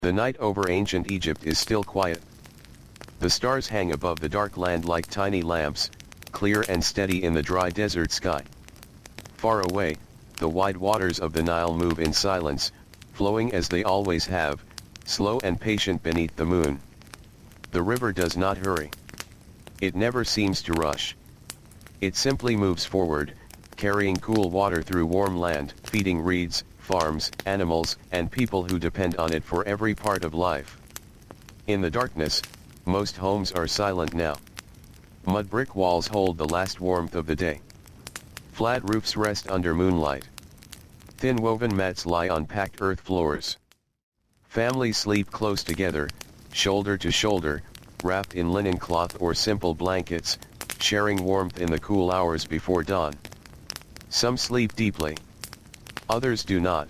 The night over ancient Egypt is still quiet. The stars hang above the dark land like tiny lamps, clear and steady in the dry desert sky. Far away, the wide waters of the Nile move in silence, flowing as they always have, slow and patient beneath the moon. The river does not hurry. It never seems to rush. It simply moves forward, carrying cool water through warm land, feeding reeds, farms, animals, and people who depend on it for every part of life. In the darkness, most homes are silent now. Mud brick walls hold the last warmth of the day. Flat roofs rest under moonlight. Thin woven mats lie on packed earth floors. Families sleep close together, shoulder to shoulder, wrapped in linen cloth or simple blankets, sharing warmth in the cool hours before dawn. Some sleep deeply. Others do not.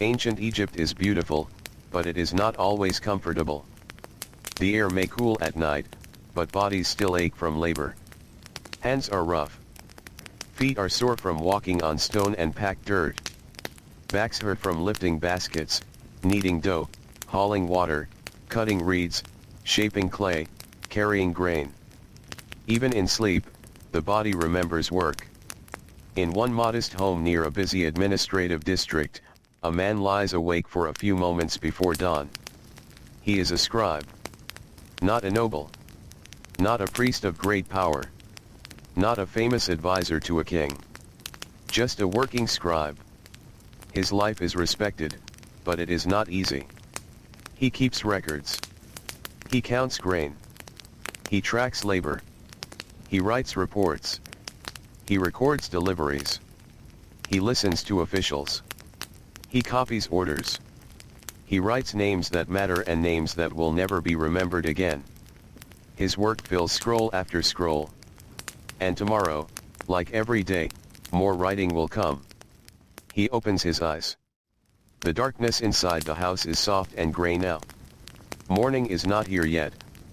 Ancient Egypt is beautiful, but it is not always comfortable. The air may cool at night, but bodies still ache from labor. Hands are rough. Feet are sore from walking on stone and packed dirt. Backs hurt from lifting baskets, kneading dough, hauling water, cutting reeds, shaping clay, carrying grain. Even in sleep, the body remembers work. In one modest home near a busy administrative district, a man lies awake for a few moments before dawn. He is a scribe. Not a noble. Not a priest of great power. Not a famous advisor to a king. Just a working scribe. His life is respected, but it is not easy. He keeps records. He counts grain. He tracks labor. He writes reports. He records deliveries. He listens to officials. He copies orders. He writes names that matter and names that will never be remembered again. His work fills scroll after scroll. And tomorrow, like every day, more writing will come. He opens his eyes. The darkness inside the house is soft and gray now. Morning is not here yet,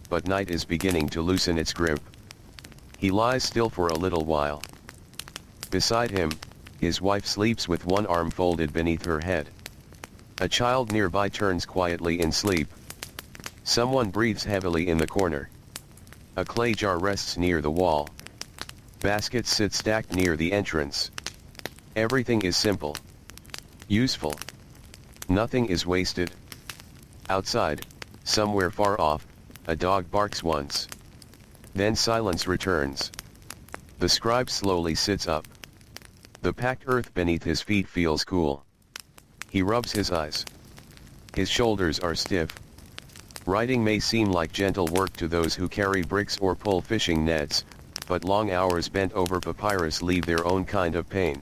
but night is beginning to loosen its grip. He lies still for a little while. Beside him, his wife sleeps with one arm folded beneath her head. A child nearby turns quietly in sleep. Someone breathes heavily in the corner. A clay jar rests near the wall. Baskets sit stacked near the entrance. Everything is simple. Useful. Nothing is wasted. Outside, somewhere far off, a dog barks once. Then silence returns. The scribe slowly sits up. The packed earth beneath his feet feels cool. He rubs his eyes. His shoulders are stiff. Writing may seem like gentle work to those who carry bricks or pull fishing nets, but long hours bent over papyrus leave their own kind of pain.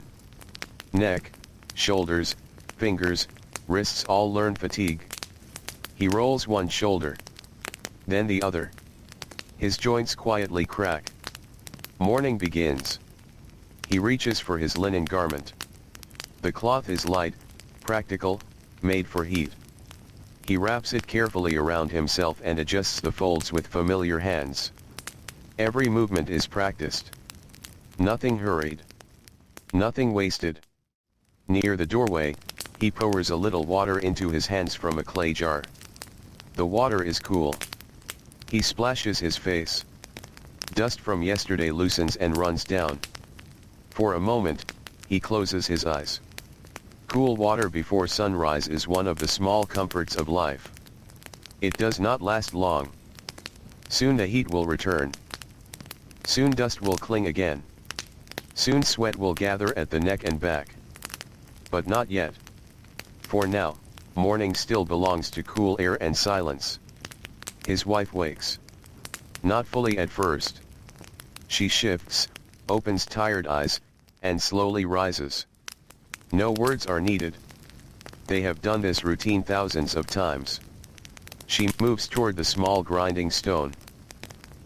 Neck, shoulders, fingers, wrists all learn fatigue. He rolls one shoulder. Then the other. His joints quietly crack. Morning begins. He reaches for his linen garment. The cloth is light, practical, made for heat. He wraps it carefully around himself and adjusts the folds with familiar hands. Every movement is practiced. Nothing hurried. Nothing wasted. Near the doorway, he pours a little water into his hands from a clay jar. The water is cool. He splashes his face. Dust from yesterday loosens and runs down. For a moment, he closes his eyes. Cool water before sunrise is one of the small comforts of life. It does not last long. Soon the heat will return. Soon dust will cling again. Soon sweat will gather at the neck and back. But not yet. For now, morning still belongs to cool air and silence. His wife wakes. Not fully at first. She shifts, opens tired eyes, and slowly rises. No words are needed. They have done this routine thousands of times. She moves toward the small grinding stone.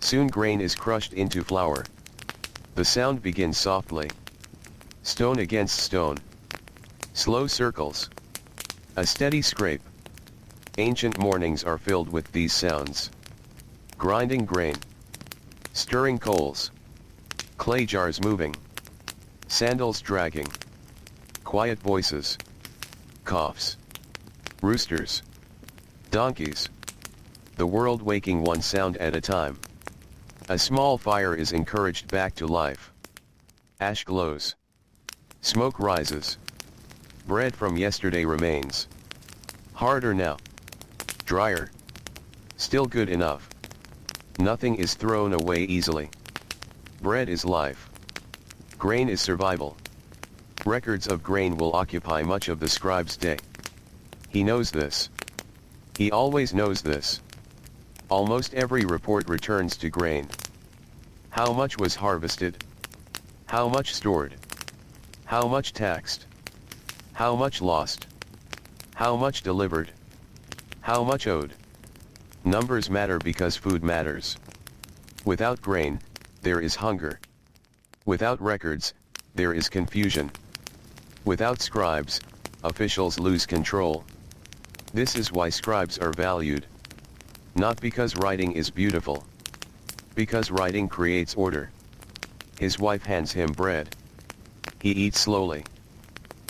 Soon grain is crushed into flour. The sound begins softly. Stone against stone. Slow circles. A steady scrape. Ancient mornings are filled with these sounds. Grinding grain. Stirring coals. Clay jars moving. Sandals dragging. Quiet voices. Coughs. Roosters. Donkeys. The world waking one sound at a time. A small fire is encouraged back to life. Ash glows. Smoke rises. Bread from yesterday remains. Harder now. Drier. Still good enough. Nothing is thrown away easily. Bread is life. Grain is survival. Records of grain will occupy much of the scribe's day. He knows this. He always knows this. Almost every report returns to grain. How much was harvested? How much stored? How much taxed? How much lost? How much delivered? How much owed? Numbers matter because food matters. Without grain, there is hunger. Without records, there is confusion. Without scribes, officials lose control. This is why scribes are valued. Not because writing is beautiful. Because writing creates order. His wife hands him bread. He eats slowly.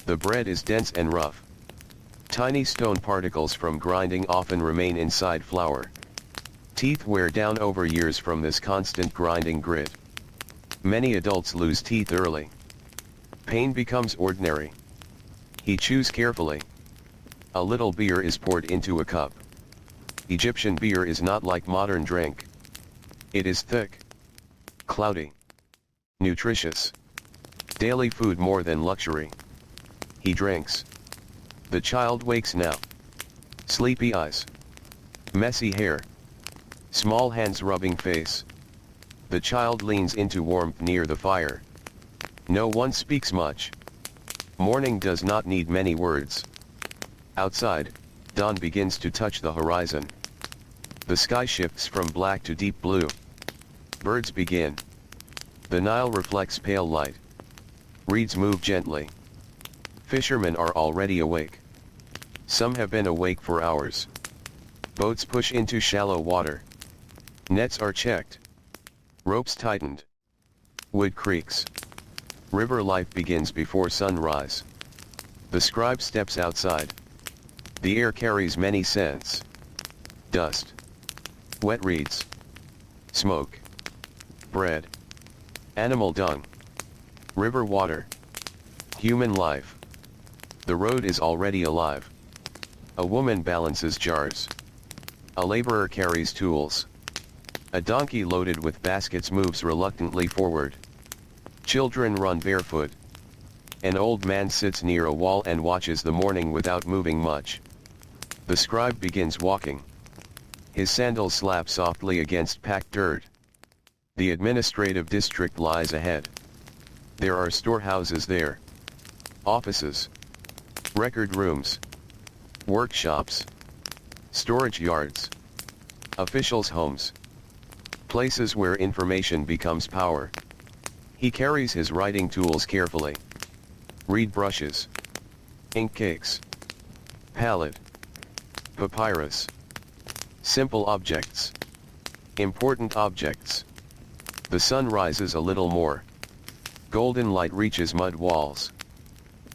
The bread is dense and rough. Tiny stone particles from grinding often remain inside flour. Teeth wear down over years from this constant grinding grit. Many adults lose teeth early. Pain becomes ordinary. He chews carefully. A little beer is poured into a cup. Egyptian beer is not like modern drink. It is thick, cloudy, nutritious. Daily food more than luxury. He drinks. The child wakes now. Sleepy eyes. Messy hair. Small hands rubbing face. The child leans into warmth near the fire. No one speaks much. Morning does not need many words. Outside, dawn begins to touch the horizon. The sky shifts from black to deep blue. Birds begin. The Nile reflects pale light. Reeds move gently. Fishermen are already awake. Some have been awake for hours. Boats push into shallow water. Nets are checked. Ropes tightened. Wood creaks. River life begins before sunrise. The scribe steps outside. The air carries many scents. Dust. Wet reeds. Smoke. Bread. Animal dung. River water. Human life. The road is already alive. A woman balances jars. A laborer carries tools. A donkey loaded with baskets moves reluctantly forward. Children run barefoot. An old man sits near a wall and watches the morning without moving much. The scribe begins walking. His sandals slap softly against packed dirt. The administrative district lies ahead. There are storehouses there. Offices. Record rooms. Workshops. Storage yards. Officials' homes. Places where information becomes power. He carries his writing tools carefully. Reed brushes. Ink cakes. Palette. Papyrus. Simple objects. Important objects. The sun rises a little more. Golden light reaches mud walls.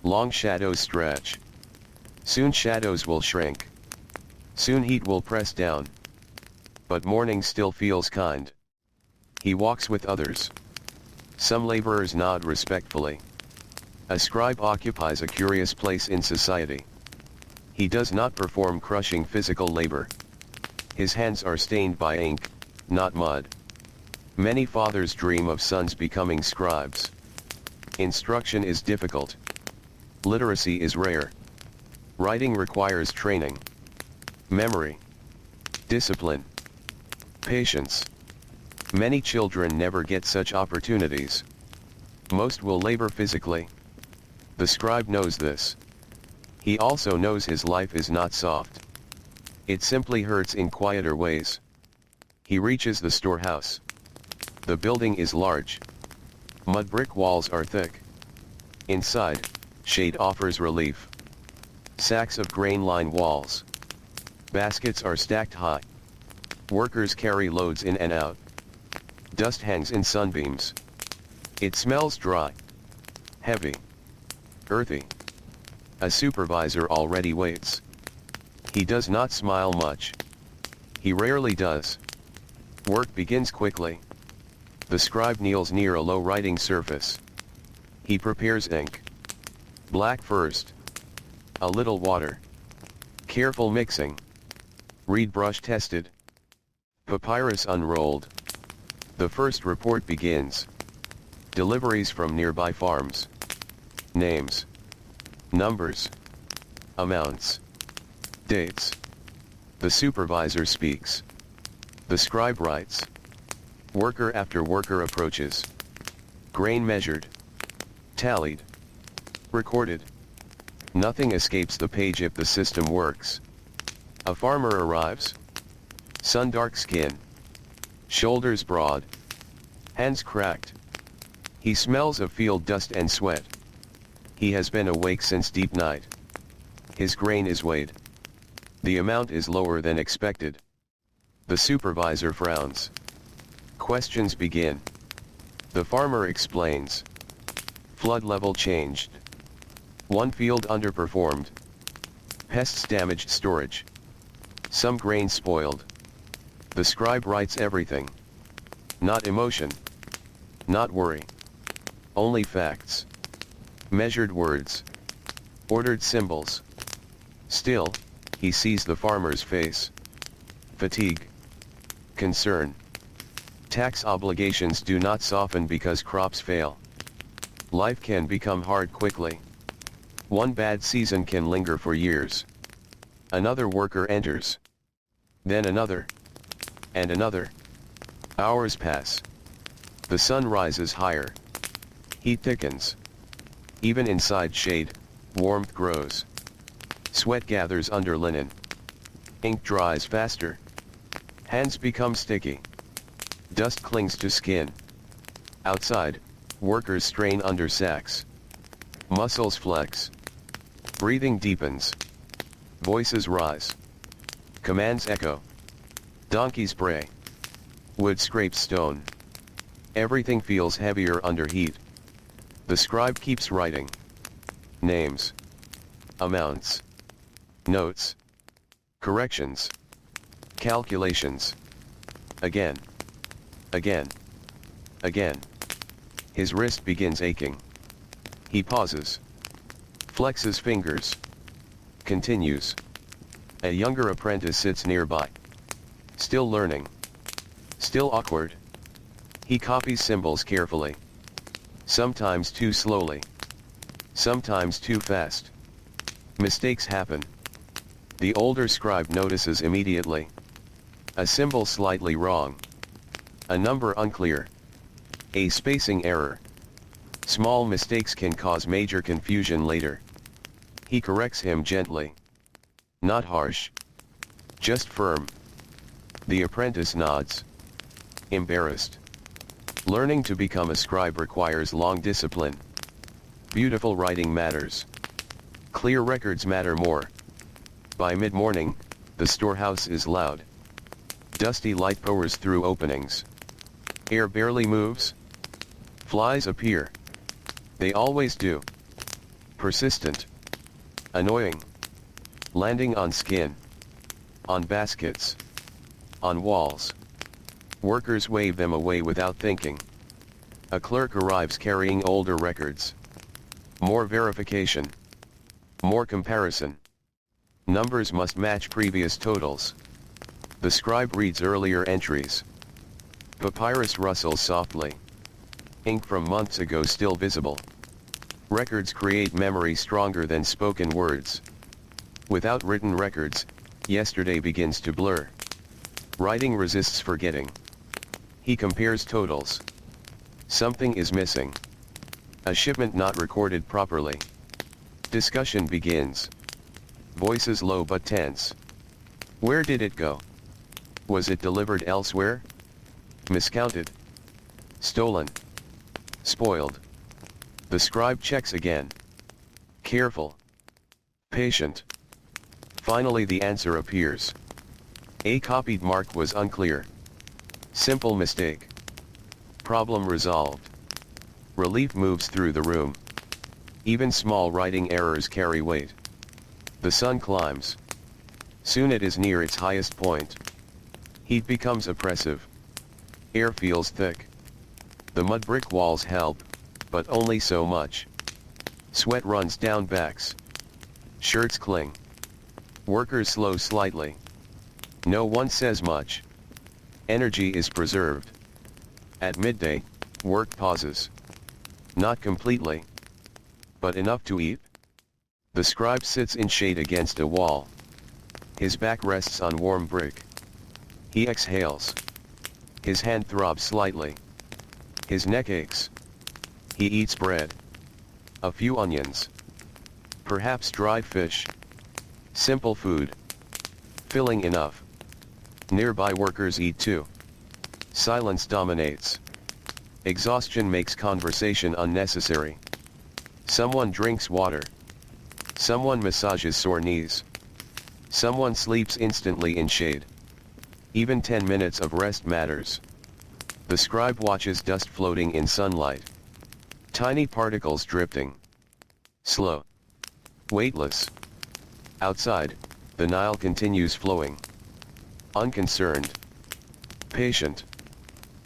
Long shadows stretch. Soon shadows will shrink. Soon heat will press down. But morning still feels kind. He walks with others. Some laborers nod respectfully. A scribe occupies a curious place in society. He does not perform crushing physical labor. His hands are stained by ink, not mud. Many fathers dream of sons becoming scribes. Instruction is difficult. Literacy is rare. Writing requires training. Memory. Discipline. Patience. Many children never get such opportunities. Most will labor physically. The scribe knows this. He also knows his life is not soft. It simply hurts in quieter ways. He reaches the storehouse. The building is large. Mud brick walls are thick. Inside, shade offers relief. Sacks of grain line walls. Baskets are stacked high. Workers carry loads in and out. Dust hangs in sunbeams. It smells dry. Heavy. Earthy. A supervisor already waits. He does not smile much. He rarely does. Work begins quickly. The scribe kneels near a low writing surface. He prepares ink. Black first. A little water. Careful mixing. Reed brush tested. Papyrus unrolled. The first report begins. Deliveries from nearby farms. Names. Numbers. Amounts. Dates. The supervisor speaks. The scribe writes. Worker after worker approaches. Grain measured. Tallied. Recorded. Nothing escapes the page if the system works. A farmer arrives. Sun dark skin. Shoulders broad. Hands cracked. He smells of field dust and sweat. He has been awake since deep night. His grain is weighed. The amount is lower than expected. The supervisor frowns. Questions begin. The farmer explains. Flood level changed. One field underperformed. Pests damaged storage. Some grain spoiled. The scribe writes everything. Not emotion. Not worry. Only facts. Measured words. Ordered symbols. Still, he sees the farmer's face. Fatigue. Concern. Tax obligations do not soften because crops fail. Life can become hard quickly. One bad season can linger for years. Another worker enters. Then another. And another. Hours pass. The sun rises higher. Heat thickens. Even inside shade, warmth grows. Sweat gathers under linen. Ink dries faster. Hands become sticky. Dust clings to skin. Outside, workers strain under sacks. Muscles flex. Breathing deepens. Voices rise. Commands echo. Donkeys bray. Wood scrapes stone. Everything feels heavier under heat. The scribe keeps writing. Names. Amounts. Notes. Corrections. Calculations. Again. Again. Again. His wrist begins aching. He pauses. Flexes fingers. Continues. A younger apprentice sits nearby. Still learning. Still awkward. He copies symbols carefully. Sometimes too slowly. Sometimes too fast. Mistakes happen. The older scribe notices immediately. A symbol slightly wrong. A number unclear. A spacing error. Small mistakes can cause major confusion later. He corrects him gently. Not harsh. Just firm. The apprentice nods. Embarrassed. Learning to become a scribe requires long discipline. Beautiful writing matters. Clear records matter more. By mid-morning, the storehouse is loud. Dusty light pours through openings. Air barely moves. Flies appear. They always do. Persistent. Annoying. Landing on skin. On baskets. On walls. Workers wave them away without thinking. A clerk arrives carrying older records. More verification. More comparison. Numbers must match previous totals. The scribe reads earlier entries. Papyrus rustles softly. Ink from months ago still visible. Records create memory stronger than spoken words. Without written records, yesterday begins to blur. Writing resists forgetting. He compares totals. Something is missing. A shipment not recorded properly. Discussion begins. Voices low but tense. Where did it go? Was it delivered elsewhere? Miscounted. Stolen. Spoiled. The scribe checks again. Careful. Patient. Finally the answer appears. A copied mark was unclear. Simple mistake. Problem resolved. Relief moves through the room. Even small writing errors carry weight. The sun climbs. Soon it is near its highest point. Heat becomes oppressive. Air feels thick. The mud brick walls help, but only so much. Sweat runs down backs. Shirts cling. Workers slow slightly. No one says much. Energy is preserved. At midday, work pauses. Not completely, but enough to eat. The scribe sits in shade against a wall. His back rests on warm brick. He exhales. His hand throbs slightly. His neck aches. He eats bread. A few onions. Perhaps dried fish. Simple food. Filling enough. Nearby workers eat too. Silence dominates. Exhaustion makes conversation unnecessary. Someone drinks water. Someone massages sore knees. Someone sleeps instantly in shade. Even 10 minutes of rest matters. The scribe watches dust floating in sunlight. Tiny particles drifting. Slow. Weightless. Outside, the Nile continues flowing. Unconcerned. Patient.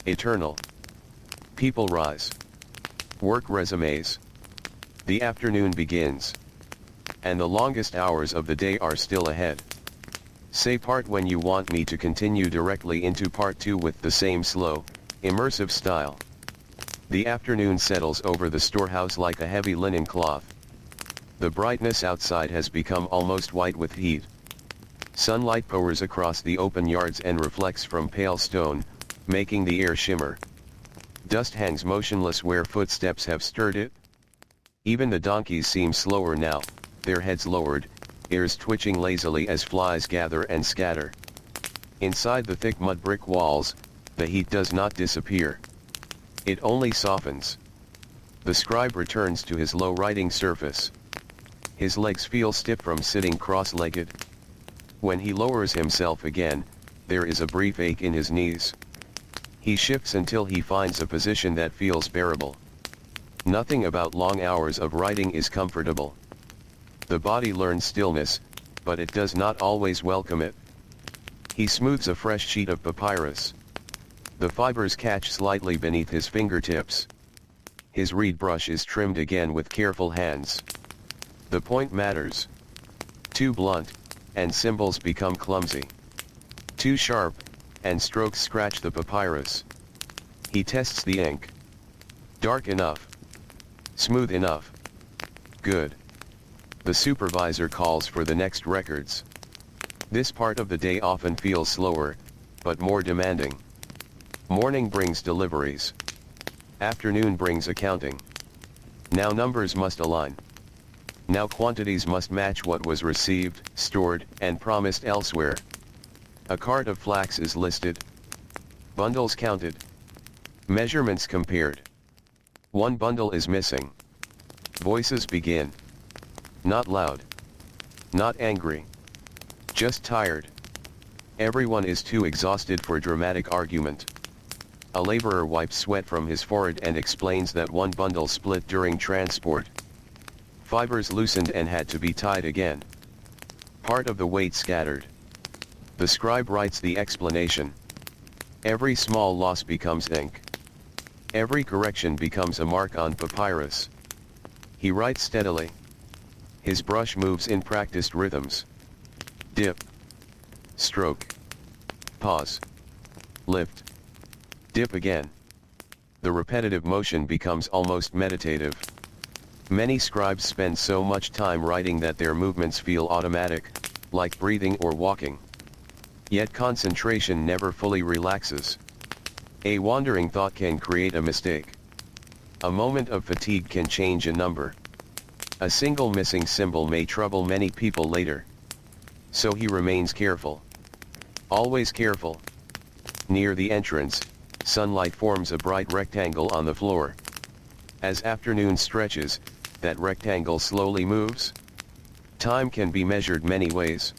Eternal. People rise. Work resumes. The afternoon begins. And the longest hours of the day are still ahead. Say part when you want me to continue directly into part 2 with the same slow, immersive style. The afternoon settles over the storehouse like a heavy linen cloth. The brightness outside has become almost white with heat. Sunlight pours across the open yards and reflects from pale stone, making the air shimmer. Dust hangs motionless where footsteps have stirred it. Even the donkeys seem slower now, their heads lowered, ears twitching lazily as flies gather and scatter. Inside the thick mud brick walls, the heat does not disappear. It only softens. The scribe returns to his low writing surface. His legs feel stiff from sitting cross-legged. When he lowers himself again, there is a brief ache in his knees. He shifts until he finds a position that feels bearable. Nothing about long hours of writing is comfortable. The body learns stillness, but it does not always welcome it. He smooths a fresh sheet of papyrus. The fibers catch slightly beneath his fingertips. His reed brush is trimmed again with careful hands. The point matters. Too blunt, and symbols become clumsy. Too sharp, and strokes scratch the papyrus. He tests the ink. Dark enough. Smooth enough. Good. The supervisor calls for the next records. This part of the day often feels slower, but more demanding. Morning brings deliveries. Afternoon brings accounting. Now numbers must align. Now quantities must match what was received, stored, and promised elsewhere. A cart of flax is listed. Bundles counted. Measurements compared. One bundle is missing. Voices begin. Not loud. Not angry. Just tired. Everyone is too exhausted for dramatic argument. A laborer wipes sweat from his forehead and explains that one bundle split during transport. Fibers loosened and had to be tied again. Part of the weight scattered. The scribe writes the explanation. Every small loss becomes ink. Every correction becomes a mark on papyrus. He writes steadily. His brush moves in practiced rhythms. Dip. Stroke. Pause. Lift. Dip again. The repetitive motion becomes almost meditative. Many scribes spend so much time writing that their movements feel automatic, like breathing or walking. Yet concentration never fully relaxes. A wandering thought can create a mistake. A moment of fatigue can change a number. A single missing symbol may trouble many people later. So he remains careful. Always careful. Near the entrance, sunlight forms a bright rectangle on the floor. As afternoon stretches, that rectangle slowly moves. Time can be measured many ways.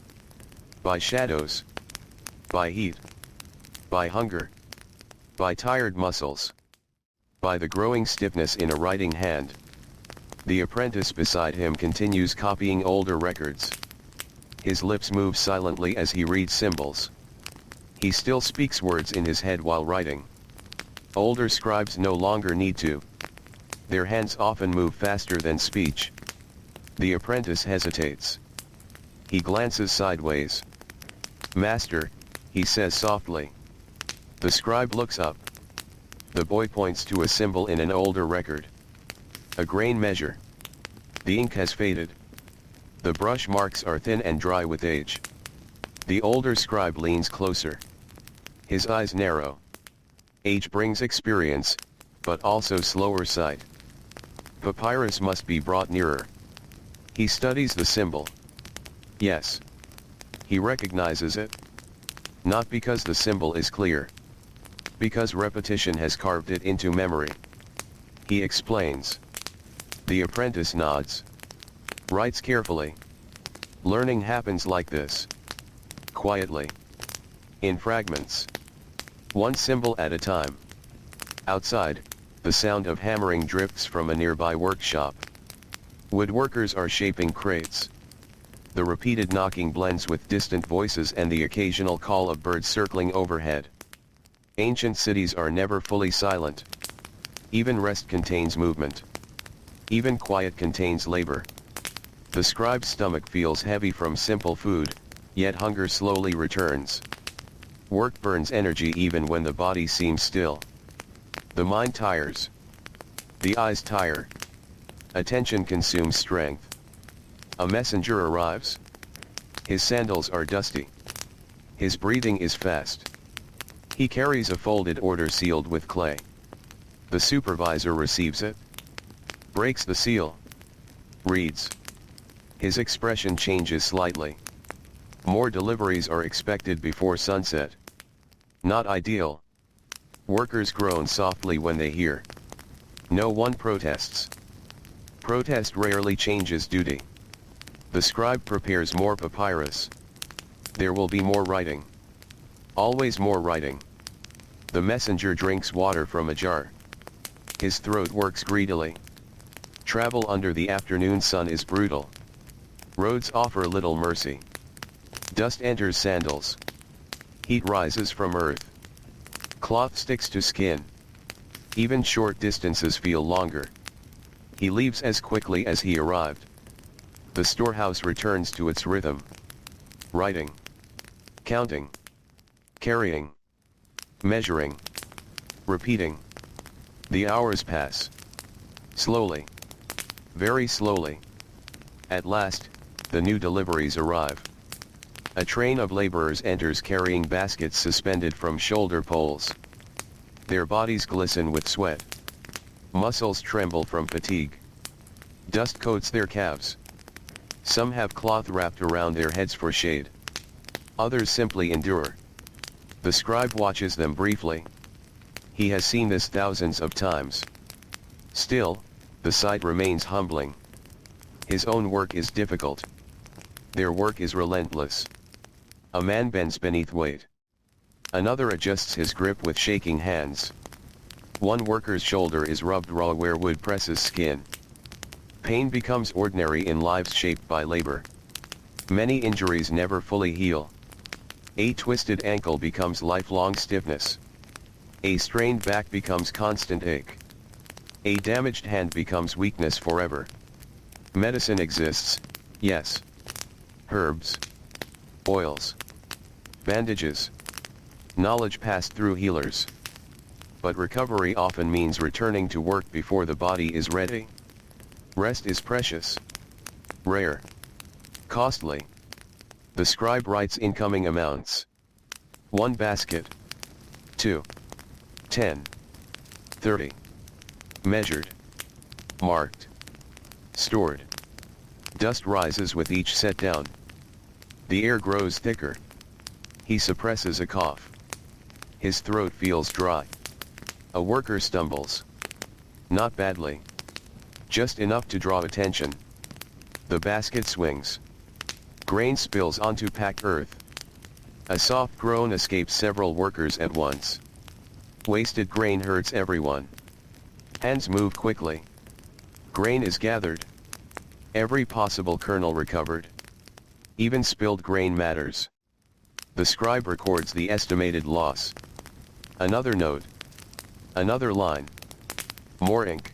By shadows. By heat. By hunger. By tired muscles. By the growing stiffness in a writing hand. The apprentice beside him continues copying older records. His lips move silently as he reads symbols. He still speaks words in his head while writing. Older scribes no longer need to. Their hands often move faster than speech. The apprentice hesitates. He glances sideways. "Master," he says softly. The scribe looks up. The boy points to a symbol in an older record. A grain measure. The ink has faded. The brush marks are thin and dry with age. The older scribe leans closer. His eyes narrow. Age brings experience, but also slower sight. Papyrus must be brought nearer. He studies the symbol. Yes. He recognizes it. Not because the symbol is clear. Because repetition has carved it into memory. He explains. The apprentice nods. Writes carefully. Learning happens like this. Quietly. In fragments. One symbol at a time. Outside, the sound of hammering drifts from a nearby workshop. Woodworkers are shaping crates. The repeated knocking blends with distant voices and the occasional call of birds circling overhead. Ancient cities are never fully silent. Even rest contains movement. Even quiet contains labor. The scribe's stomach feels heavy from simple food, yet hunger slowly returns. Work burns energy even when the body seems still. The mind tires. The eyes tire. Attention consumes strength. A messenger arrives. His sandals are dusty. His breathing is fast. He carries a folded order sealed with clay. The supervisor receives it. Breaks the seal. Reads. His expression changes slightly. More deliveries are expected before sunset. Not ideal. Workers groan softly when they hear. No one protests. Protest rarely changes duty. The scribe prepares more papyrus. There will be more writing. Always more writing. The messenger drinks water from a jar. His throat works greedily. Travel under the afternoon sun is brutal. Roads offer little mercy. Dust enters sandals. Heat rises from earth. Cloth sticks to skin. Even short distances feel longer. He leaves as quickly as he arrived. The storehouse returns to its rhythm. Writing. Counting. Carrying. Measuring. Repeating. The hours pass. Slowly. Very slowly. At last, the new deliveries arrive. A train of laborers enters carrying baskets suspended from shoulder poles. Their bodies glisten with sweat. Muscles tremble from fatigue. Dust coats their calves. Some have cloth wrapped around their heads for shade. Others simply endure. The scribe watches them briefly. He has seen this thousands of times. Still, the sight remains humbling. His own work is difficult. Their work is relentless. A man bends beneath weight. Another adjusts his grip with shaking hands. One worker's shoulder is rubbed raw where wood presses skin. Pain becomes ordinary in lives shaped by labor. Many injuries never fully heal. A twisted ankle becomes lifelong stiffness. A strained back becomes constant ache. A damaged hand becomes weakness forever. Medicine exists, yes. Herbs. Oils. Bandages. Knowledge passed through healers. But recovery often means returning to work before the body is ready. Rest is precious. Rare. Costly. The scribe writes incoming amounts. 1 basket. 2. 10. 30. Measured. Marked. Stored. Dust rises with each set down. The air grows thicker. He suppresses a cough. His throat feels dry. A worker stumbles. Not badly. Just enough to draw attention. The basket swings. Grain spills onto packed earth. A soft groan escapes several workers at once. Wasted grain hurts everyone. Hands move quickly. Grain is gathered. Every possible kernel recovered. Even spilled grain matters. The scribe records the estimated loss. Another note. Another line. More ink.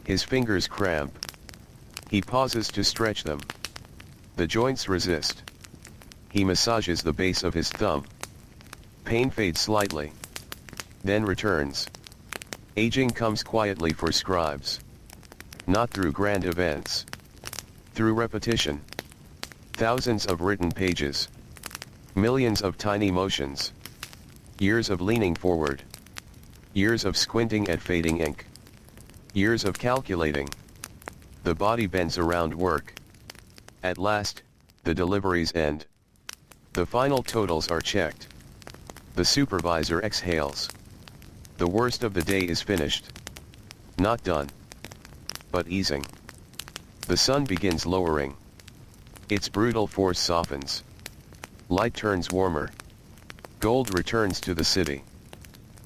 His fingers cramp. He pauses to stretch them. The joints resist. He massages the base of his thumb. Pain fades slightly. Then returns. Aging comes quietly for scribes. Not through grand events. Through repetition. Thousands of written pages. Millions of tiny motions. Years of leaning forward. Years of squinting at fading ink. Years of calculating. The body bends around work. At last, the deliveries end. The final totals are checked. The supervisor exhales. The worst of the day is finished. Not done. But easing. The sun begins lowering. Its brutal force softens. Light turns warmer. Gold returns to the city.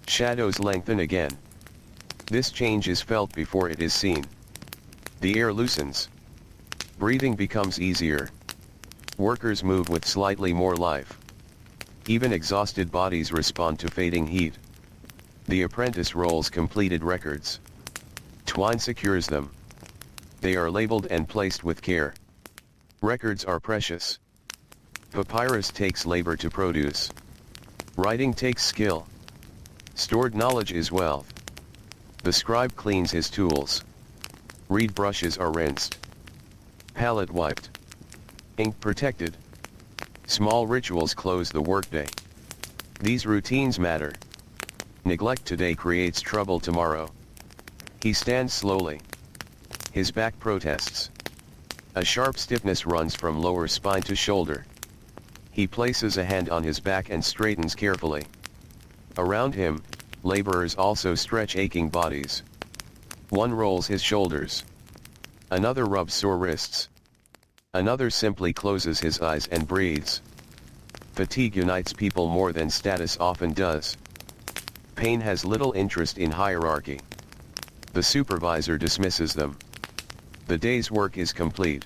Shadows lengthen again. This change is felt before it is seen. The air loosens. Breathing becomes easier. Workers move with slightly more life. Even exhausted bodies respond to fading heat. The apprentice rolls completed records. Twine secures them. They are labeled and placed with care. Records are precious. Papyrus takes labor to produce. Writing takes skill. Stored knowledge is wealth. The scribe cleans his tools. Reed brushes are rinsed. Palette wiped. Ink protected. Small rituals close the workday. These routines matter. Neglect today creates trouble tomorrow. He stands slowly. His back protests. A sharp stiffness runs from lower spine to shoulder. He places a hand on his back and straightens carefully. Around him, laborers also stretch aching bodies. One rolls his shoulders. Another rubs sore wrists. Another simply closes his eyes and breathes. Fatigue unites people more than status often does. Pain has little interest in hierarchy. The supervisor dismisses them. The day's work is complete.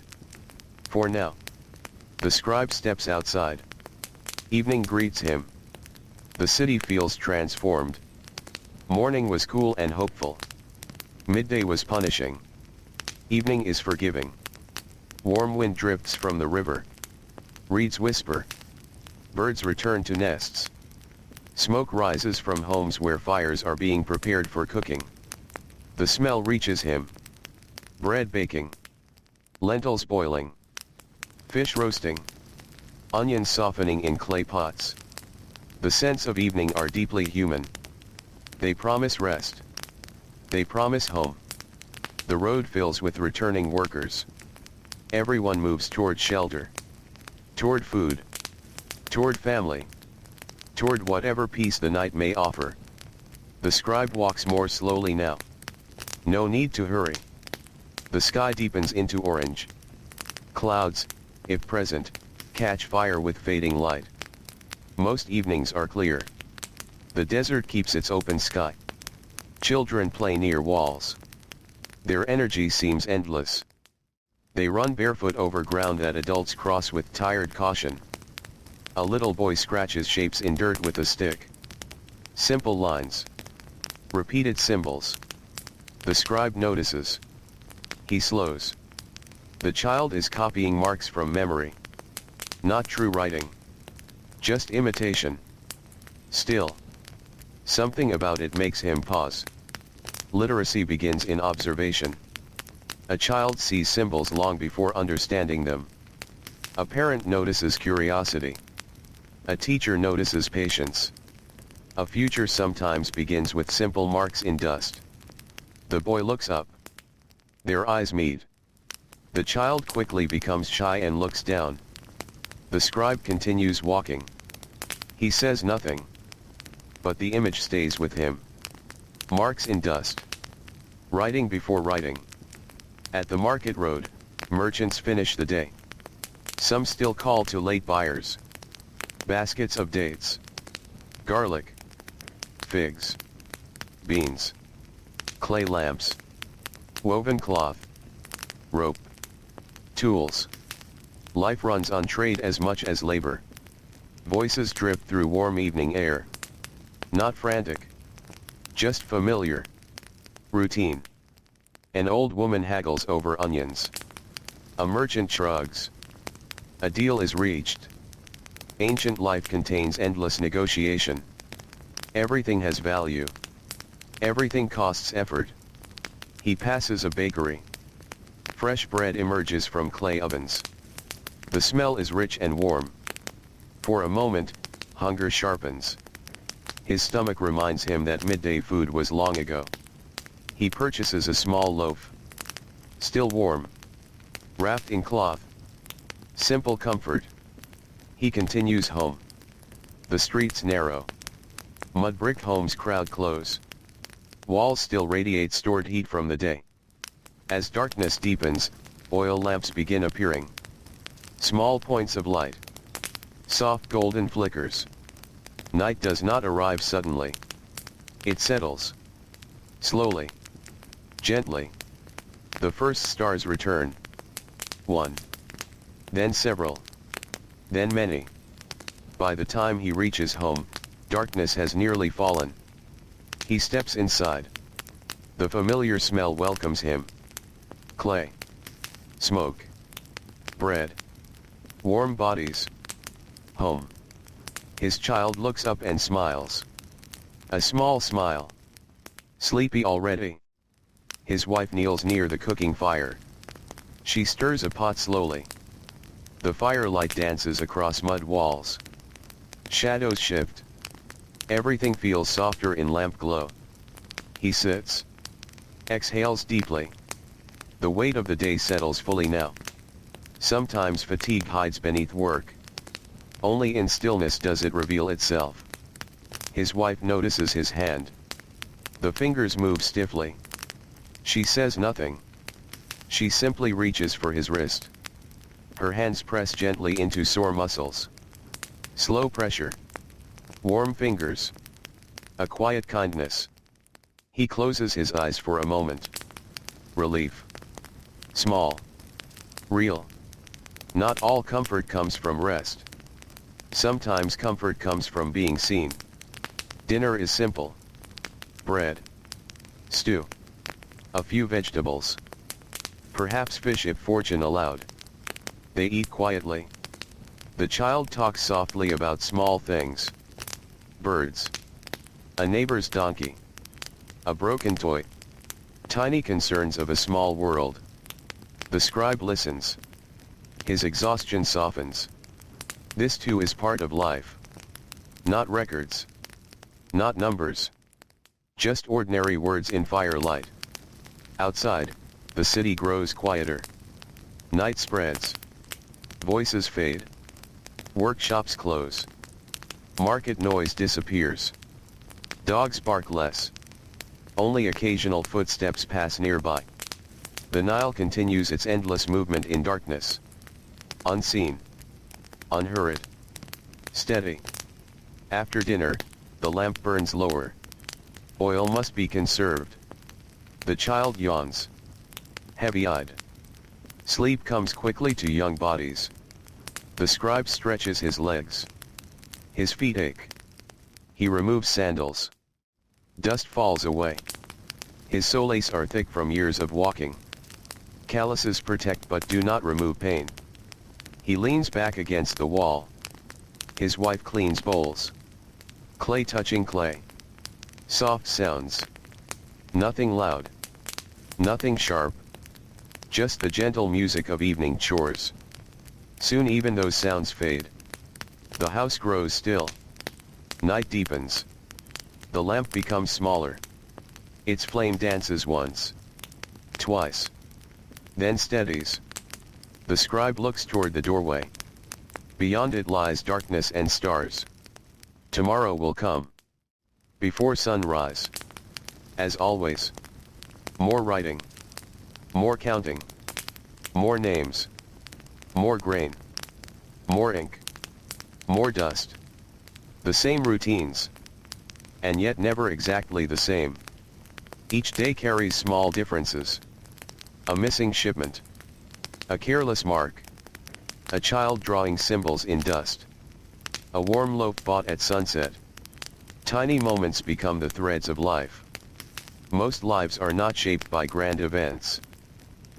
For now. The scribe steps outside. Evening greets him. The city feels transformed. Morning was cool and hopeful. Midday was punishing. Evening is forgiving. Warm wind drifts from the river. Reeds whisper. Birds return to nests. Smoke rises from homes where fires are being prepared for cooking. The smell reaches him. Bread baking. Lentils boiling. Fish roasting. Onions softening in clay pots. The scents of evening are deeply human. They promise rest. They promise home. The road fills with returning workers. Everyone moves toward shelter. Toward food. Toward family. Toward whatever peace the night may offer. The scribe walks more slowly now. No need to hurry. The sky deepens into orange. Clouds, if present, catch fire with fading light. Most evenings are clear. The desert keeps its open sky. Children play near walls. Their energy seems endless. They run barefoot over ground that adults cross with tired caution. A little boy scratches shapes in dirt with a stick. Simple lines. Repeated symbols. The scribe notices. He slows. The child is copying marks from memory. Not true writing. Just imitation. Still. Something about it makes him pause. Literacy begins in observation. A child sees symbols long before understanding them. A parent notices curiosity. A teacher notices patience. A future sometimes begins with simple marks in dust. The boy looks up. Their eyes meet. The child quickly becomes shy and looks down. The scribe continues walking. He says nothing. But the image stays with him. Marks in dust. Writing before writing. At the market road, merchants finish the day. Some still call to late buyers. Baskets of dates. Garlic. Figs. Beans. Clay lamps. Woven cloth. Rope. Tools. Life runs on trade as much as labor. Voices drift through warm evening air. Not frantic. Just familiar. Routine. An old woman haggles over onions. A merchant shrugs. A deal is reached. Ancient life contains endless negotiation. Everything has value. Everything costs effort. He passes a bakery. Fresh bread emerges from clay ovens. The smell is rich and warm. For a moment, hunger sharpens. His stomach reminds him that midday food was long ago. He purchases a small loaf. Still warm. Wrapped in cloth. Simple comfort. He continues home. The streets narrow. Mud brick homes crowd close. Walls still radiate stored heat from the day. As darkness deepens, oil lamps begin appearing. Small points of light. Soft golden flickers. Night does not arrive suddenly. It settles. Slowly. Gently. The first stars return. One. Then several. Then many. By the time he reaches home, darkness has nearly fallen. He steps inside. The familiar smell welcomes him. Clay. Smoke. Bread. Warm bodies. Home. His child looks up and smiles. A small smile. Sleepy already. His wife kneels near the cooking fire. She stirs a pot slowly. The firelight dances across mud walls. Shadows shift. Everything feels softer in lamp glow. He sits. Exhales deeply. The weight of the day settles fully now. Sometimes fatigue hides beneath work. Only in stillness does it reveal itself. His wife notices his hand. The fingers move stiffly. She says nothing. She simply reaches for his wrist. Her hands press gently into sore muscles. Slow pressure. Warm fingers. A quiet kindness. He closes his eyes for a moment. Relief. Small. Real. Not all comfort comes from rest. Sometimes comfort comes from being seen. Dinner is simple. Bread. Stew. A few vegetables. Perhaps fish if fortune allowed. They eat quietly. The child talks softly about small things. Birds. A neighbor's donkey. A broken toy. Tiny concerns of a small world. The scribe listens. His exhaustion softens. This too is part of life. Not records. Not numbers. Just ordinary words in firelight. Outside, the city grows quieter. Night spreads. Voices fade. Workshops close. Market noise disappears. Dogs bark less. Only occasional footsteps pass nearby. The Nile continues its endless movement in darkness. Unseen. Unhurried. Steady. After dinner, the lamp burns lower. Oil must be conserved. The child yawns. Heavy-eyed. Sleep comes quickly to young bodies. The scribe stretches his legs. His feet ache. He removes sandals. Dust falls away. His soles are thick from years of walking. Calluses protect but do not remove pain. He leans back against the wall. His wife cleans bowls. Clay touching clay. Soft sounds. Nothing loud. Nothing sharp. Just the gentle music of evening chores. Soon even those sounds fade. The house grows still. Night deepens. The lamp becomes smaller. Its flame dances once. Twice. Then steadies. The scribe looks toward the doorway. Beyond it lies darkness and stars. Tomorrow will come. Before sunrise. As always. More writing. More counting. More names. More grain. More ink. More dust. The same routines. And yet never exactly the same. Each day carries small differences. A missing shipment. A careless mark. A child drawing symbols in dust. A warm loaf bought at sunset. Tiny moments become the threads of life. Most lives are not shaped by grand events.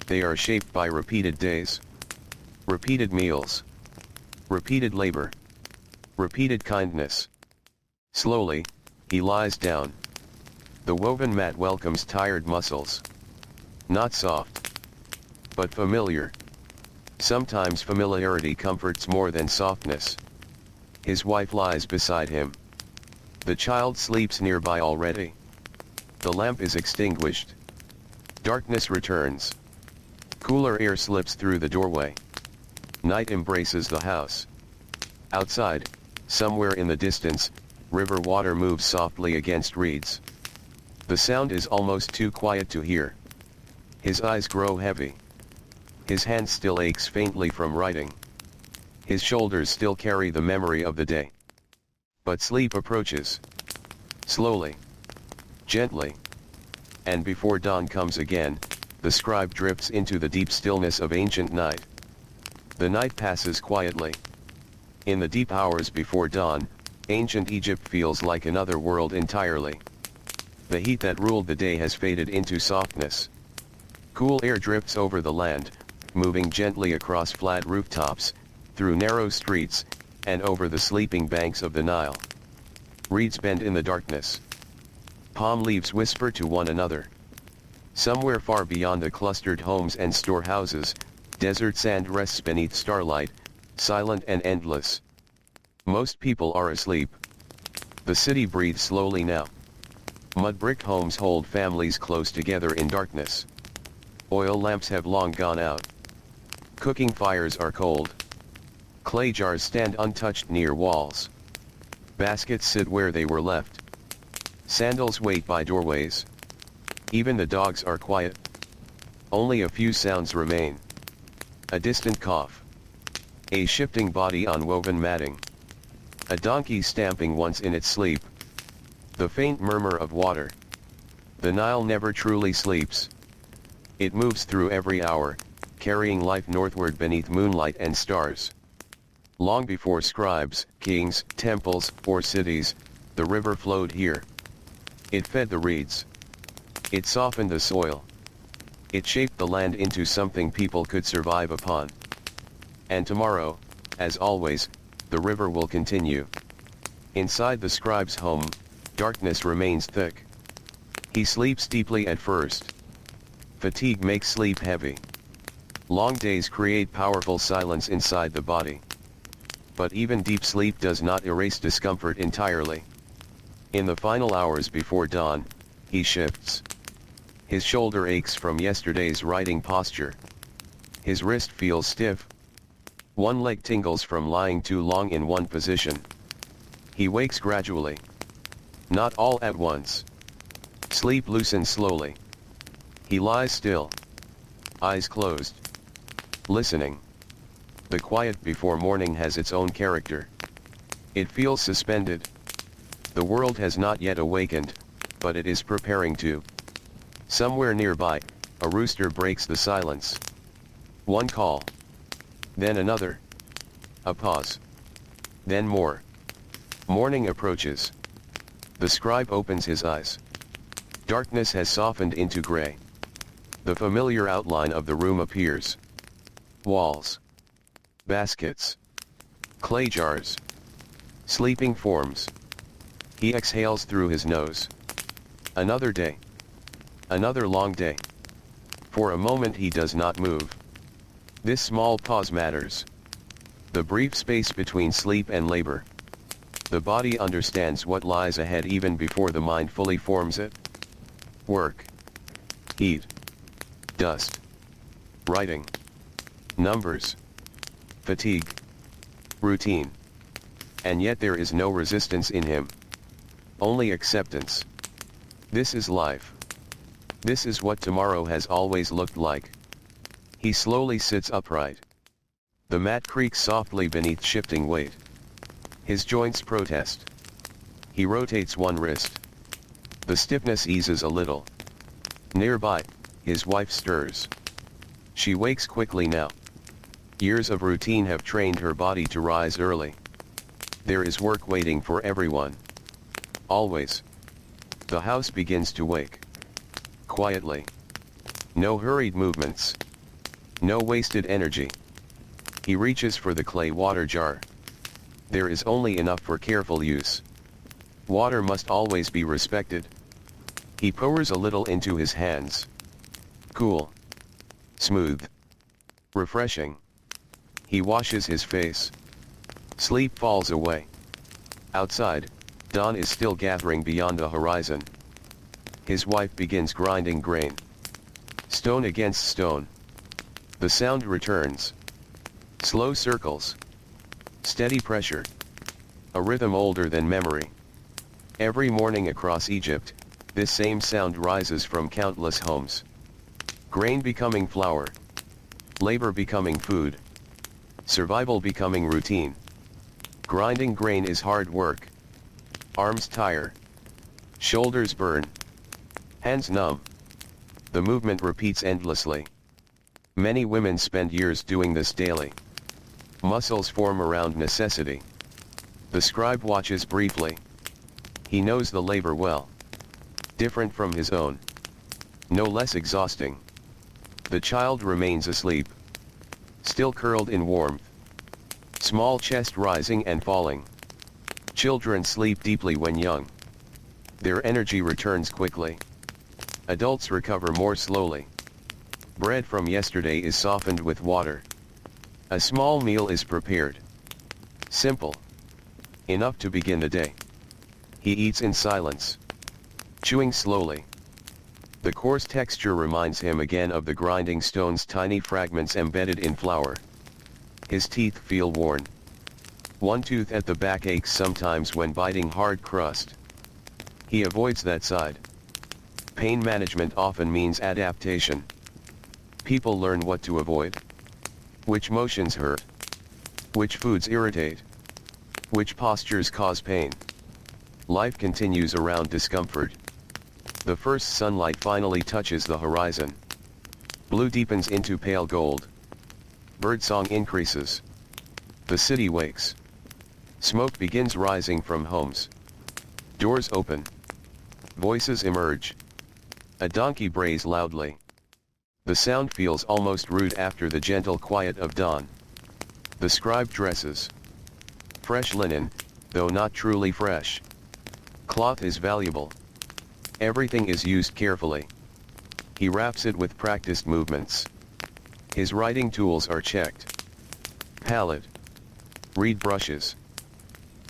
They are shaped by repeated days, repeated meals, repeated labor, repeated kindness. Slowly, he lies down. The woven mat welcomes tired muscles. Not soft, but familiar. Sometimes familiarity comforts more than softness. His wife lies beside him. The child sleeps nearby already. The lamp is extinguished. Darkness returns. Cooler air slips through the doorway. Night embraces the house. Outside, somewhere in the distance, river water moves softly against reeds. The sound is almost too quiet to hear. His eyes grow heavy. His hand still aches faintly from writing. His shoulders still carry the memory of the day. But sleep approaches. Slowly. Gently. And before dawn comes again, the scribe drifts into the deep stillness of ancient night. The night passes quietly. In the deep hours before dawn, ancient Egypt feels like another world entirely. The heat that ruled the day has faded into softness. Cool air drifts over the land, moving gently across flat rooftops, through narrow streets, and over the sleeping banks of the Nile. Reeds bend in the darkness. Palm leaves whisper to one another. Somewhere far beyond the clustered homes and storehouses, desert sand rests beneath starlight, silent and endless. Most people are asleep. The city breathes slowly now. Mud brick homes hold families close together in darkness. Oil lamps have long gone out. Cooking fires are cold. Clay jars stand untouched near walls. Baskets sit where they were left. Sandals wait by doorways. Even the dogs are quiet. Only a few sounds remain. A distant cough. A shifting body on woven matting. A donkey stamping once in its sleep. The faint murmur of water. The Nile never truly sleeps. It moves through every hour, carrying life northward beneath moonlight and stars. Long before scribes, kings, temples, or cities, the river flowed here. It fed the reeds. It softened the soil. It shaped the land into something people could survive upon. And tomorrow, as always, the river will continue. Inside the scribe's home, darkness remains thick. He sleeps deeply at first. Fatigue makes sleep heavy. Long days create powerful silence inside the body. But even deep sleep does not erase discomfort entirely. In the final hours before dawn, he shifts. His shoulder aches from yesterday's writing posture. His wrist feels stiff. One leg tingles from lying too long in one position. He wakes gradually. Not all at once. Sleep loosens slowly. He lies still. Eyes closed. Listening. The quiet before morning has its own character. It feels suspended. The world has not yet awakened, but it is preparing to. Somewhere nearby, a rooster breaks the silence. One call. Then another. A pause. Then more. Morning approaches. The scribe opens his eyes. Darkness has softened into gray. The familiar outline of the room appears. Walls. Baskets. Clay jars. Sleeping forms. He exhales through his nose. Another day. Another long day. For a moment he does not move. This small pause matters. The brief space between sleep and labor. The body understands what lies ahead even before the mind fully forms it. Work. Heat. Dust. Writing. Numbers. Fatigue. Routine. And yet there is no resistance in him. Only acceptance. This is life. This is what tomorrow has always looked like. He slowly sits upright. The mat creaks softly beneath shifting weight. His joints protest. He rotates one wrist. The stiffness eases a little. Nearby, his wife stirs. She wakes quickly now. Years of routine have trained her body to rise early. There is work waiting for everyone. Always. The house begins to wake. Quietly. No hurried movements. No wasted energy. He reaches for the clay water jar. There is only enough for careful use. Water must always be respected. He pours a little into his hands. Cool. Smooth. Refreshing. He washes his face. Sleep falls away. Outside, dawn is still gathering beyond the horizon. His wife begins grinding grain. Stone against stone. The sound returns. Slow circles. Steady pressure. A rhythm older than memory. Every morning across Egypt, this same sound rises from countless homes. Grain becoming flour. Labor becoming food. Survival becoming routine. Grinding grain is hard work. Arms tire. Shoulders burn. Hands numb. The movement repeats endlessly. Many women spend years doing this daily. Muscles form around necessity. The scribe watches briefly. He knows the labor well. Different from his own. No less exhausting. The child remains asleep. Still curled in warmth. Small chest rising and falling. Children sleep deeply when young. Their energy returns quickly. Adults recover more slowly. Bread from yesterday is softened with water. A small meal is prepared. Simple. Enough to begin the day. He eats in silence. Chewing slowly. The coarse texture reminds him again of the grinding stone's tiny fragments embedded in flour. His teeth feel worn. One tooth at the back aches sometimes when biting hard crust. He avoids that side. Pain management often means adaptation. People learn what to avoid. Which motions hurt. Which foods irritate. Which postures cause pain. Life continues around discomfort. The first sunlight finally touches the horizon. Blue deepens into pale gold. Birdsong increases. The city wakes. Smoke begins rising from homes. Doors open. Voices emerge. A donkey brays loudly. The sound feels almost rude after the gentle quiet of dawn. The scribe dresses. Fresh linen, though not truly fresh. Cloth is valuable. Everything is used carefully. He wraps it with practiced movements. His writing tools are checked. Palette. Reed brushes.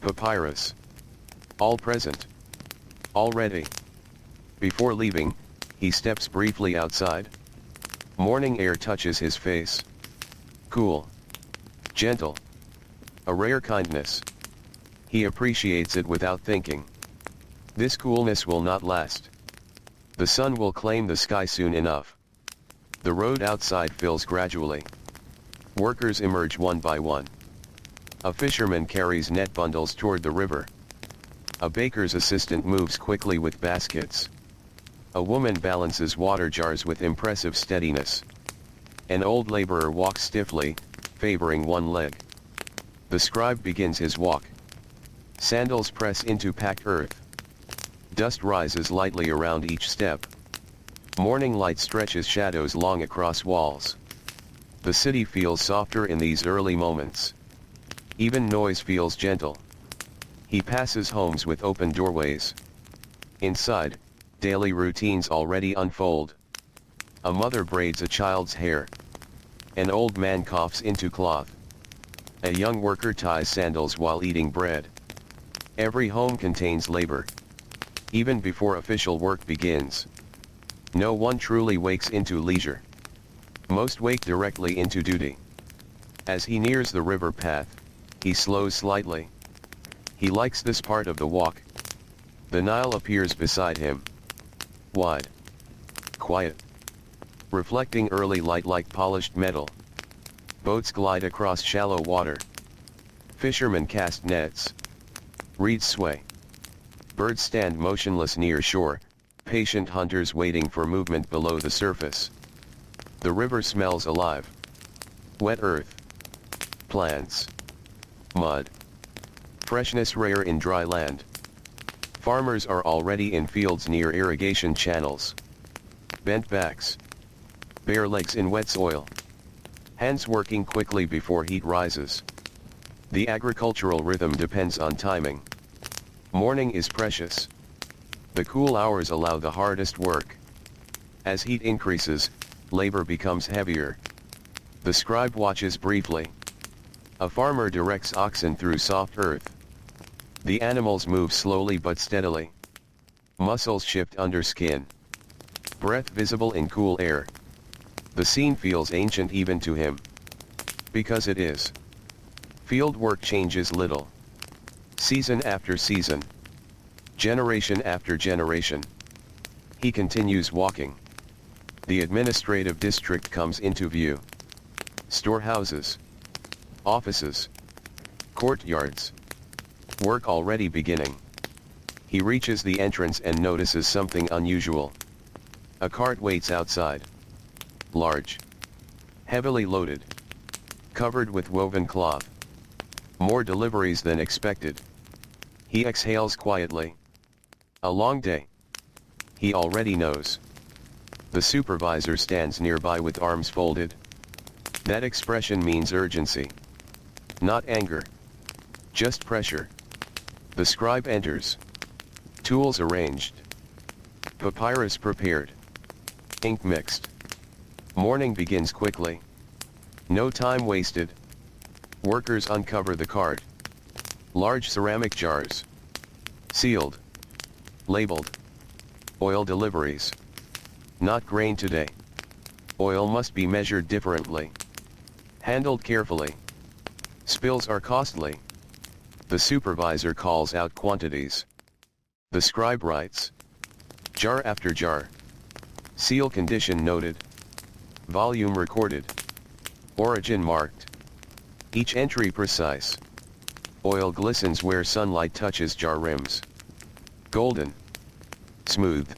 Papyrus. All present. All ready. Before leaving, he steps briefly outside. Morning air touches his face. Cool. Gentle. A rare kindness. He appreciates it without thinking. This coolness will not last. The sun will claim the sky soon enough. The road outside fills gradually. Workers emerge one by one. A fisherman carries net bundles toward the river. A baker's assistant moves quickly with baskets. A woman balances water jars with impressive steadiness. An old laborer walks stiffly, favoring one leg. The scribe begins his walk. Sandals press into packed earth. Dust rises lightly around each step. Morning light stretches shadows long across walls. The city feels softer in these early moments. Even noise feels gentle. He passes homes with open doorways. Inside, daily routines already unfold. A mother braids a child's hair. An old man coughs into cloth. A young worker ties sandals while eating bread. Every home contains labor. Even before official work begins. No one truly wakes into leisure. Most wake directly into duty. As he nears the river path, he slows slightly. He likes this part of the walk. The Nile appears beside him. Wide. Quiet. Reflecting early light like polished metal. Boats glide across shallow water. Fishermen cast nets. Reeds sway. Birds stand motionless near shore, patient hunters waiting for movement below the surface. The river smells alive. Wet earth. plants. Mud. Freshness rare in dry land. Farmers are already in fields near irrigation channels. Bent backs. Bare legs in wet soil. Hands working quickly before heat rises. The agricultural rhythm depends on timing. Morning is precious. The cool hours allow the hardest work. As heat increases, labor becomes heavier. The scribe watches briefly. A farmer directs oxen through soft earth. The animals move slowly but steadily. Muscles shift under skin. Breath visible in cool air. The scene feels ancient even to him. Because it is. Field work changes little. Season after season. Generation after generation. He continues walking. The administrative district comes into view. Storehouses. Offices. Courtyards. Work already beginning. He reaches the entrance and notices something unusual. A cart waits outside. Large. Heavily loaded. Covered with woven cloth. More deliveries than expected. He exhales quietly. A long day. He already knows. The supervisor stands nearby with arms folded. That expression means urgency. Not anger. Just pressure. The scribe enters. Tools arranged. Papyrus prepared. Ink mixed. Morning begins quickly. No time wasted. Workers uncover the cart. Large ceramic jars. Sealed. Labeled. Oil deliveries. Not grain today. Oil must be measured differently. Handled carefully. Spills are costly. The supervisor calls out quantities. The scribe writes. Jar after jar. Seal condition noted. Volume recorded. Origin marked. Each entry precise. Oil glistens where sunlight touches jar rims. Golden. Smooth.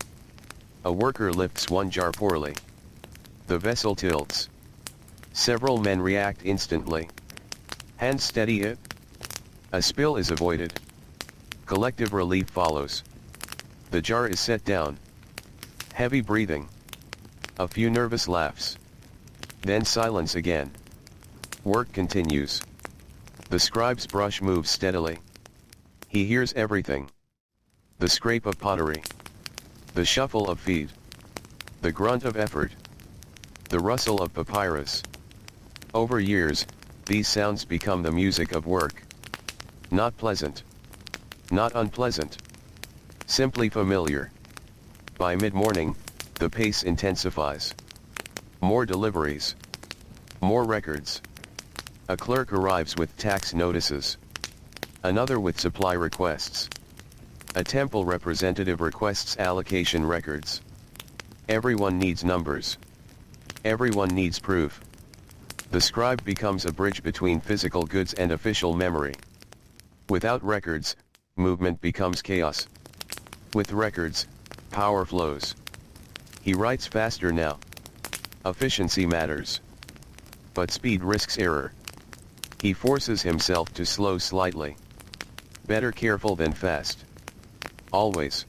A worker lifts one jar poorly. The vessel tilts. Several men react instantly. Hands steady it. A spill is avoided. Collective relief follows. The jar is set down. Heavy breathing. A few nervous laughs. Then silence again. Work continues. The scribe's brush moves steadily. He hears everything. The scrape of pottery. The shuffle of feet. The grunt of effort. The rustle of papyrus. Over years, these sounds become the music of work. Not pleasant. Not unpleasant. Simply familiar. By mid-morning, the pace intensifies. More deliveries. More records. A clerk arrives with tax notices. Another with supply requests. A temple representative requests allocation records. Everyone needs numbers. Everyone needs proof. The scribe becomes a bridge between physical goods and official memory. Without records, movement becomes chaos. With records, power flows. He writes faster now. Efficiency matters. But speed risks error. He forces himself to slow slightly. Better careful than fast. Always.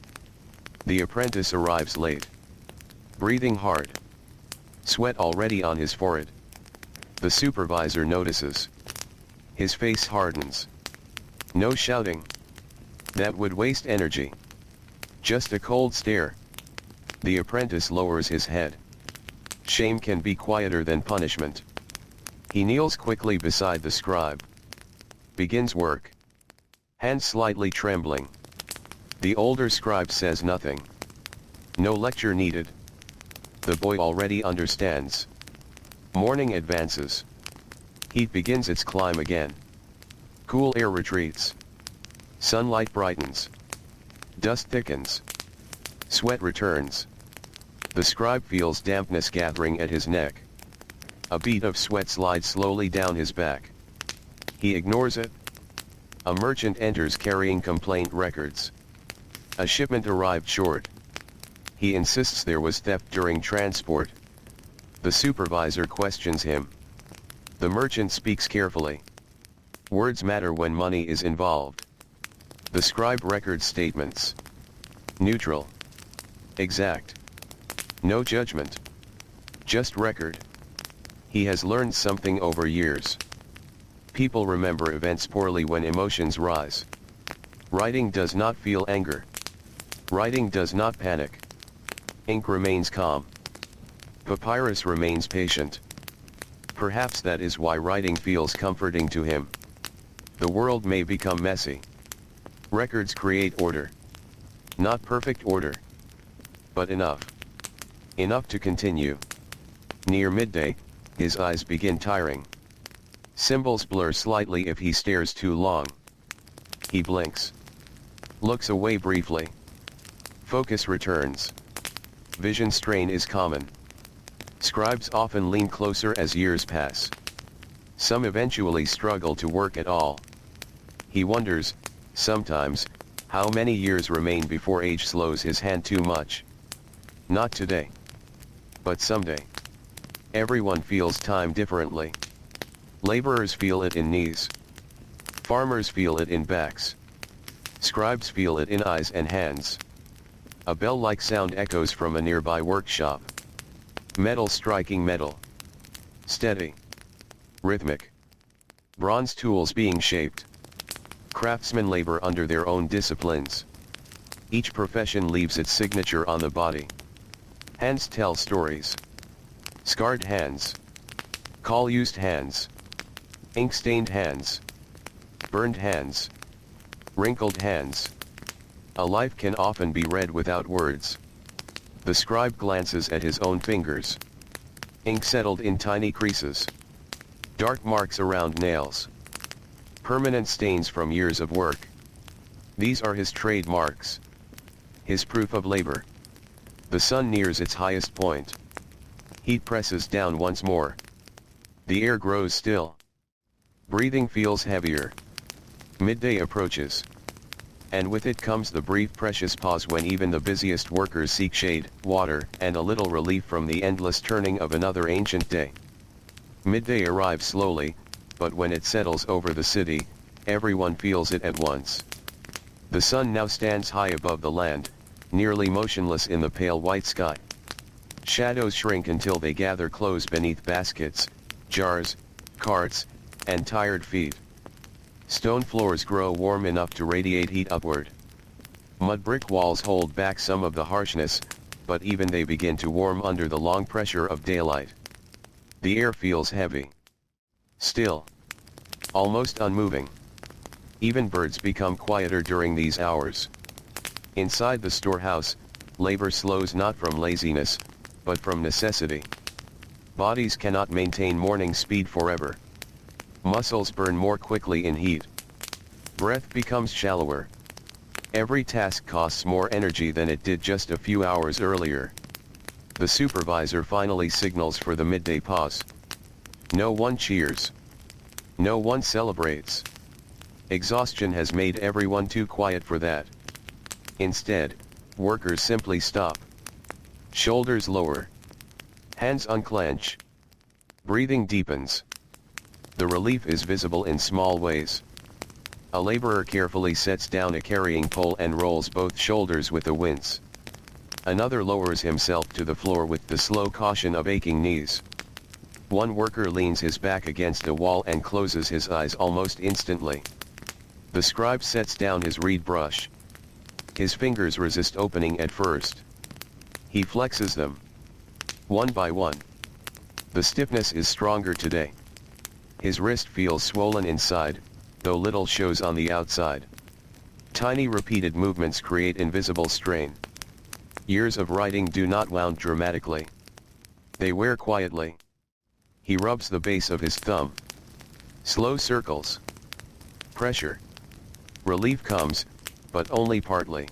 The apprentice arrives late. Breathing hard. Sweat already on his forehead. The supervisor notices. His face hardens. No shouting. That would waste energy. Just a cold stare. The apprentice lowers his head. Shame can be quieter than punishment. He kneels quickly beside the scribe. Begins work. Hands slightly trembling. The older scribe says nothing. No lecture needed. The boy already understands. Morning advances. Heat begins its climb again. Cool air retreats. Sunlight brightens. Dust thickens. Sweat returns. The scribe feels dampness gathering at his neck. A bead of sweat slides slowly down his back. He ignores it. A merchant enters carrying complaint records. A shipment arrived short. He insists there was theft during transport. The supervisor questions him. The merchant speaks carefully. Words matter when money is involved. The scribe records statements. Neutral. Exact. No judgment. Just record. He has learned something over years. People remember events poorly when emotions rise. Writing does not feel anger. Writing does not panic. Ink remains calm. Papyrus remains patient. Perhaps that is why writing feels comforting to him. The world may become messy. Records create order. Not perfect order. But enough. Enough to continue. Near midday, his eyes begin tiring. Symbols blur slightly if he stares too long. He blinks. Looks away briefly. Focus returns. Vision strain is common. Scribes often lean closer as years pass. Some eventually struggle to work at all. He wonders, sometimes, how many years remain before age slows his hand too much. Not today. But someday. Everyone feels time differently. Laborers feel it in knees. Farmers feel it in backs. Scribes feel it in eyes and hands. A bell-like sound echoes from a nearby workshop. Metal striking metal. Steady. Rhythmic. Bronze tools being shaped. Craftsmen labor under their own disciplines. Each profession leaves its signature on the body. Hands tell stories. Scarred hands. Coal-used hands. Ink-stained hands. Burned hands. Wrinkled hands. A life can often be read without words. The scribe glances at his own fingers. Ink settled in tiny creases. Dark marks around nails. Permanent stains from years of work. These are his trademarks. His proof of labor. The sun nears its highest point. Heat presses down once more. The air grows still. Breathing feels heavier. Midday approaches. And with it comes the brief precious pause when even the busiest workers seek shade, water, and a little relief from the endless turning of another ancient day. Midday arrives slowly, but when it settles over the city, everyone feels it at once. The sun now stands high above the land, nearly motionless in the pale white sky. Shadows shrink until they gather close beneath baskets, jars, carts, and tired feet. Stone floors grow warm enough to radiate heat upward. Mud brick walls hold back some of the harshness, but even they begin to warm under the long pressure of daylight. The air feels heavy. Still. Almost unmoving. Even birds become quieter during these hours. Inside the storehouse, labor slows not from laziness, but from necessity. Bodies cannot maintain morning speed forever. Muscles burn more quickly in heat. Breath becomes shallower. Every task costs more energy than it did just a few hours earlier. The supervisor finally signals for the midday pause. No one cheers. No one celebrates. Exhaustion has made everyone too quiet for that. Instead, workers simply stop. Shoulders lower. Hands unclench. Breathing deepens. The relief is visible in small ways. A laborer carefully sets down a carrying pole and rolls both shoulders with a wince. Another lowers himself to the floor with the slow caution of aching knees. One worker leans his back against a wall and closes his eyes almost instantly. The scribe sets down his reed brush. His fingers resist opening at first. He flexes them. One by one. The stiffness is stronger today. His wrist feels swollen inside, though little shows on the outside. Tiny repeated movements create invisible strain. Years of writing do not wound dramatically. They wear quietly. He rubs the base of his thumb. Slow circles. Pressure. Relief comes, but only partly.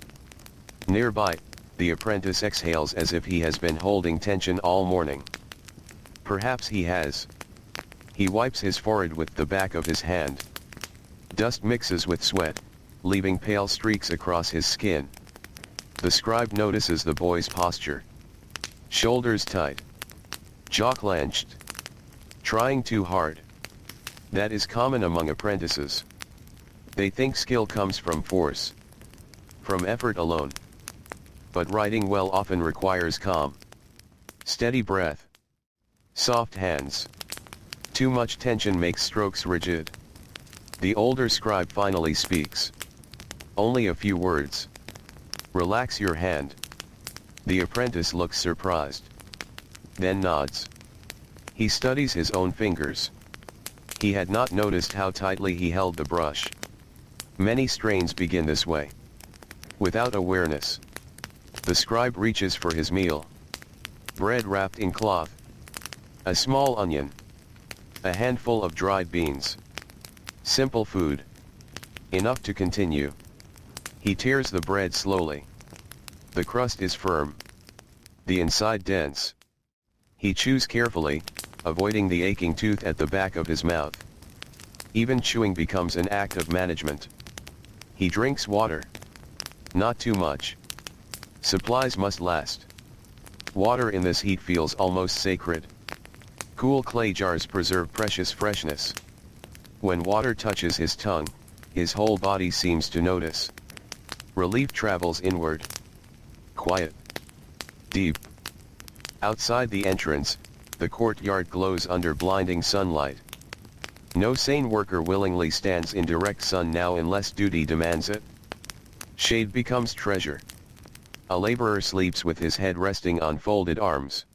Nearby, the apprentice exhales as if he has been holding tension all morning. Perhaps he has. He wipes his forehead with the back of his hand. Dust mixes with sweat, leaving pale streaks across his skin. The scribe notices the boy's posture. Shoulders tight. Jaw clenched. Trying too hard. That is common among apprentices. They think skill comes from force, from effort alone. But writing well often requires calm, steady breath, soft hands. Too much tension makes strokes rigid. The older scribe finally speaks. Only a few words. Relax your hand. The apprentice looks surprised, then nods. He studies his own fingers. He had not noticed how tightly he held the brush. Many strains begin this way. Without awareness, the scribe reaches for his meal. Bread wrapped in cloth. A small onion. A handful of dried beans. Simple food. Enough to continue. He tears the bread slowly. The crust is firm. The inside dense. He chews carefully, avoiding the aching tooth at the back of his mouth. Even chewing becomes an act of management. He drinks water. Not too much. Supplies must last. Water in this heat feels almost sacred. Cool clay jars preserve precious freshness. When water touches his tongue, his whole body seems to notice. Relief travels inward. Quiet. Deep. Outside the entrance, the courtyard glows under blinding sunlight. No sane worker willingly stands in direct sun now unless duty demands it. Shade becomes treasure. A laborer sleeps with his head resting on folded arms.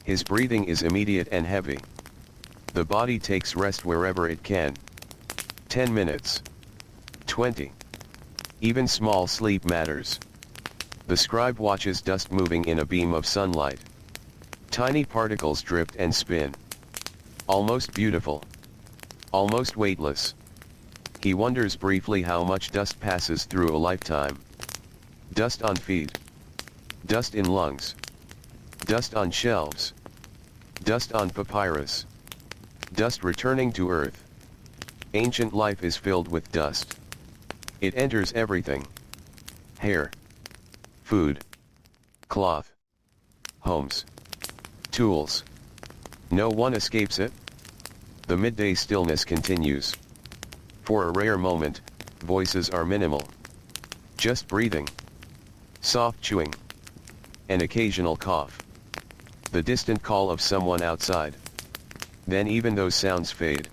His breathing is immediate and heavy. The body takes rest wherever it can. 10 minutes. 20. Even small sleep matters. The scribe watches dust moving in a beam of sunlight. Tiny particles drift and spin. Almost beautiful. Almost weightless. He wonders briefly how much dust passes through a lifetime. Dust on feet. Dust in lungs. Dust on shelves. Dust on papyrus. Dust returning to earth. Ancient life is filled with dust. It enters everything. Hair. Food. Cloth. Homes. Tools. No one escapes it. The midday stillness continues. For a rare moment, voices are minimal. Just breathing. Soft chewing. An occasional cough. The distant call of someone outside. Then even those sounds fade.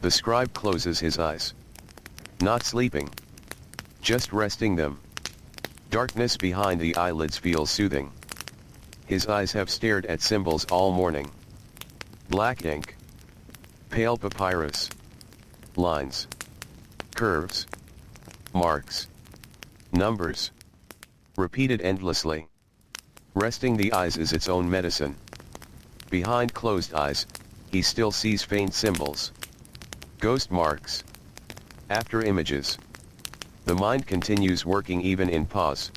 The scribe closes his eyes. Not sleeping. Just resting them. Darkness behind the eyelids feels soothing. His eyes have stared at symbols all morning. Black ink. Pale papyrus. Lines. Curves. Marks. Numbers. Repeated endlessly. Resting the eyes is its own medicine. Behind closed eyes, he still sees faint symbols. Ghost marks. After images. The mind continues working even in pause.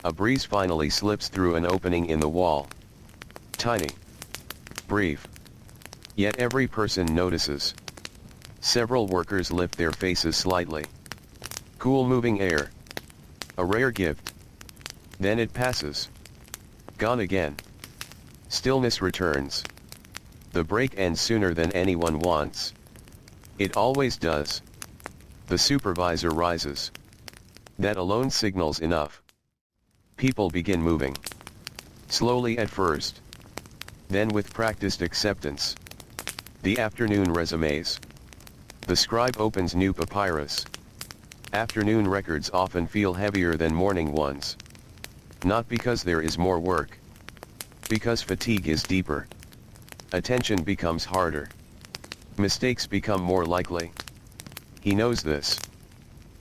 A breeze finally slips through an opening in the wall. Tiny. Brief. Yet every person notices. Several workers lift their faces slightly. Cool moving air. A rare gift. Then it passes. Gone again. Stillness returns. The break ends sooner than anyone wants. It always does. The supervisor rises. That alone signals enough. People begin moving. Slowly at first. Then with practiced acceptance. The afternoon resumes. The scribe opens new papyrus. Afternoon records often feel heavier than morning ones. Not because there is more work. Because fatigue is deeper. Attention becomes harder. Mistakes become more likely. He knows this.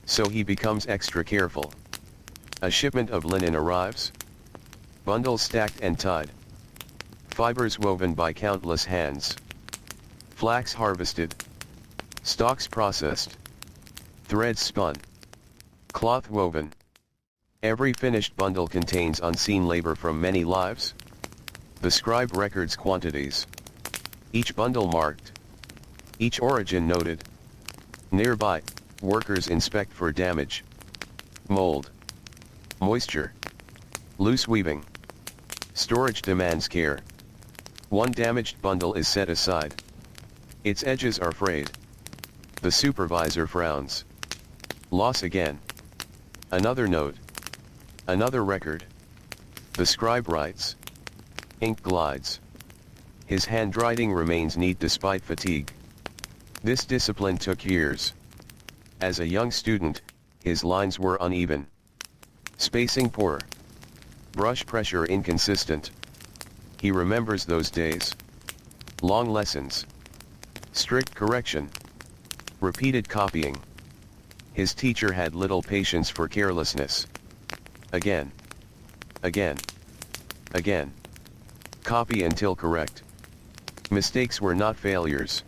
So he becomes extra careful. A shipment of linen arrives. Bundles stacked and tied. Fibers woven by countless hands. Flax harvested. Stalks processed. Threads spun. Cloth woven. Every finished bundle contains unseen labor from many lives. The scribe records quantities. Each bundle marked. Each origin noted. Nearby, workers inspect for damage. Mold. Moisture. Loose weaving. Storage demands care. One damaged bundle is set aside. Its edges are frayed. The supervisor frowns. Loss again. Another note. Another record. The scribe writes. Ink glides. His handwriting remains neat despite fatigue. This discipline took years. As a young student, his lines were uneven. Spacing poor. Brush pressure inconsistent. He remembers those days. Long lessons. Strict correction. Repeated copying. His teacher had little patience for carelessness. Again. Again. Again. Copy until correct. Mistakes were not failures.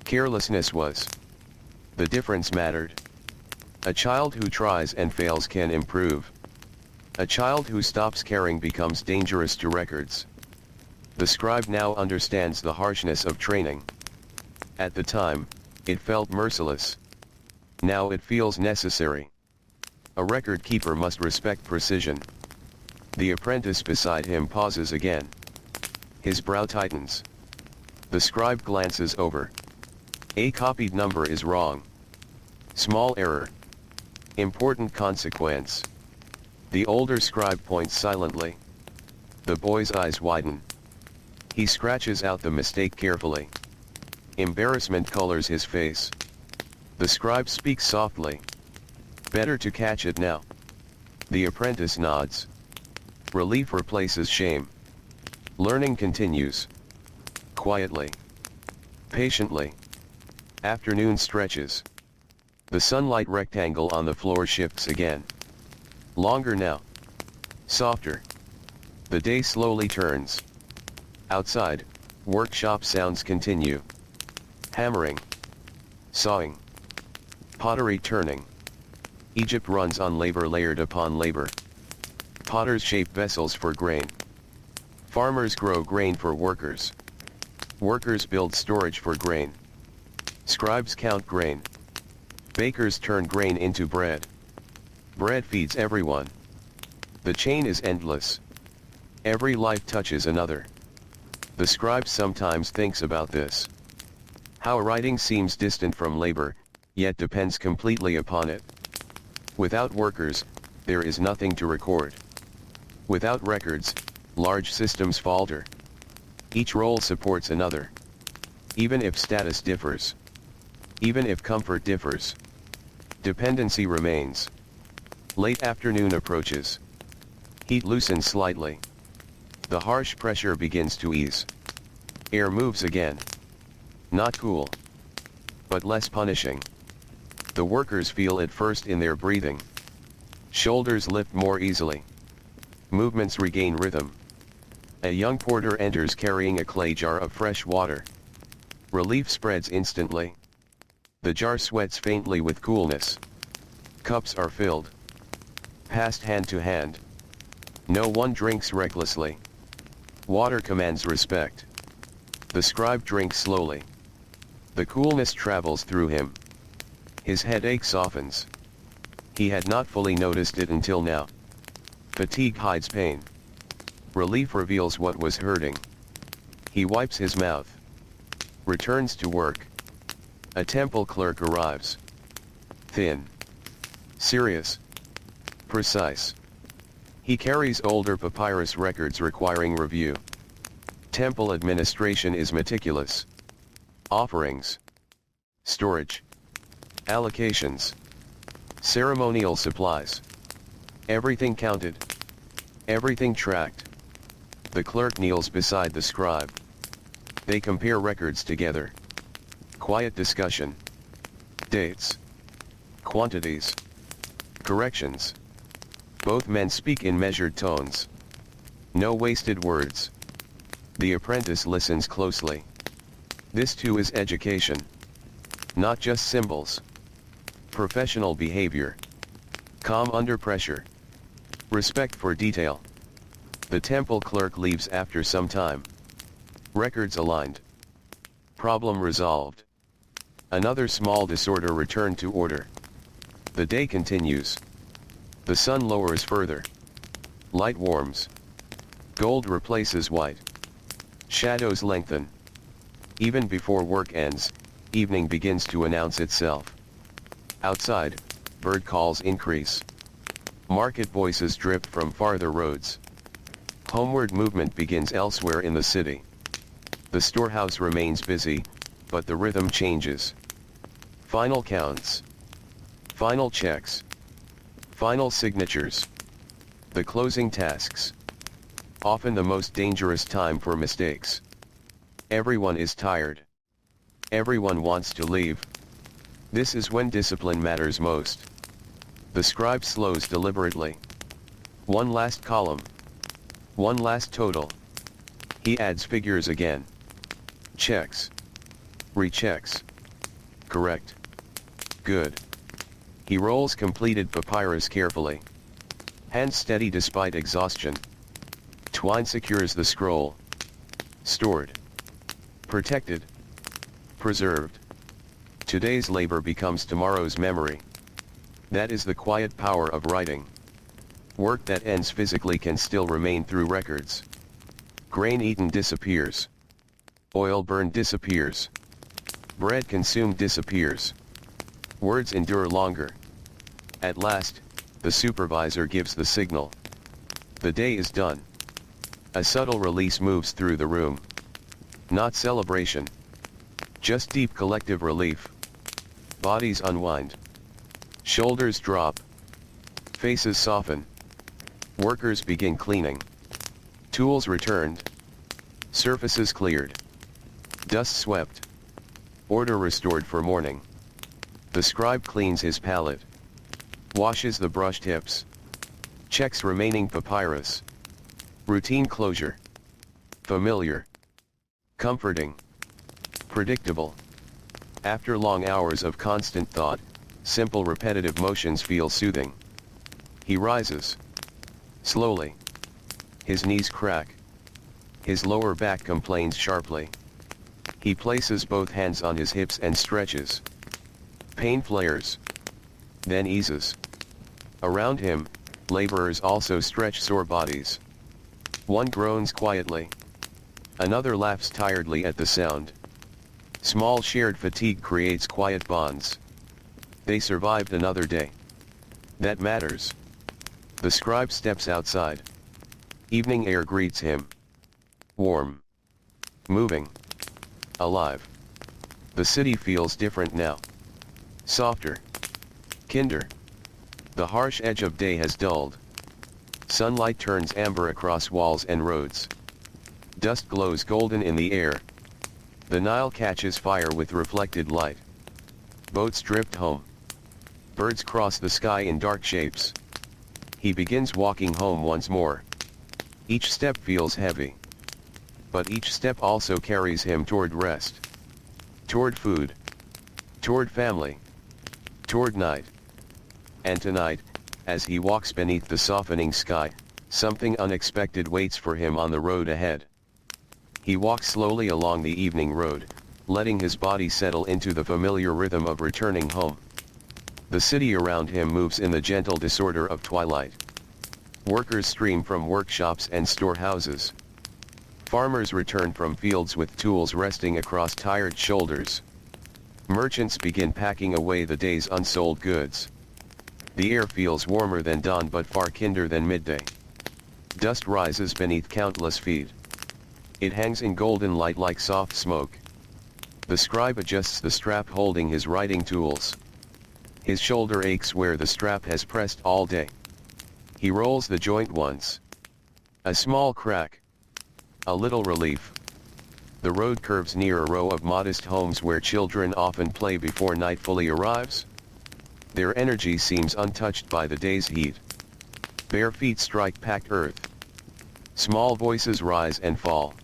Carelessness was. The difference mattered. A child who tries and fails can improve. A child who stops caring becomes dangerous to records. The scribe now understands the harshness of training. At the time, it felt merciless. Now it feels necessary. A record keeper must respect precision. The apprentice beside him pauses again. His brow tightens. The scribe glances over. A copied number is wrong. Small error. Important consequence. The older scribe points silently. The boy's eyes widen. He scratches out the mistake carefully. Embarrassment colors his face. The scribe speaks softly. Better to catch it now. The apprentice nods. Relief replaces shame. Learning continues. Quietly. Patiently. Afternoon stretches. The sunlight rectangle on the floor shifts again. Longer now. Softer. The day slowly turns. Outside, workshop sounds continue. Hammering. Sawing. Pottery turning. Egypt runs on labor layered upon labor. Potters shape vessels for grain. Farmers grow grain for workers. Workers build storage for grain. Scribes count grain. Bakers turn grain into bread. Bread feeds everyone. The chain is endless. Every life touches another. The scribe sometimes thinks about this. How writing seems distant from labor, yet depends completely upon it. Without workers, there is nothing to record. Without records, large systems falter. Each role supports another. Even if status differs. Even if comfort differs. Dependency remains. Late afternoon approaches. Heat loosens slightly. The harsh pressure begins to ease. Air moves again. Not cool. But less punishing. The workers feel it first in their breathing. Shoulders lift more easily. Movements regain rhythm. A young porter enters carrying a clay jar of fresh water. Relief spreads instantly. The jar sweats faintly with coolness. Cups are filled. Passed hand to hand. No one drinks recklessly. Water commands respect. The scribe drinks slowly. The coolness travels through him. His headache softens. He had not fully noticed it until now. Fatigue hides pain. Relief reveals what was hurting. He wipes his mouth. Returns to work. A temple clerk arrives. Thin. Serious. Precise. He carries older papyrus records requiring review. Temple administration is meticulous. Offerings. Storage. Allocations. Ceremonial supplies. Everything counted. Everything tracked. The clerk kneels beside the scribe. They compare records together. Quiet discussion. Dates. Quantities. Corrections. Both men speak in measured tones. No wasted words. The apprentice listens closely. This too is education. Not just symbols. Professional behavior. Calm under pressure. Respect for detail. The temple clerk leaves after some time. Records aligned. Problem resolved. Another small disorder returned to order. The day continues. The sun lowers further. Light warms. Gold replaces white. Shadows lengthen. Even before work ends, evening begins to announce itself. Outside, bird calls increase. Market voices drip from farther roads. Homeward movement begins elsewhere in the city. The storehouse remains busy, but the rhythm changes. Final counts. Final checks. Final signatures. The closing tasks. Often the most dangerous time for mistakes. Everyone is tired. Everyone wants to leave. This is when discipline matters most. The scribe slows deliberately. One last column. One last total. He adds figures again. Checks. Rechecks. Correct. Good. He rolls completed papyrus carefully. Hands steady despite exhaustion. Twine secures the scroll. Stored. Protected. Preserved. Today's labor becomes tomorrow's memory. That is the quiet power of writing. Work that ends physically can still remain through records. Grain eaten disappears. Oil burned disappears. Bread consumed disappears. Words endure longer. At last, the supervisor gives the signal. The day is done. A subtle release moves through the room. Not celebration. Just deep collective relief. Bodies unwind. Shoulders drop. Faces soften. Workers begin cleaning. Tools returned. Surfaces cleared. Dust swept. Order restored for morning. The scribe cleans his palette. Washes the brush tips. Checks remaining papyrus. Routine closure. Familiar. Comforting. Predictable. After long hours of constant thought, simple repetitive motions feel soothing. He rises. Slowly. His knees crack. His lower back complains sharply. He places both hands on his hips and stretches. Pain flares. Then eases. Around him, laborers also stretch sore bodies. One groans quietly. Another laughs tiredly at the sound. Small shared fatigue creates quiet bonds. They survived another day. That matters. The scribe steps outside. Evening air greets him. Warm. Moving. Alive. The city feels different now. Softer. Kinder. The harsh edge of day has dulled. Sunlight turns amber across walls and roads. Dust glows golden in the air. The Nile catches fire with reflected light. Boats drift home. Birds cross the sky in dark shapes. He begins walking home once more. Each step feels heavy. But each step also carries him toward rest. Toward food. Toward family. Toward night. And tonight, as he walks beneath the softening sky, something unexpected waits for him on the road ahead. He walks slowly along the evening road, letting his body settle into the familiar rhythm of returning home. The city around him moves in the gentle disorder of twilight. Workers stream from workshops and storehouses. Farmers return from fields with tools resting across tired shoulders. Merchants begin packing away the day's unsold goods. The air feels warmer than dawn but far kinder than midday. Dust rises beneath countless feet. It hangs in golden light like soft smoke. The scribe adjusts the strap holding his writing tools. His shoulder aches where the strap has pressed all day. He rolls the joint once. A small crack. A little relief. The road curves near a row of modest homes where children often play before night fully arrives. Their energy seems untouched by the day's heat. Bare feet strike packed earth. Small voices rise and fall.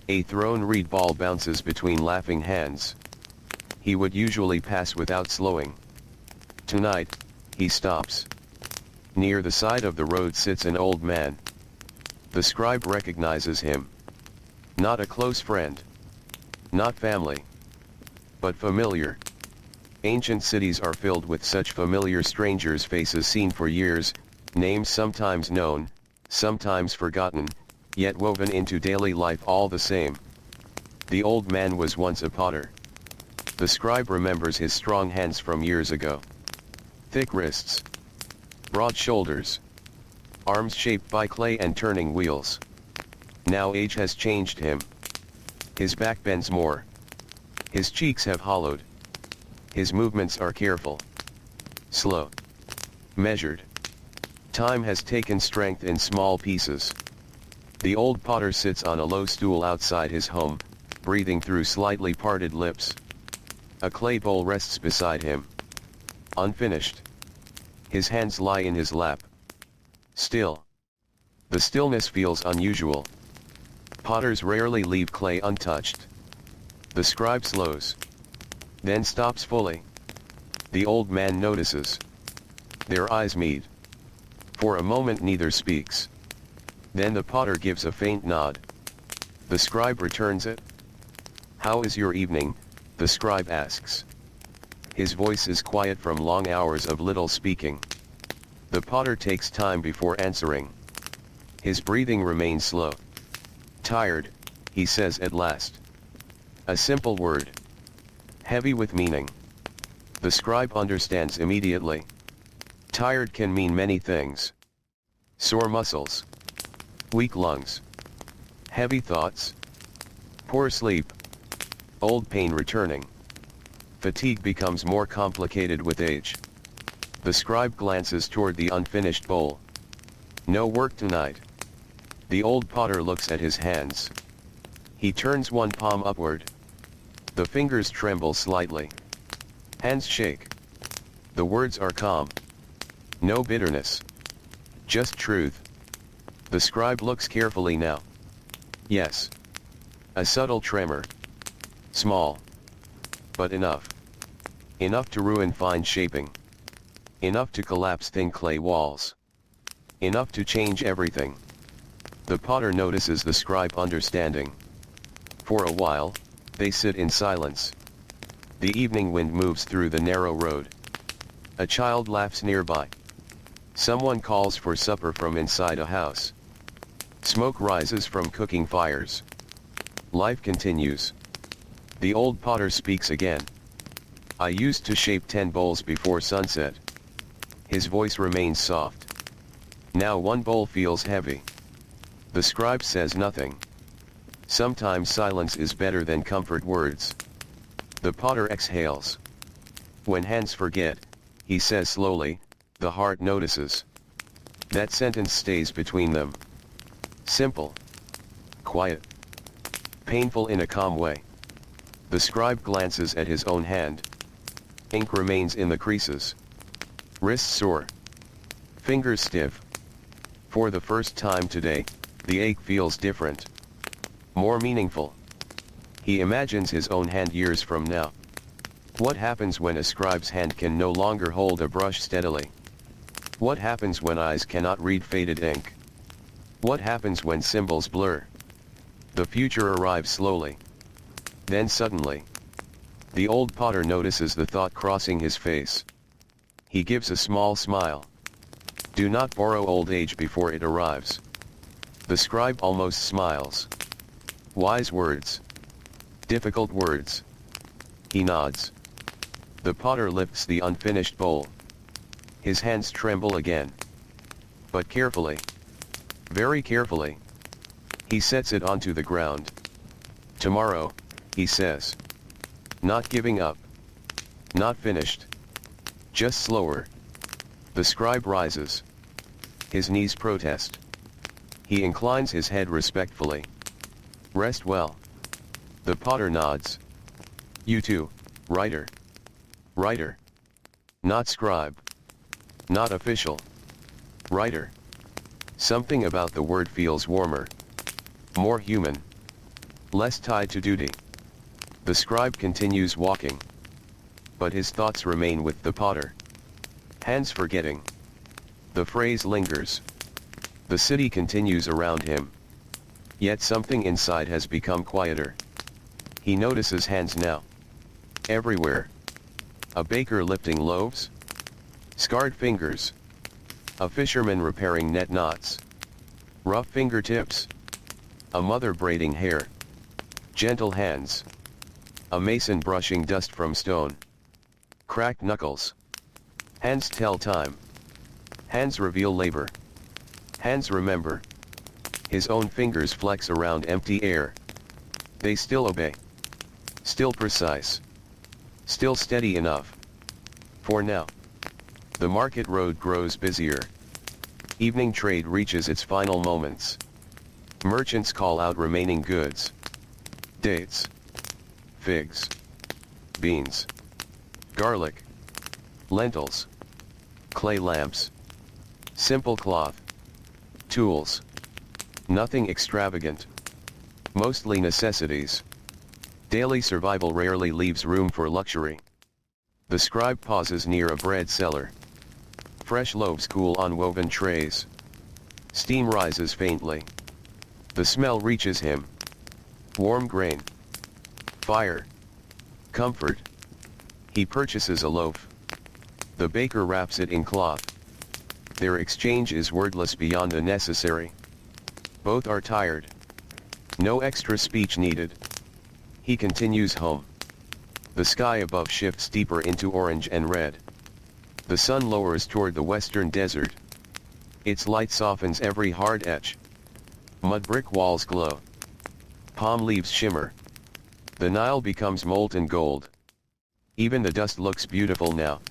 A thrown reed ball bounces between laughing hands. He would usually pass without slowing. Tonight, he stops. Near the side of the road sits an old man. The scribe recognizes him. Not a close friend. Not family. But familiar. Ancient cities are filled with such familiar strangers' faces seen for years, names sometimes known, sometimes forgotten, yet woven into daily life all the same. The old man was once a potter. The scribe remembers his strong hands from years ago. Thick wrists. Broad shoulders. Arms shaped by clay and turning wheels. Now age has changed him. His back bends more. His cheeks have hollowed. His movements are careful. Slow. Measured. Time has taken strength in small pieces. The old potter sits on a low stool outside his home, breathing through slightly parted lips. A clay bowl rests beside him. Unfinished. His hands lie in his lap. Still. The stillness feels unusual. Potters rarely leave clay untouched. The scribe slows. Then stops fully. The old man notices. Their eyes meet. For a moment neither speaks. Then the potter gives a faint nod. The scribe returns it. "How is your evening?" the scribe asks. His voice is quiet from long hours of little speaking. The potter takes time before answering. His breathing remains slow. "Tired," he says at last. A simple word. Heavy with meaning. The scribe understands immediately. Tired can mean many things. Sore muscles. Weak lungs. Heavy thoughts. Poor sleep. Old pain returning. Fatigue becomes more complicated with age. The scribe glances toward the unfinished bowl. No work tonight. The old potter looks at his hands. He turns one palm upward. The fingers tremble slightly. Hands shake. The words are calm. No bitterness. Just truth. The scribe looks carefully now. Yes. A subtle tremor. Small. But enough. Enough to ruin fine shaping. Enough to collapse thin clay walls. Enough to change everything. The potter notices the scribe understanding. For a while, they sit in silence. The evening wind moves through the narrow road. A child laughs nearby. Someone calls for supper from inside a house. Smoke rises from cooking fires. Life continues. The old potter speaks again. "I used to shape 10 bowls before sunset." His voice remains soft. Now one bowl feels heavy. The scribe says nothing. Sometimes silence is better than comfort words. The potter exhales. "When hands forget," he says slowly, "the heart notices." That sentence stays between them. Simple. Quiet. Painful in a calm way. The scribe glances at his own hand. Ink remains in the creases. Wrists sore. Fingers stiff. For the first time today, the ache feels different. More meaningful. He imagines his own hand years from now. What happens when a scribe's hand can no longer hold a brush steadily? What happens when eyes cannot read faded ink? What happens when symbols blur? The future arrives slowly. Then suddenly, the old potter notices the thought crossing his face. He gives a small smile. Do not borrow old age before it arrives. The scribe almost smiles. Wise words. Difficult words. He nods. The potter lifts the unfinished bowl. His hands tremble again. But carefully. Very carefully. He sets it onto the ground. "Tomorrow," he says. Not giving up. Not finished. Just slower. The scribe rises. His knees protest. He inclines his head respectfully. "Rest well." The potter nods. "You too, writer." Writer. Not scribe. Not official. Writer. Something about the word feels warmer. More human. Less tied to duty. The scribe continues walking. But his thoughts remain with the potter. Hands forgetting. The phrase lingers. The city continues around him. Yet something inside has become quieter. He notices hands now. Everywhere. A baker lifting loaves. Scarred fingers. A fisherman repairing net knots. Rough fingertips. A mother braiding hair. Gentle hands. A mason brushing dust from stone. Cracked knuckles. Hands tell time. Hands reveal labor. Hands remember. His own fingers flex around empty air. They still obey. Still precise. Still steady enough. For now. The market road grows busier. Evening trade reaches its final moments. Merchants call out remaining goods. Dates. Figs. Beans. Garlic. Lentils. Clay lamps. Simple cloth. Tools. Nothing extravagant. Mostly necessities. Daily survival rarely leaves room for luxury. The scribe pauses near a bread cellar. Fresh loaves cool on woven trays. Steam rises faintly. The smell reaches him. Warm grain. Fire. Comfort. He purchases a loaf. The baker wraps it in cloth. Their exchange is wordless beyond the necessary. Both are tired. No extra speech needed. He continues home. The sky above shifts deeper into orange and red. The sun lowers toward the western desert. Its light softens every hard edge. Mud brick walls glow. Palm leaves shimmer. The Nile becomes molten gold. Even the dust looks beautiful now.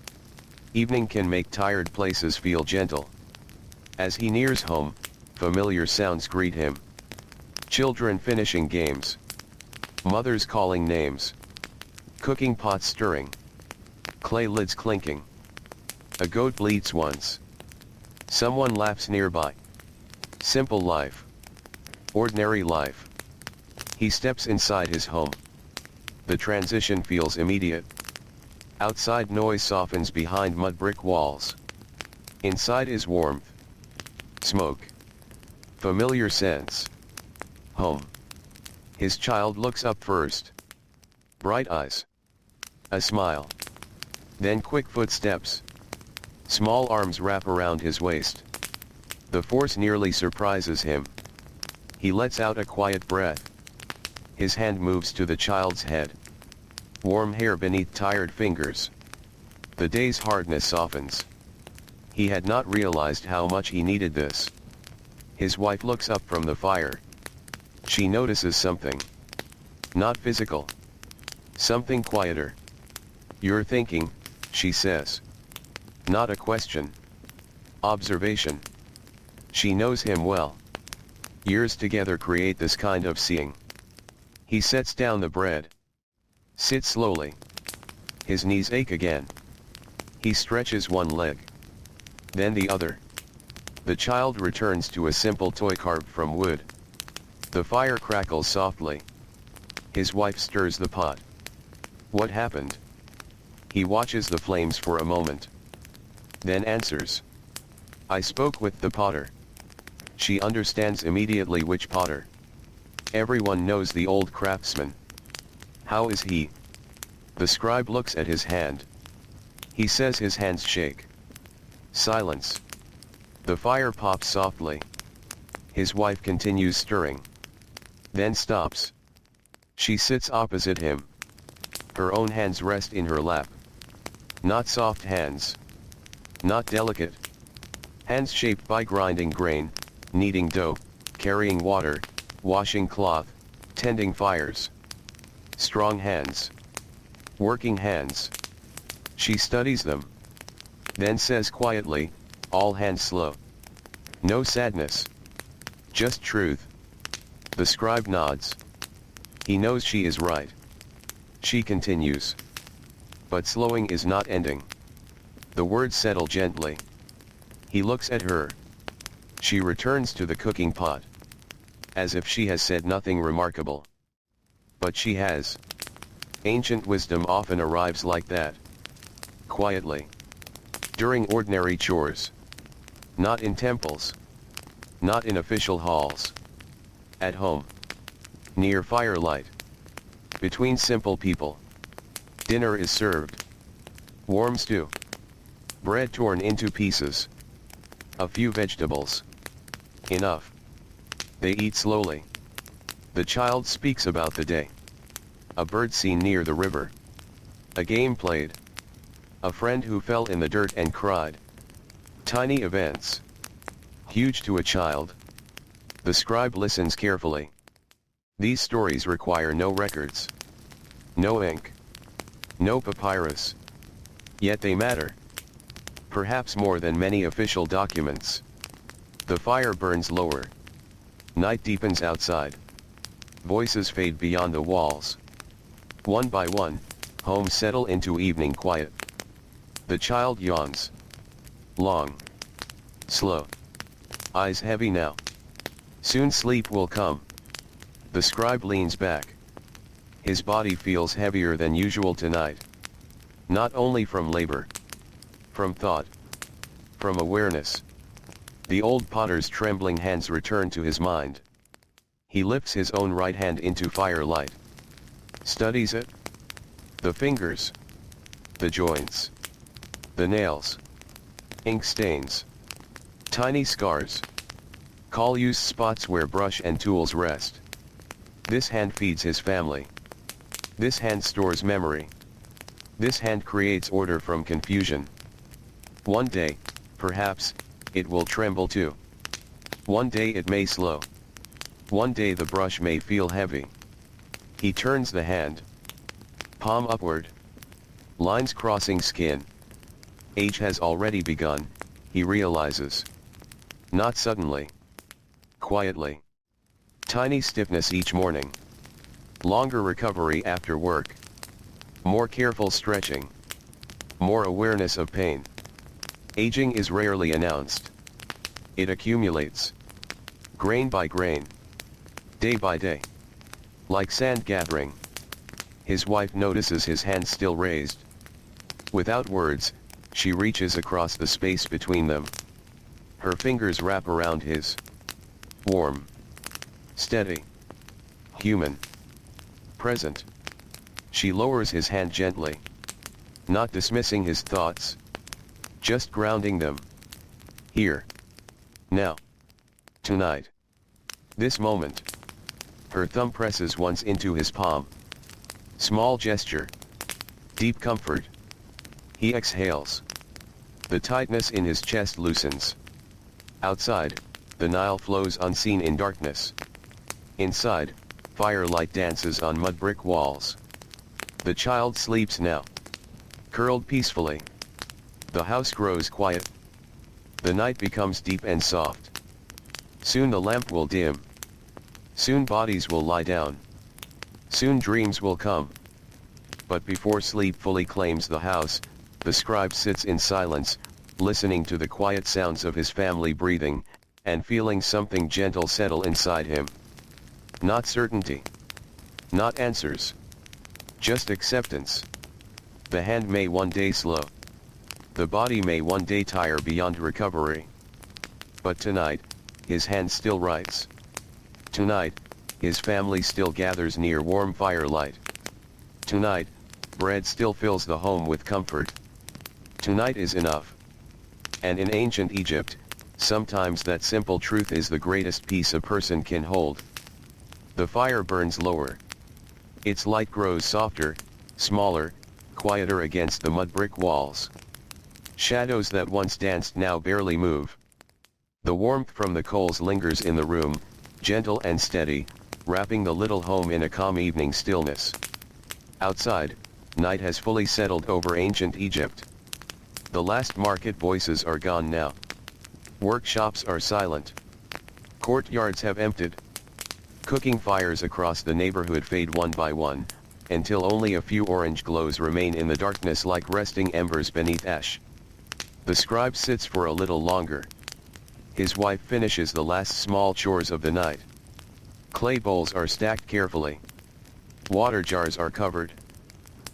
Evening can make tired places feel gentle. As he nears home, familiar sounds greet him. Children finishing games. Mothers calling names. Cooking pots stirring. Clay lids clinking. A goat bleats once. Someone laughs nearby. Simple life. Ordinary life. He steps inside his home. The transition feels immediate. Outside noise softens behind mud brick walls. Inside is warmth. Smoke. Familiar scents. Home. His child looks up first. Bright eyes. A smile. Then quick footsteps. Small arms wrap around his waist. The force nearly surprises him. He lets out a quiet breath. His hand moves to the child's head. Warm hair beneath tired fingers. The day's hardness softens. He had not realized how much he needed this. His wife looks up from the fire. She notices something. Not physical. Something quieter. You're thinking, she says. Not a question. Observation. She knows him well. Years together create this kind of seeing. He sets down the bread. Sits slowly. His knees ache again. He stretches one leg. Then the other. The child returns to a simple toy carved from wood. The fire crackles softly. His wife stirs the pot. What happened? He watches the flames for a moment. Then answers. I spoke with the potter. She understands immediately which potter. Everyone knows the old craftsman. How is he? The scribe looks at his hand. He says his hands shake. Silence. The fire pops softly. His wife continues stirring. Then stops. She sits opposite him. Her own hands rest in her lap. Not soft hands. Not delicate. Hands shaped by grinding grain, kneading dough, carrying water, washing cloth, tending fires. Strong hands. Working hands. She studies them. Then says quietly, all hands slow. No sadness. Just truth. The scribe nods. He knows she is right. She continues. But slowing is not ending. The words settle gently. He looks at her. She returns to the cooking pot. As if she has said nothing remarkable. But she has. Ancient wisdom often arrives like that. Quietly. During ordinary chores. Not in temples. Not in official halls. At home. Near firelight. Between simple people. Dinner is served. Warm stew. Bread torn into pieces. A few vegetables. Enough. They eat slowly. The child speaks about the day. A bird seen near the river. A game played. A friend who fell in the dirt and cried. Tiny events. Huge to a child. The scribe listens carefully. These stories require no records. No ink. No papyrus. Yet they matter. Perhaps more than many official documents. The fire burns lower. Night deepens outside. Voices fade beyond the walls. One by one, homes settle into evening quiet. The child yawns. Long. Slow. Eyes heavy now. Soon sleep will come. The scribe leans back. His body feels heavier than usual tonight. Not only from labor. From thought. From awareness. The old potter's trembling hands return to his mind. He lifts his own right hand into firelight. Studies it. The fingers. The joints. The nails. Ink stains. Tiny scars. Call use spots where brush and tools rest. This hand feeds his family. This hand stores memory. This hand creates order from confusion. One day, perhaps, it will tremble too. One day it may slow. One day the brush may feel heavy. He turns the hand. Palm upward. Lines crossing skin. Age has already begun, he realizes. Not suddenly. Quietly. Tiny stiffness each morning. Longer recovery after work. More careful stretching. More awareness of pain. Aging is rarely announced. It accumulates. Grain by grain. Day by day. Like sand gathering. His wife notices his hand still raised. Without words, she reaches across the space between them. Her fingers wrap around his. Warm. Steady. Human. Present. She lowers his hand gently. Not dismissing his thoughts. Just grounding them. Here. Now. Tonight. This moment. Her thumb presses once into his palm. Small gesture. Deep comfort. He exhales. The tightness in his chest loosens. Outside, the Nile flows unseen in darkness. Inside, firelight dances on mud brick walls. The child sleeps now. Curled peacefully. The house grows quiet. The night becomes deep and soft. Soon the lamp will dim. Soon bodies will lie down. Soon dreams will come. But before sleep fully claims the house, the scribe sits in silence, listening to the quiet sounds of his family breathing, and feeling something gentle settle inside him. Not certainty. Not answers. Just acceptance. The hand may one day slow. The body may one day tire beyond recovery. But tonight, his hand still writes. Tonight, his family still gathers near warm firelight. Tonight, bread still fills the home with comfort. Tonight is enough. And in ancient Egypt, sometimes that simple truth is the greatest peace a person can hold. The fire burns lower. Its light grows softer, smaller, quieter against the mud brick walls. Shadows that once danced now barely move. The warmth from the coals lingers in the room, gentle and steady, wrapping the little home in a calm evening stillness. Outside, night has fully settled over ancient Egypt. The last market voices are gone now. Workshops are silent. Courtyards have emptied. Cooking fires across the neighborhood fade one by one, until only a few orange glows remain in the darkness like resting embers beneath ash. The scribe sits for a little longer. His wife finishes the last small chores of the night. Clay bowls are stacked carefully. Water jars are covered.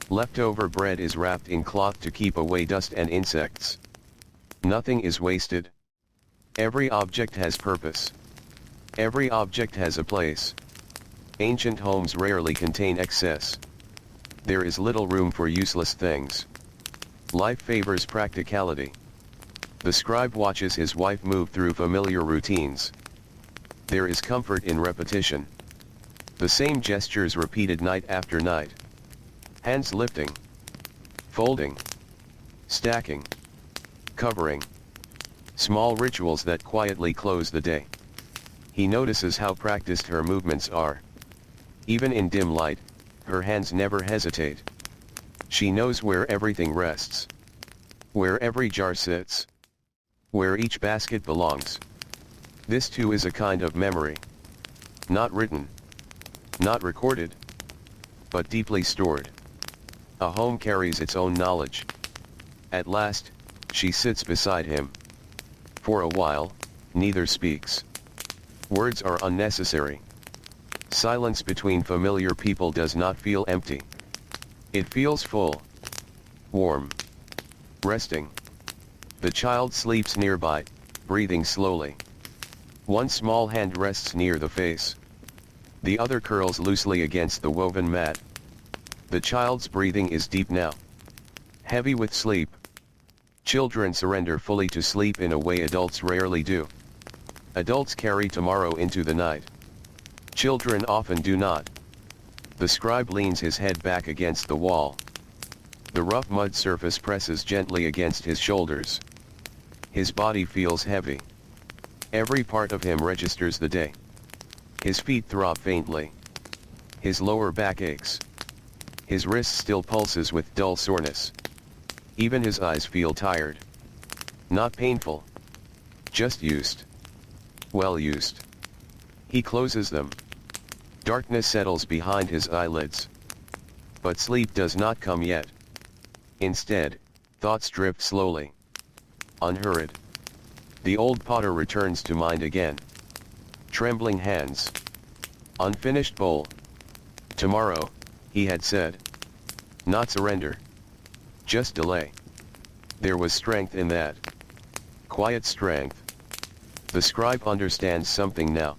Leftover bread is wrapped in cloth to keep away dust and insects. Nothing is wasted. Every object has purpose. Every object has a place. Ancient homes rarely contain excess. There is little room for useless things. Life favors practicality. The scribe watches his wife move through familiar routines. There is comfort in repetition. The same gestures repeated night after night. Hands lifting, folding, stacking, covering. Small rituals that quietly close the day. He notices how practiced her movements are. Even in dim light, her hands never hesitate. She knows where everything rests. Where every jar sits. Where each basket belongs. This too is a kind of memory. Not written. Not recorded. But deeply stored. A home carries its own knowledge. At last, she sits beside him. For a while, neither speaks. Words are unnecessary. Silence between familiar people does not feel empty. It feels full. Warm. Resting. The child sleeps nearby, breathing slowly. One small hand rests near the face. The other curls loosely against the woven mat. The child's breathing is deep now. Heavy with sleep. Children surrender fully to sleep in a way adults rarely do. Adults carry tomorrow into the night. Children often do not. The scribe leans his head back against the wall. The rough mud surface presses gently against his shoulders. His body feels heavy. Every part of him registers the day. His feet throb faintly. His lower back aches. His wrist still pulses with dull soreness. Even his eyes feel tired. Not painful. Just used. Well used. He closes them. Darkness settles behind his eyelids. But sleep does not come yet. Instead, thoughts drift slowly. Unhurried. The old potter returns to mind again. Trembling hands. Unfinished bowl. Tomorrow, he had said. Not surrender. Just delay. There was strength in that. Quiet strength. The scribe understands something now.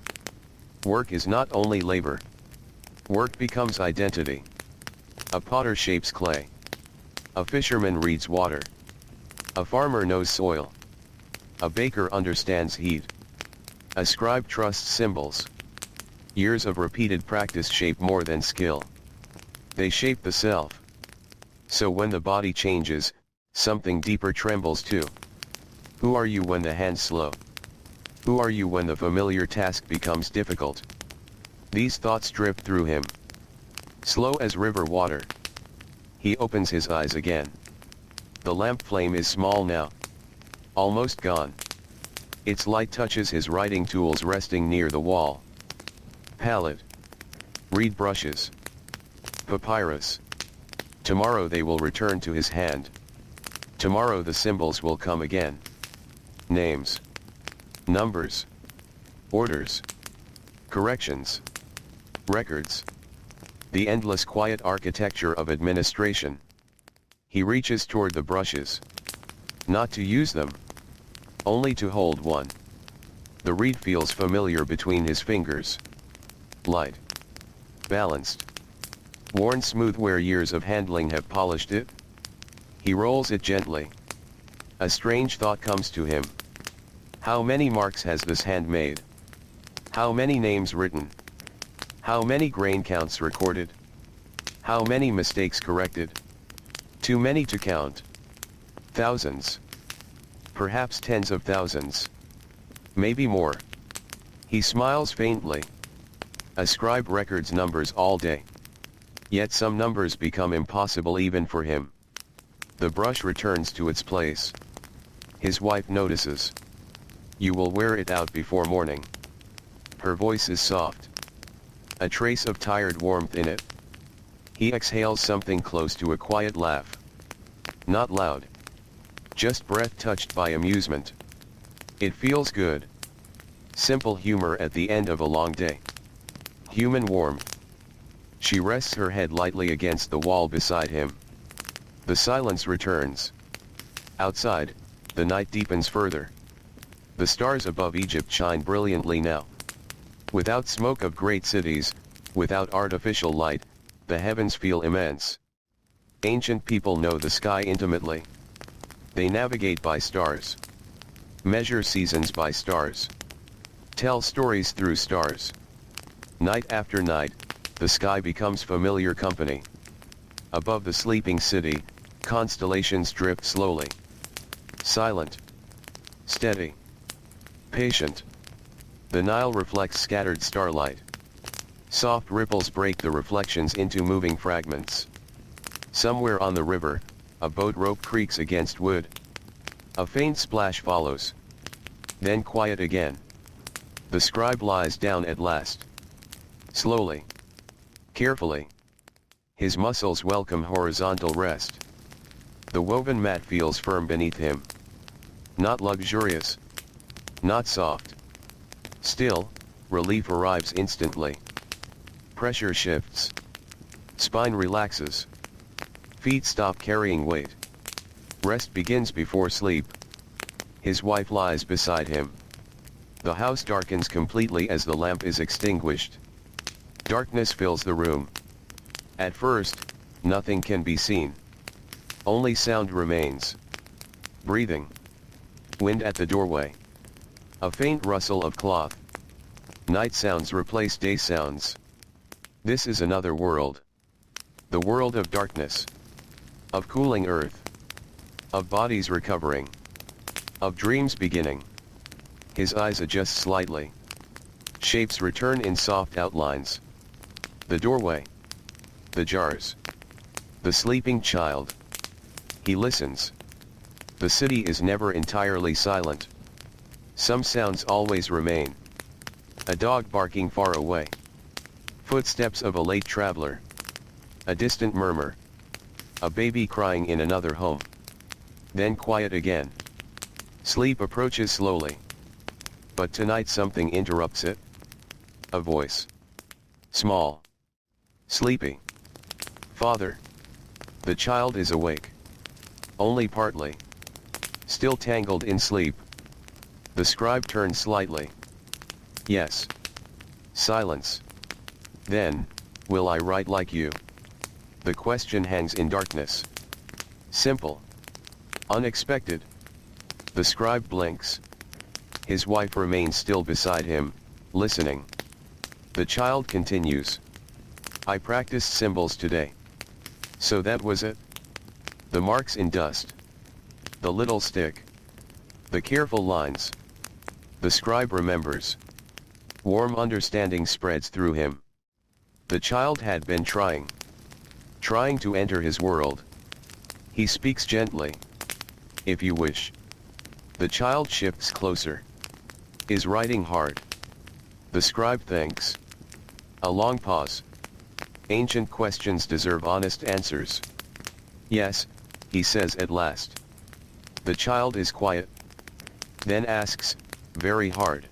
Work is not only labor. Work becomes identity. A potter shapes clay. A fisherman reads water. A farmer knows soil. A baker understands heat. A scribe trusts symbols. Years of repeated practice shape more than skill. They shape the self. So when the body changes, something deeper trembles too. Who are you when the hands slow? Who are you when the familiar task becomes difficult? These thoughts drip through him. Slow as river water. He opens his eyes again. The lamp flame is small now. Almost gone. Its light touches his writing tools resting near the wall. Palette. Reed brushes. Papyrus. Tomorrow they will return to his hand. Tomorrow the symbols will come again. Names. Numbers. Orders. Corrections. Records. The endless quiet architecture of administration. He reaches toward the brushes. Not to use them. Only to hold one. The reed feels familiar between his fingers. Light. Balanced. Worn smooth where years of handling have polished it. He rolls it gently. A strange thought comes to him. How many marks has this hand made? How many names written? How many grain counts recorded? How many mistakes corrected? Too many to count. Thousands. Perhaps tens of thousands. Maybe more. He smiles faintly. A scribe records numbers all day. Yet some numbers become impossible even for him. The brush returns to its place. His wife notices. You will wear it out before morning. Her voice is soft. A trace of tired warmth in it. He exhales something close to a quiet laugh. Not loud. Just breath touched by amusement. It feels good. Simple humor at the end of a long day. Human warmth. She rests her head lightly against the wall beside him. The silence returns. Outside, the night deepens further. The stars above Egypt shine brilliantly now. Without smoke of great cities, without artificial light, the heavens feel immense. Ancient people know the sky intimately. They navigate by stars. Measure seasons by stars. Tell stories through stars. Night after night, the sky becomes familiar company. Above the sleeping city, constellations drift slowly. Silent. Steady. Patient. The Nile reflects scattered starlight. Soft ripples break the reflections into moving fragments. Somewhere on the river, a boat rope creaks against wood. A faint splash follows. Then quiet again. The scribe lies down at last. Slowly. Carefully. His muscles welcome horizontal rest. The woven mat feels firm beneath him. Not luxurious. Not soft. Still, relief arrives instantly. Pressure shifts. Spine relaxes. Feet stop carrying weight. Rest begins before sleep. His wife lies beside him. The house darkens completely as the lamp is extinguished. Darkness fills the room. At first, nothing can be seen. Only sound remains. Breathing. Wind at the doorway. A faint rustle of cloth. Night sounds replace day sounds. This is another world. The world of darkness. Of cooling earth. Of bodies recovering. Of dreams beginning. His eyes adjust slightly. Shapes return in soft outlines. The doorway. The jars. The sleeping child. He listens. The city is never entirely silent. Some sounds always remain. A dog barking far away. Footsteps of a late traveler. A distant murmur. A baby crying in another home. Then quiet again. Sleep approaches slowly. But tonight something interrupts it. A voice. Small. Sleepy. Father. The child is awake. Only partly. Still tangled in sleep. The scribe turns slightly. Yes. Silence. Then, will I write like you? The question hangs in darkness. Simple. Unexpected. The scribe blinks. His wife remains still beside him, listening. The child continues. I practiced symbols today. So that was it? The marks in dust. The little stick. The careful lines. The scribe remembers. Warm understanding spreads through him. The child had been trying to enter his world. He speaks gently. If you wish. The child shifts closer. Is writing hard? The scribe thinks. A long pause. Ancient questions deserve honest answers. Yes, he says at last. The child is quiet. Then asks, very hard.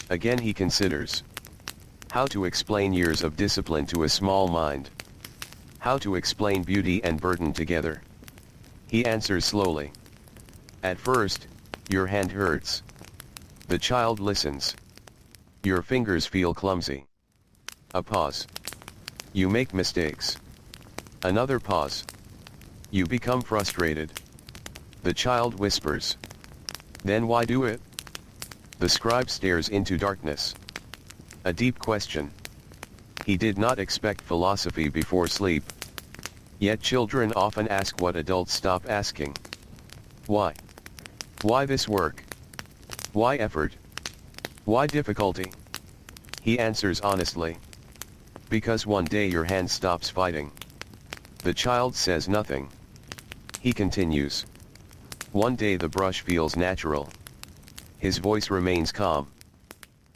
Again he considers. How to explain years of discipline to a small mind. How to explain beauty and burden together. He answers slowly. At first, your hand hurts. The child listens. Your fingers feel clumsy. A pause. You make mistakes. Another pause. You become frustrated. The child whispers. Then why do it? The scribe stares into darkness. A deep question. He did not expect philosophy before sleep. Yet children often ask what adults stop asking. Why? Why this work? Why effort? Why difficulty? He answers honestly. Because one day your hand stops fighting. The child says nothing. He continues. One day the brush feels natural. His voice remains calm.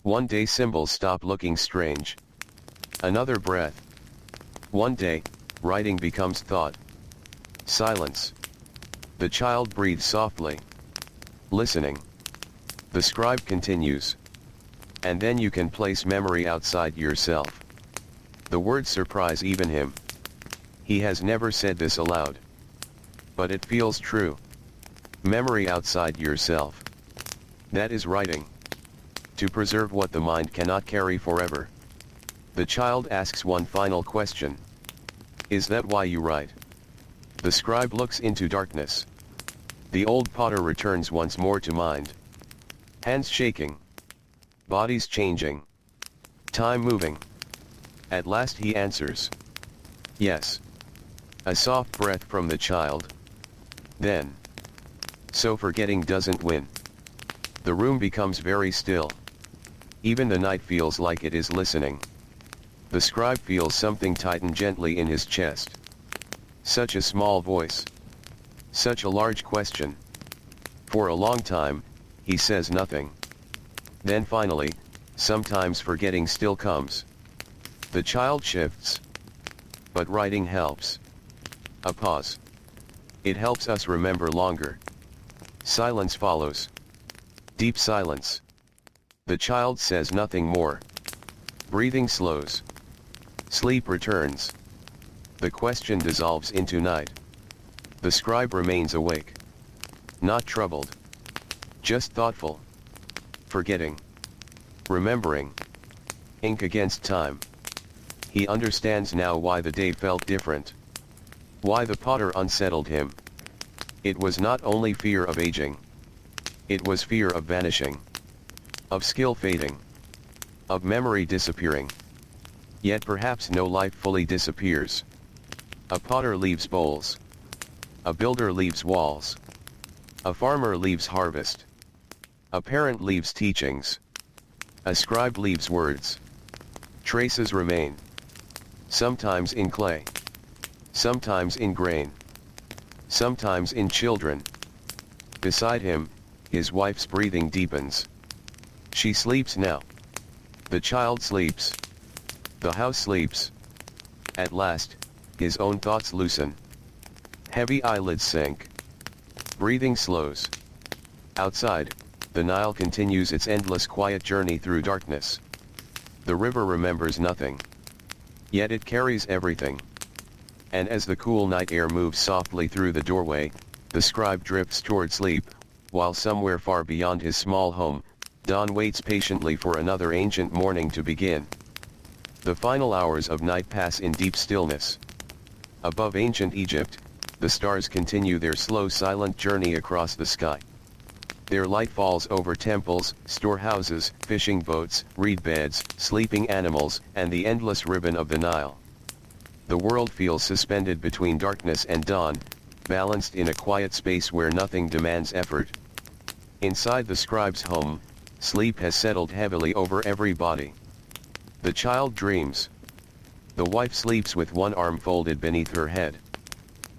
One day symbols stop looking strange. Another breath. One day, writing becomes thought. Silence. The child breathes softly. Listening. The scribe continues. And then you can place memory outside yourself. The words surprise even him. He has never said this aloud. But it feels true. Memory outside yourself. That is writing. To preserve what the mind cannot carry forever. The child asks one final question. Is that why you write? The scribe looks into darkness. The old potter returns once more to mind. Hands shaking. Bodies changing. Time moving. At last he answers. Yes. A soft breath from the child. Then. So forgetting doesn't win. The room becomes very still. Even the night feels like it is listening. The scribe feels something tighten gently in his chest. Such a small voice. Such a large question. For a long time, he says nothing. Then finally, sometimes forgetting still comes. The child shifts. But writing helps. A pause. It helps us remember longer. Silence follows. Deep silence. The child says nothing more. Breathing slows. Sleep returns. The question dissolves into night. The scribe remains awake. Not troubled. Just thoughtful. Forgetting. Remembering. Ink against time. He understands now why the day felt different. Why the potter unsettled him. It was not only fear of aging. It was fear of vanishing. Of skill fading. Of memory disappearing. Yet perhaps no life fully disappears. A potter leaves bowls. A builder leaves walls. A farmer leaves harvest. A parent leaves teachings. A scribe leaves words. Traces remain. Sometimes in clay. Sometimes in grain. Sometimes in children. Beside him, his wife's breathing deepens. She sleeps now. The child sleeps. The house sleeps. At last, his own thoughts loosen. Heavy eyelids sink. Breathing slows. Outside, the Nile continues its endless quiet journey through darkness. The river remembers nothing. Yet it carries everything. And as the cool night air moves softly through the doorway, the scribe drifts toward sleep, while somewhere far beyond his small home, dawn waits patiently for another ancient morning to begin. The final hours of night pass in deep stillness. Above ancient Egypt, the stars continue their slow silent journey across the sky. Their light falls over temples, storehouses, fishing boats, reed beds, sleeping animals, and the endless ribbon of the Nile. The world feels suspended between darkness and dawn, balanced in a quiet space where nothing demands effort. Inside the scribe's home, sleep has settled heavily over every body. The child dreams. The wife sleeps with one arm folded beneath her head.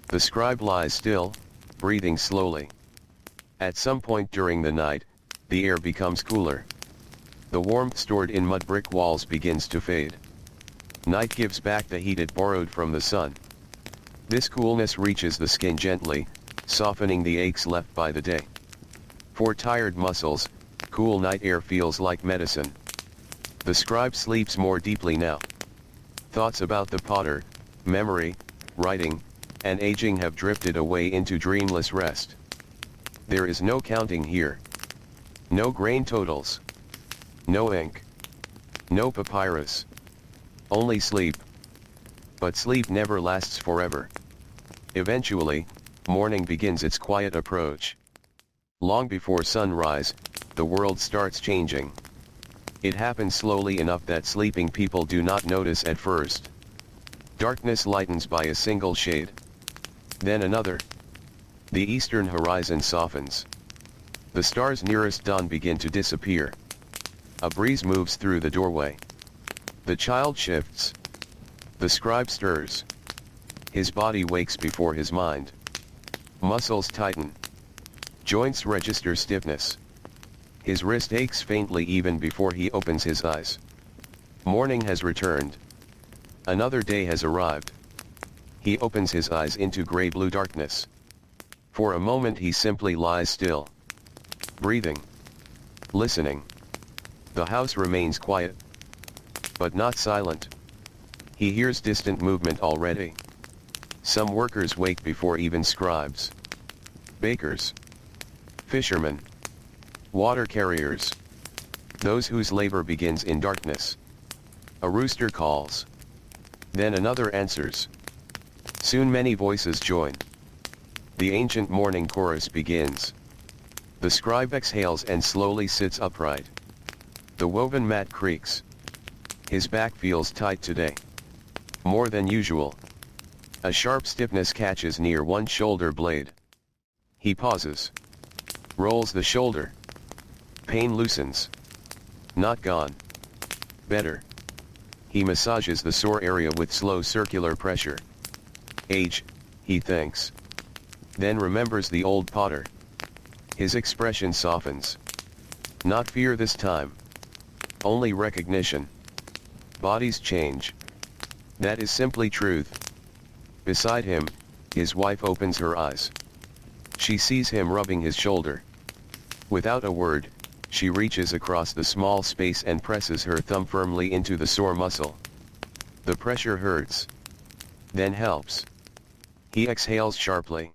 The scribe lies still, breathing slowly. At some point during the night, the air becomes cooler. The warmth stored in mud brick walls begins to fade. Night gives back the heat it borrowed from the sun. This coolness reaches the skin gently, softening the aches left by the day. For tired muscles, cool night air feels like medicine. The scribe sleeps more deeply now. Thoughts about the potter, memory, writing, and aging have drifted away into dreamless rest. There is no counting here. No grain totals. No ink. No papyrus. Only sleep. But sleep never lasts forever. Eventually, morning begins its quiet approach. Long before sunrise, the world starts changing. It happens slowly enough that sleeping people do not notice at first. Darkness lightens by a single shade. Then another. The eastern horizon softens. The stars nearest dawn begin to disappear. A breeze moves through the doorway. The child shifts. The scribe stirs. His body wakes before his mind. Muscles tighten. Joints register stiffness. His wrist aches faintly even before he opens his eyes. Morning has returned. Another day has arrived. He opens his eyes into gray-blue darkness. For a moment he simply lies still. Breathing. Listening. The house remains quiet. But not silent. He hears distant movement already. Some workers wake before even scribes. Bakers. Fishermen. Water carriers. Those whose labor begins in darkness. A rooster calls. Then another answers. Soon many voices join. The ancient morning chorus begins. The scribe exhales and slowly sits upright. The woven mat creaks. His back feels tight today. More than usual. A sharp stiffness catches near one shoulder blade. He pauses. Rolls the shoulder. Pain loosens. Not gone. Better. He massages the sore area with slow circular pressure. Age, he thinks. Then remembers the old potter. His expression softens. Not fear this time. Only recognition. Bodies change. That is simply truth. Beside him, his wife opens her eyes. She sees him rubbing his shoulder. Without a word, she reaches across the small space and presses her thumb firmly into the sore muscle. The pressure hurts. Then helps. He exhales sharply.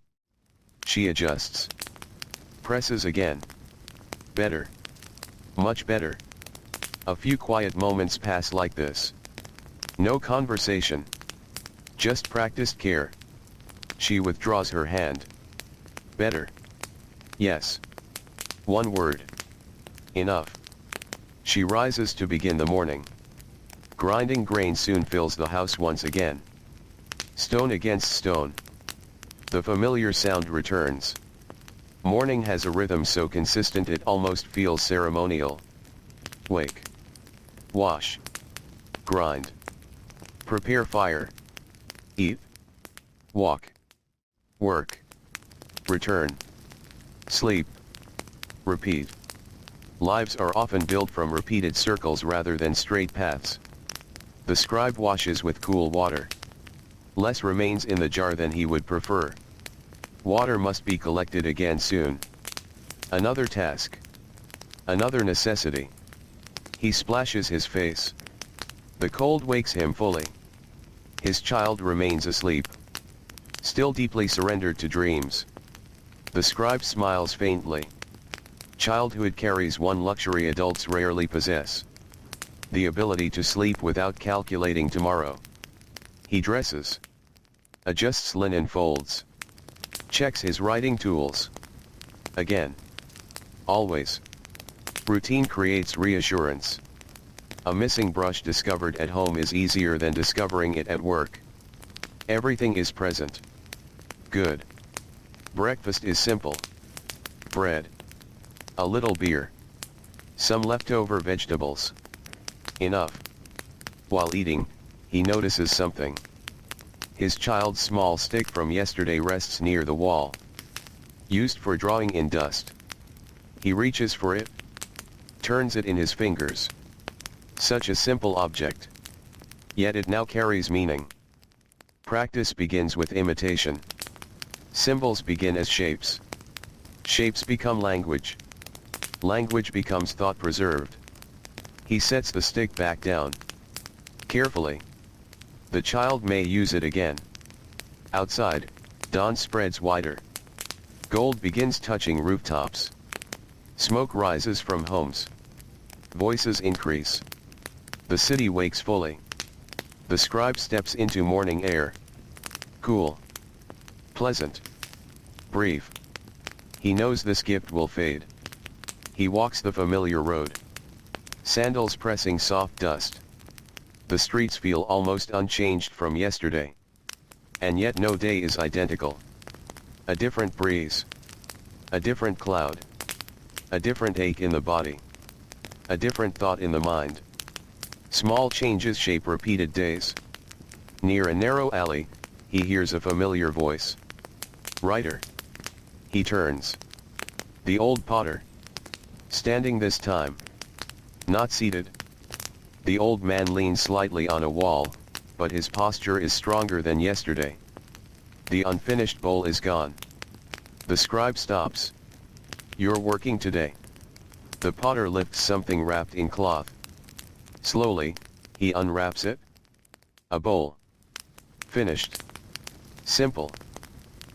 She adjusts. Presses again. Better. Much better. A few quiet moments pass like this. No conversation. Just practiced care. She withdraws her hand. Better. Yes. One word. Enough. She rises to begin the morning. Grinding grain soon fills the house once again. Stone against stone. The familiar sound returns. Morning has a rhythm so consistent it almost feels ceremonial. Wake. Wash. Grind. Prepare fire. Eat. Walk. Work. Return. Sleep. Repeat. Lives are often built from repeated circles rather than straight paths. The scribe washes with cool water. Less remains in the jar than he would prefer. Water must be collected again soon. Another task. Another necessity. He splashes his face. The cold wakes him fully. His child remains asleep. Still deeply surrendered to dreams. The scribe smiles faintly. Childhood carries one luxury adults rarely possess. The ability to sleep without calculating tomorrow. He dresses. Adjusts linen folds. Checks his writing tools. Again. Always. Routine creates reassurance. A missing brush discovered at home is easier than discovering it at work. Everything is present. Good. Breakfast is simple. Bread. A little beer. Some leftover vegetables. Enough. While eating, he notices something. His child's small stick from yesterday rests near the wall. Used for drawing in dust. He reaches for it. Turns it in his fingers. Such a simple object. Yet it now carries meaning. Practice begins with imitation. Symbols begin as shapes. Shapes become language. Language becomes thought preserved. He sets the stick back down. Carefully. The child may use it again. Outside, dawn spreads wider. Gold begins touching rooftops. Smoke rises from homes. Voices increase. The city wakes fully. The scribe steps into morning air. Cool. Pleasant. Brief. He knows this gift will fade. He walks the familiar road. Sandals pressing soft dust. The streets feel almost unchanged from yesterday. And yet no day is identical. A different breeze. A different cloud. A different ache in the body. A different thought in the mind. Small changes shape repeated days. Near a narrow alley, he hears a familiar voice. Writer. He turns. The old potter. Standing this time. Not seated. The old man leans slightly on a wall, but his posture is stronger than yesterday. The unfinished bowl is gone. The scribe stops. You're working today. The potter lifts something wrapped in cloth. Slowly, he unwraps it. A bowl. Finished. Simple.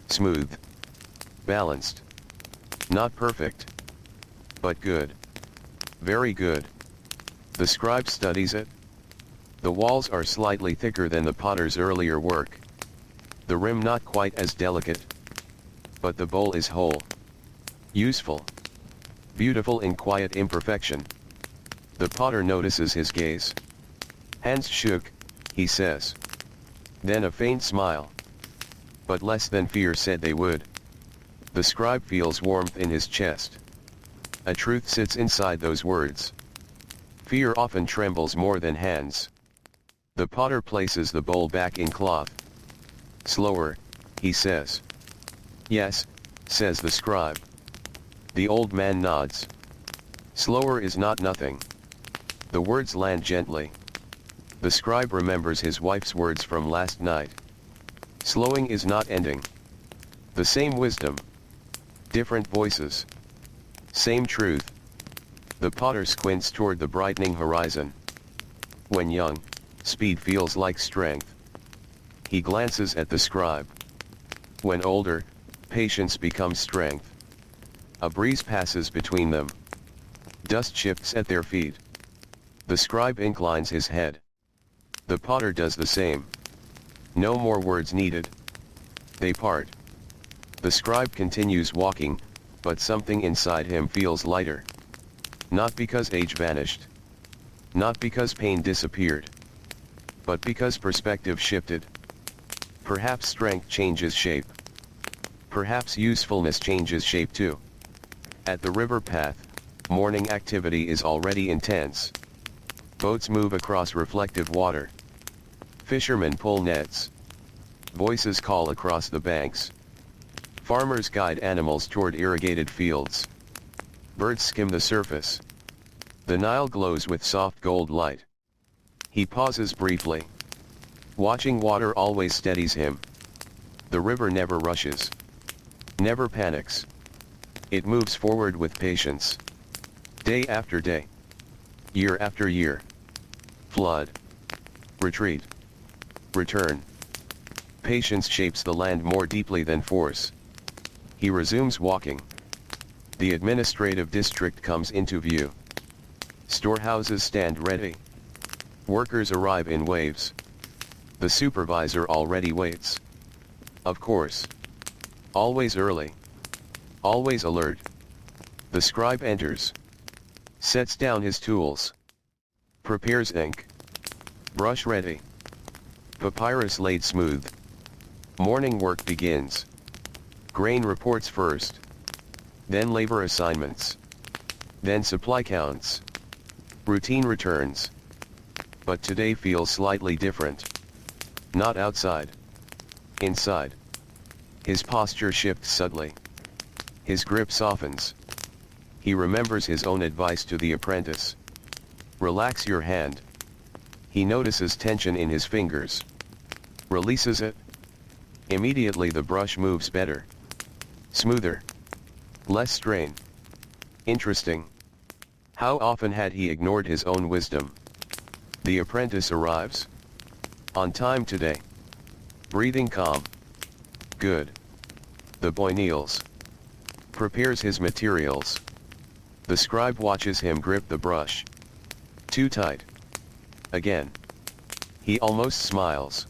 Smooth. Balanced. Not perfect. But good. Very good. The scribe studies it. The walls are slightly thicker than the potter's earlier work. The rim not quite as delicate. But the bowl is whole. Useful. Beautiful in quiet imperfection. The potter notices his gaze. Hands shook, he says. Then a faint smile. But less than fear said they would. The scribe feels warmth in his chest. A truth sits inside those words. Fear often trembles more than hands. The potter places the bowl back in cloth. Slower, he says. Yes, says the scribe. The old man nods. Slower is not nothing. The words land gently. The scribe remembers his wife's words from last night. Slowing is not ending. The same wisdom. Different voices. Same truth. The potter squints toward the brightening horizon. When young, speed feels like strength. He glances at the scribe. When older, patience becomes strength. A breeze passes between them. Dust shifts at their feet. The scribe inclines his head. The potter does the same. No more words needed. They part. The scribe continues walking, but something inside him feels lighter. Not because age vanished. Not because pain disappeared. But because perspective shifted. Perhaps strength changes shape. Perhaps usefulness changes shape too. At the river path, morning activity is already intense. Boats move across reflective water. Fishermen pull nets. Voices call across the banks. Farmers guide animals toward irrigated fields. Birds skim the surface. The Nile glows with soft gold light. He pauses briefly. Watching water always steadies him. The river never rushes. Never panics. It moves forward with patience. Day after day. Year after year. Flood. Retreat. Return. Patience shapes the land more deeply than force. He resumes walking. The administrative district comes into view. Storehouses stand ready. Workers arrive in waves. The supervisor already waits. Of course. Always early. Always alert. The scribe enters. Sets down his tools. Prepares ink. Brush ready. Papyrus laid smooth. Morning work begins. Grain reports first. Then labor assignments. Then supply counts. Routine returns. But today feels slightly different. Not outside. Inside. His posture shifts subtly. His grip softens. He remembers his own advice to the apprentice. Relax your hand. He notices tension in his fingers. Releases it. Immediately the brush moves better. Smoother. Less strain. Interesting. How often had he ignored his own wisdom? The apprentice arrives. On time today. Breathing calm. Good. The boy kneels. Prepares his materials. The scribe watches him grip the brush. Too tight. Again. He almost smiles.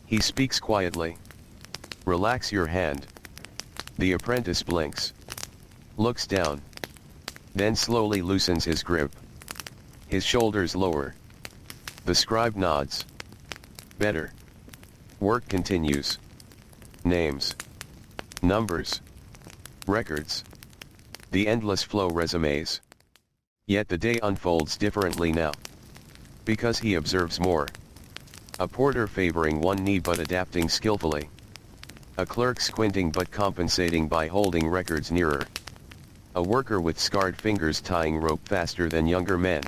He speaks quietly. Relax your hand. The apprentice blinks. Looks down. Then slowly loosens his grip. His shoulders lower. The scribe nods. Better. Work continues. Names. Numbers. Records. The endless flow resumes. Yet the day unfolds differently now. Because he observes more. A porter favoring one knee but adapting skillfully. A clerk squinting but compensating by holding records nearer. A worker with scarred fingers tying rope faster than younger men.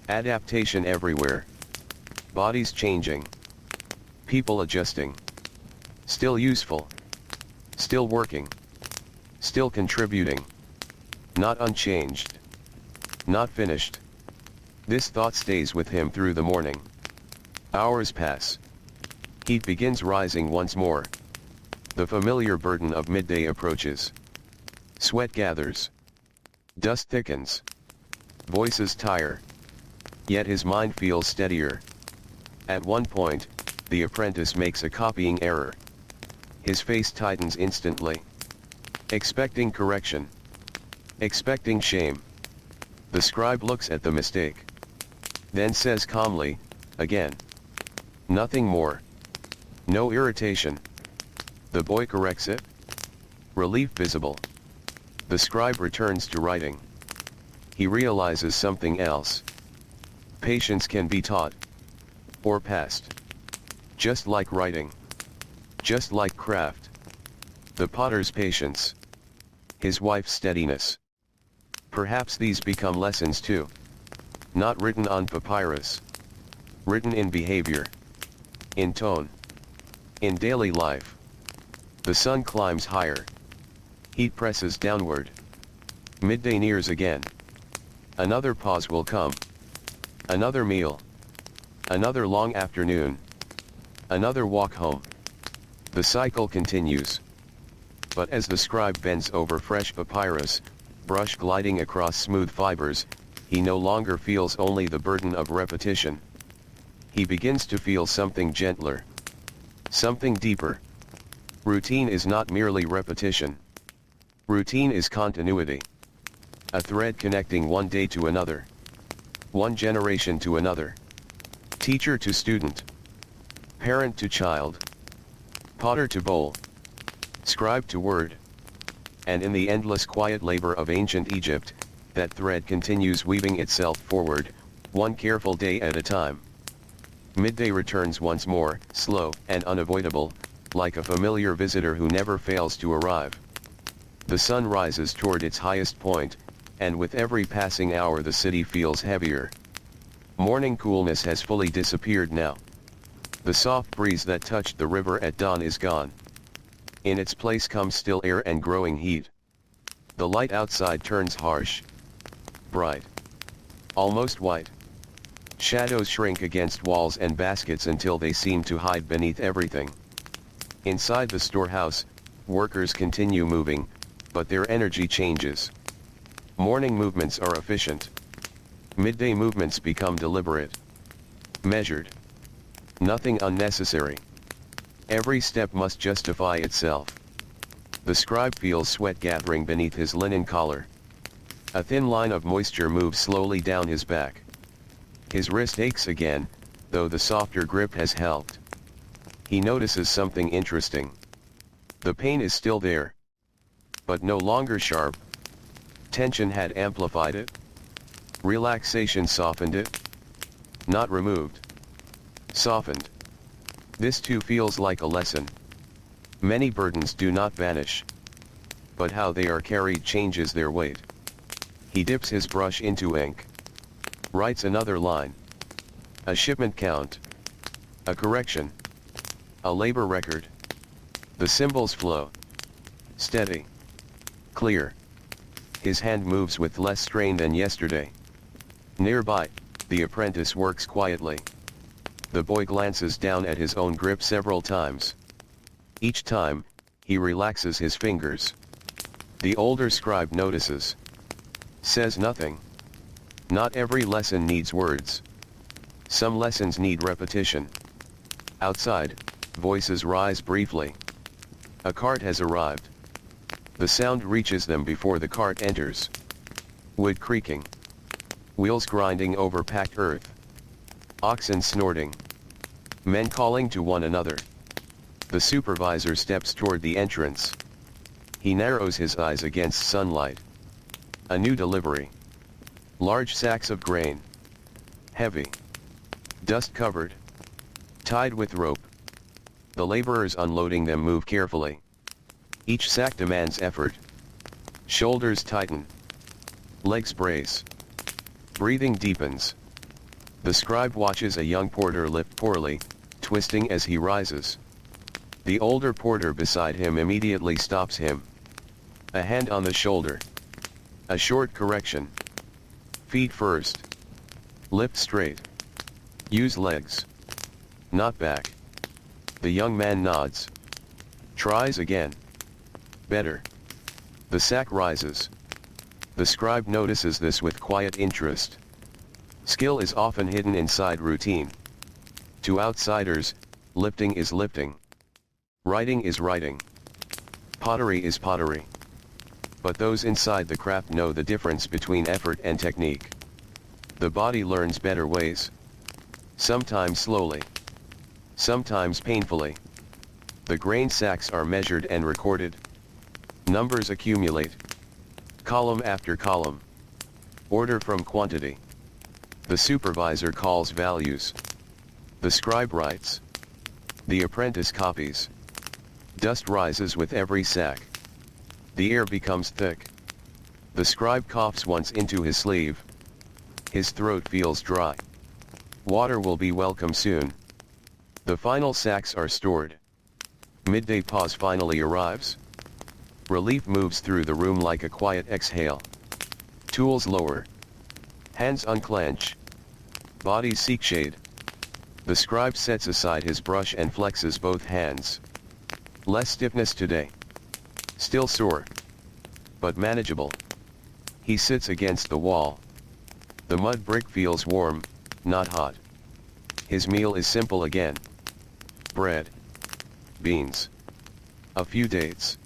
Adaptation everywhere. Bodies changing. People adjusting. Still useful. Still working. Still contributing. Not unchanged. Not finished. This thought stays with him through the morning. Hours pass. Heat begins rising once more. The familiar burden of midday approaches. Sweat gathers. Dust thickens. Voices tire. Yet his mind feels steadier. At one point, the apprentice makes a copying error. His face tightens instantly. Expecting correction. Expecting shame. The scribe looks at the mistake. Then says calmly, again. Nothing more. No irritation. The boy corrects it. Relief visible. The scribe returns to writing. He realizes something else. Patience can be taught. Or passed. Just like writing. Just like craft. The potter's patience. His wife's steadiness. Perhaps these become lessons too. Not written on papyrus. Written in behavior. In tone. In daily life. The sun climbs higher. Heat presses downward. Midday nears again. Another pause will come. Another meal. Another long afternoon. Another walk home. The cycle continues. But as the scribe bends over fresh papyrus, brush gliding across smooth fibers, he no longer feels only the burden of repetition. He begins to feel something gentler. Something deeper. Routine is not merely repetition. Routine is continuity. A thread connecting one day to another. One generation to another. Teacher to student. Parent to child. Potter to bowl. Scribe to word. And in the endless quiet labor of ancient Egypt, that thread continues weaving itself forward, one careful day at a time. Midday returns once more, slow and unavoidable, like a familiar visitor who never fails to arrive. The sun rises toward its highest point, and with every passing hour the city feels heavier. Morning coolness has fully disappeared now. The soft breeze that touched the river at dawn is gone. In its place comes still air and growing heat. The light outside turns harsh. Bright. Almost white. Shadows shrink against walls and baskets until they seem to hide beneath everything. Inside the storehouse, workers continue moving, but their energy changes. Morning movements are efficient. Midday movements become deliberate. Measured. Nothing unnecessary. Every step must justify itself. The scribe feels sweat gathering beneath his linen collar. A thin line of moisture moves slowly down his back. His wrist aches again, though the softer grip has helped. He notices something interesting. The pain is still there. But no longer sharp. Tension had amplified it. Relaxation softened it. Not removed. Softened. This too feels like a lesson. Many burdens do not vanish. But how they are carried changes their weight. He dips his brush into ink. Writes another line. A shipment count. A correction. A labor record. The symbols flow. Steady. Clear. His hand moves with less strain than yesterday. Nearby, the apprentice works quietly. The boy glances down at his own grip several times. Each time, he relaxes his fingers. The older scribe notices. Says nothing. Not every lesson needs words. Some lessons need repetition. Outside, voices rise briefly. A cart has arrived. The sound reaches them before the cart enters. Wood creaking. Wheels grinding over packed earth. Oxen snorting. Men calling to one another. The supervisor steps toward the entrance. He narrows his eyes against sunlight. A new delivery. Large sacks of grain. Heavy. Dust covered. Tied with rope. The laborers unloading them move carefully. Each sack demands effort. Shoulders tighten. Legs brace. Breathing deepens. The scribe watches a young porter lift poorly, twisting as he rises. The older porter beside him immediately stops him. A hand on the shoulder. A short correction. Feet first. Lift straight. Use legs. Not back. The young man nods. Tries again. Better. The sack rises. The scribe notices this with quiet interest. Skill is often hidden inside routine. To outsiders, lifting is lifting. Writing is writing. Pottery is pottery. But those inside the craft know the difference between effort and technique. The body learns better ways. sometimes slowly, sometimes painfully. The grain sacks are measured and recorded. Numbers accumulate, column after column. Order from quantity. The supervisor calls values. The scribe writes. The apprentice copies. Dust rises with every sack. The air becomes thick. The scribe coughs once into his sleeve. His throat feels dry. Water will be welcome soon. The final sacks are stored. Midday pause finally arrives. Relief moves through the room like a quiet exhale. Tools lower. Hands unclench. Bodies seek shade. The scribe sets aside his brush and flexes both hands. Less stiffness today. Still sore, but manageable. He sits against the wall. The mud brick feels warm, not hot. His meal is simple again. Bread. Beans. A few dates.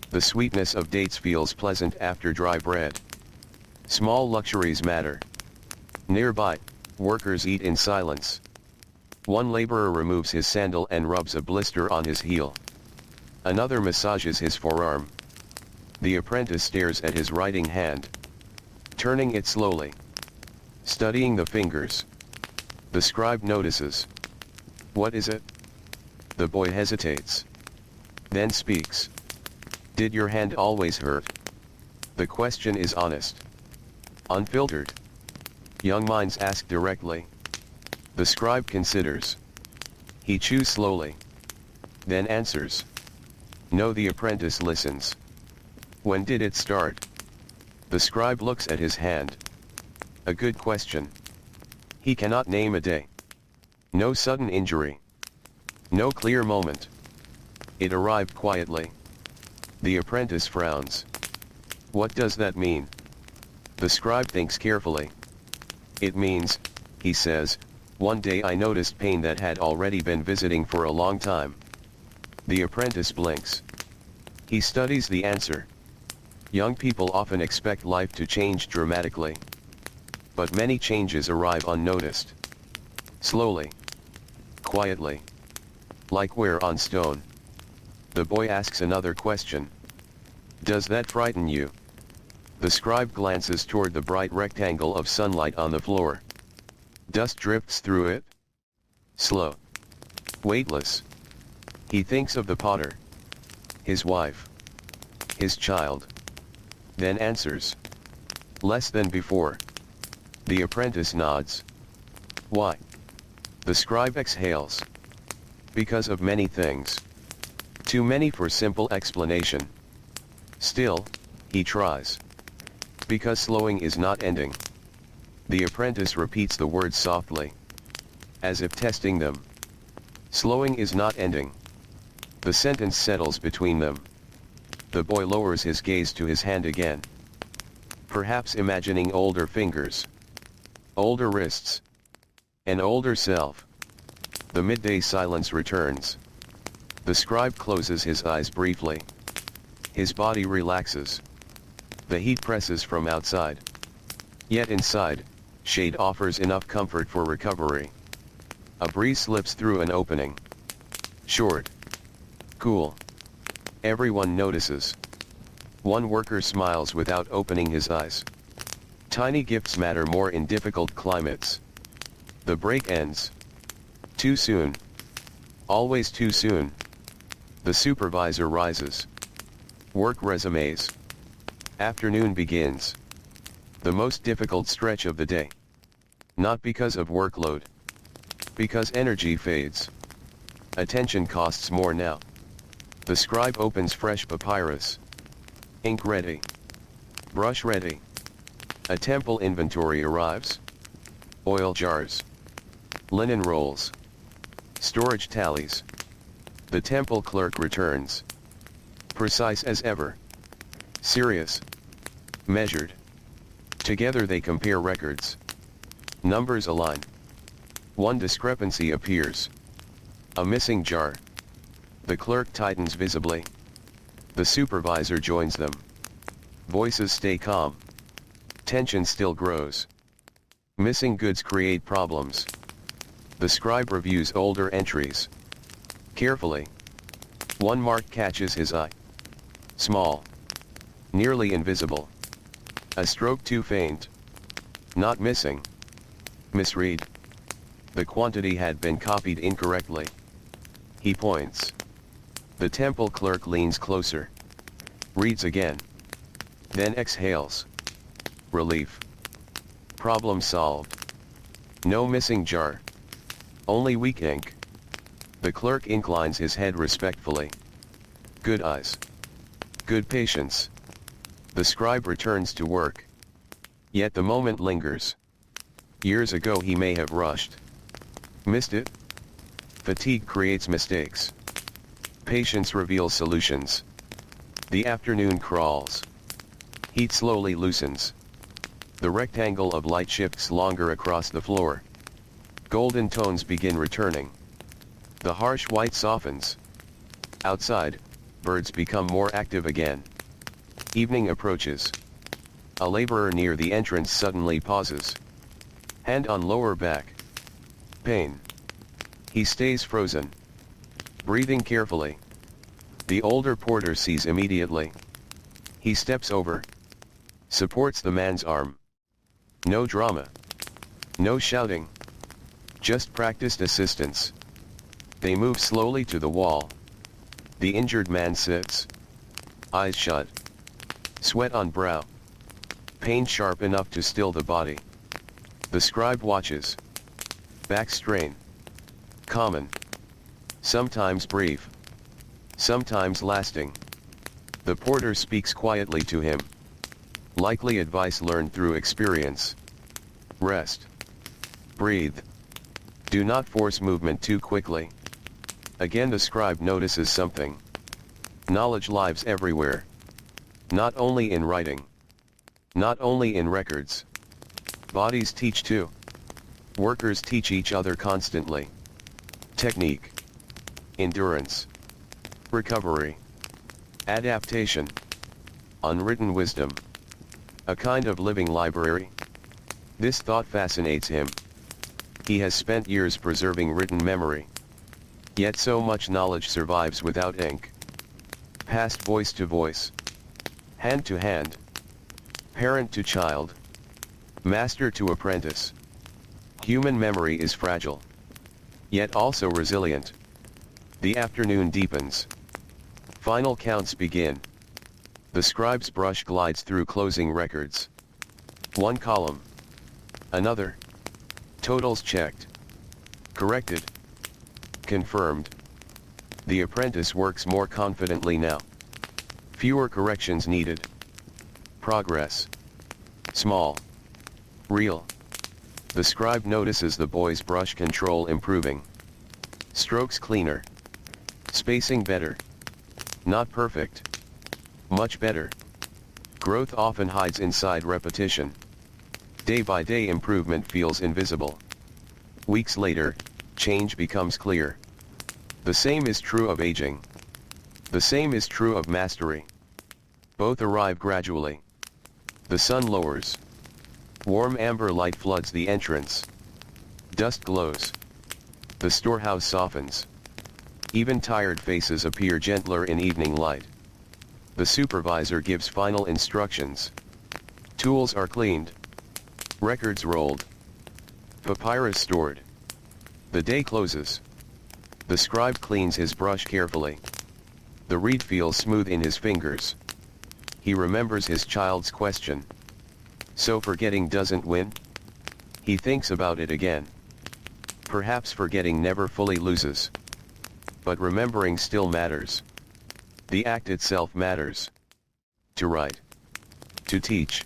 The sweetness of dates feels pleasant after dry bread. Small luxuries matter. Nearby, workers eat in silence. One laborer removes his sandal and rubs a blister on his heel. Another massages his forearm. The apprentice stares at his writing hand, turning it slowly, studying the fingers. The scribe notices. What is it? The boy hesitates, then speaks. Did your hand always hurt? The question is honest, unfiltered. Young minds ask directly. The scribe considers. He chews slowly, then answers. No. The apprentice listens. When did it start? The scribe looks at his hand. A good question. He cannot name a day. No sudden injury. No clear moment. It arrived quietly. The apprentice frowns. What does that mean? The scribe thinks carefully. It means, he says, one day I noticed pain that had already been visiting for a long time. The apprentice blinks. He studies the answer. Young people often expect life to change dramatically. But many changes arrive unnoticed. Slowly. Quietly. Like wear on stone. The boy asks another question. Does that frighten you? The scribe glances toward the bright rectangle of sunlight on the floor. Dust drifts through it. Slow. Weightless. He thinks of the potter. His wife. His child. Then answers. Less than before. The apprentice nods. Why? The scribe exhales. Because of many things. Too many for simple explanation. Still, he tries. Because slowing is not ending. The apprentice repeats the words softly, as if testing them. Slowing is not ending. The sentence settles between them. The boy lowers his gaze to his hand again. Perhaps imagining older fingers. Older wrists. An older self. The midday silence returns. The scribe closes his eyes briefly. His body relaxes. The heat presses from outside. Yet inside, shade offers enough comfort for recovery. A breeze slips through an opening. Short. Cool. Everyone notices. One worker smiles without opening his eyes. Tiny gifts matter more in difficult climates. The break ends. Too soon. Always too soon. The supervisor rises. Work resumes. Afternoon begins. The most difficult stretch of the day. Not because of workload. Because energy fades. Attention costs more now. The scribe opens fresh papyrus. Ink ready. Brush ready. A temple inventory arrives. Oil jars. Linen rolls. Storage tallies. The temple clerk returns. Precise as ever. Serious. Measured. Together they compare records. Numbers align. One discrepancy appears. A missing jar. The clerk tightens visibly. The supervisor joins them. Voices stay calm. Tension still grows. Missing goods create problems. The scribe reviews older entries carefully. One mark catches his eye. Small. Nearly invisible. A stroke too faint. Not missing. Misread. The quantity had been copied incorrectly. He points. The temple clerk leans closer. Reads again. Then exhales. Relief. Problem solved. No missing jar. Only weak ink. The clerk inclines his head respectfully. Good eyes. Good patience. The scribe returns to work. Yet the moment lingers. Years ago he may have rushed. Missed it? Fatigue creates mistakes. Patience reveals solutions. The afternoon crawls. Heat slowly loosens. The rectangle of light shifts longer across the floor. Golden tones begin returning. The harsh white softens. Outside, birds become more active again. Evening approaches. A laborer near the entrance suddenly pauses. Hand on lower back. Pain. He stays frozen. Breathing carefully. The older porter sees immediately. He steps over. Supports the man's arm. No drama. No shouting. Just practiced assistance. They move slowly to the wall. The injured man sits. Eyes shut. Sweat on brow. Pain sharp enough to still the body. The scribe watches. Back strain. Common. Sometimes brief. Sometimes lasting. The porter speaks quietly to him. Likely advice learned through experience. Rest. Breathe. Do not force movement too quickly. Again the scribe notices something. Knowledge lives everywhere. Not only in writing. Not only in records. Bodies teach too. Workers teach each other constantly. Technique. Endurance. Recovery. Adaptation. Unwritten wisdom. A kind of living library. This thought fascinates him. He has spent years preserving written memory. Yet so much knowledge survives without ink. Passed voice to voice. Hand to hand. Parent to child. Master to apprentice. Human memory is fragile. Yet also resilient. The afternoon deepens. Final counts begin. The scribe's brush glides through closing records. One column. Another. Totals checked. Corrected. Confirmed. The apprentice works more confidently now. Fewer corrections needed. Progress. Small. Real. The scribe notices the boy's brush control improving. Strokes cleaner. Spacing better. Not perfect. Much better. Growth often hides inside repetition. Day by day improvement feels invisible. Weeks later, change becomes clear. The same is true of aging. The same is true of mastery. Both arrive gradually. The sun lowers. Warm amber light floods the entrance. Dust glows. The storehouse softens. Even tired faces appear gentler in evening light. The supervisor gives final instructions. Tools are cleaned. Records rolled. Papyrus stored. The day closes. The scribe cleans his brush carefully. The reed feels smooth in his fingers. He remembers his child's question. So forgetting doesn't win? He thinks about it again. Perhaps forgetting never fully loses. But remembering still matters. The act itself matters. To write. To teach.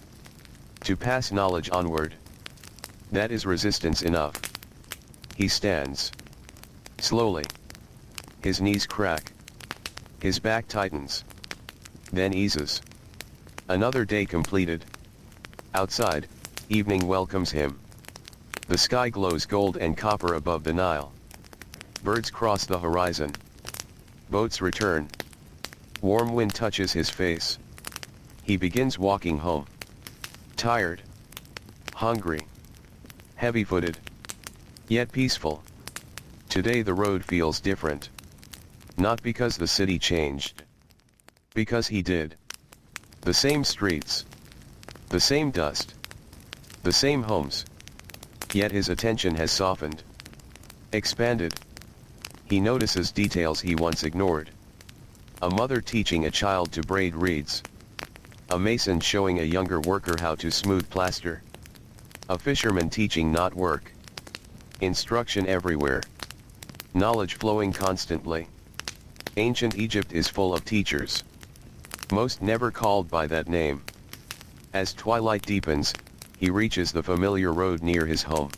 To pass knowledge onward. That is resistance enough. He stands. Slowly. His knees crack. His back tightens. Then eases. Another day completed. Outside, evening welcomes him. The sky glows gold and copper above the Nile. Birds cross the horizon. Boats return. Warm wind touches his face. He begins walking home. Tired. Hungry. Heavy-footed. Yet peaceful. Today the road feels different. Not because the city changed. Because he did. The same streets. The same dust. The same homes. Yet his attention has softened. Expanded. He notices details he once ignored. A mother teaching a child to braid reeds. A mason showing a younger worker how to smooth plaster. A fisherman teaching not work. Instruction everywhere. Knowledge flowing constantly. Ancient Egypt is full of teachers. Most never called by that name. As twilight deepens, he reaches the familiar road near his home.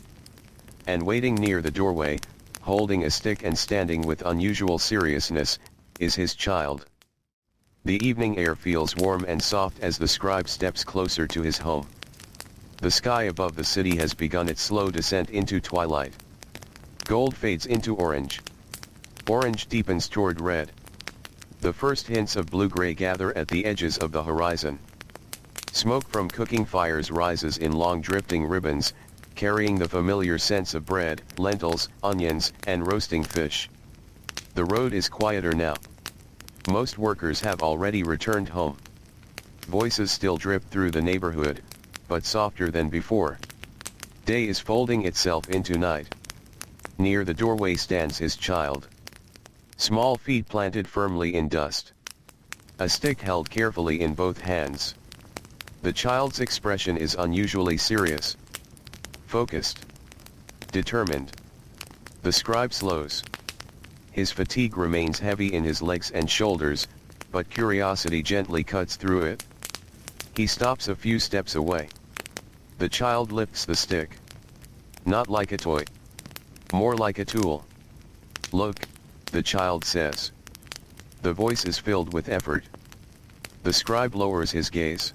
And waiting near the doorway, holding a stick and standing with unusual seriousness, is his child. The evening air feels warm and soft as the scribe steps closer to his home. The sky above the city has begun its slow descent into twilight. Gold fades into orange. Orange deepens toward red. The first hints of blue-gray gather at the edges of the horizon. Smoke from cooking fires rises in long drifting ribbons, carrying the familiar scents of bread, lentils, onions, and roasting fish. The road is quieter now. Most workers have already returned home. Voices still drip through the neighborhood, but softer than before. Day is folding itself into night. Near the doorway stands his child. Small feet planted firmly in dust. A stick held carefully in both hands. The child's expression is unusually serious. Focused. Determined. The scribe slows. His fatigue remains heavy in his legs and shoulders, but curiosity gently cuts through it. He stops a few steps away. The child lifts the stick. Not like a toy. More like a tool. Look, the child says. The voice is filled with effort. The scribe lowers his gaze.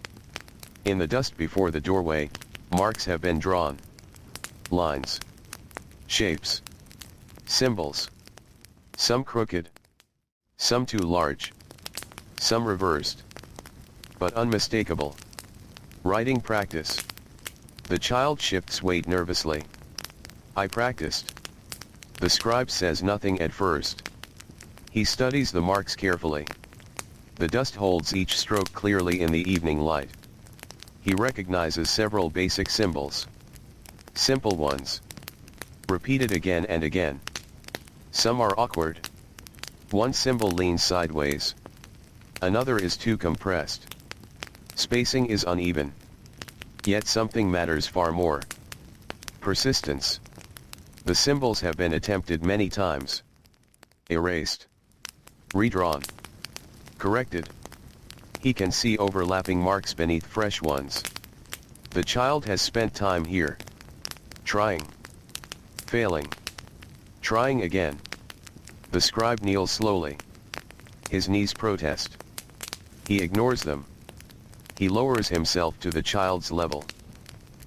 In the dust before the doorway, marks have been drawn. Lines. Shapes. Symbols. Some crooked. Some too large. Some reversed. But unmistakable. Writing practice. The child shifts weight nervously. I practiced. The scribe says nothing at first. He studies the marks carefully. The dust holds each stroke clearly in the evening light. He recognizes several basic symbols. Simple ones. Repeated again and again. Some are awkward. One symbol leans sideways. Another is too compressed. Spacing is uneven. Yet something matters far more. Persistence. The symbols have been attempted many times. Erased. Redrawn. Corrected. He can see overlapping marks beneath fresh ones. The child has spent time here. Trying. Failing. Trying again. The scribe kneels slowly. His knees protest. He ignores them. He lowers himself to the child's level.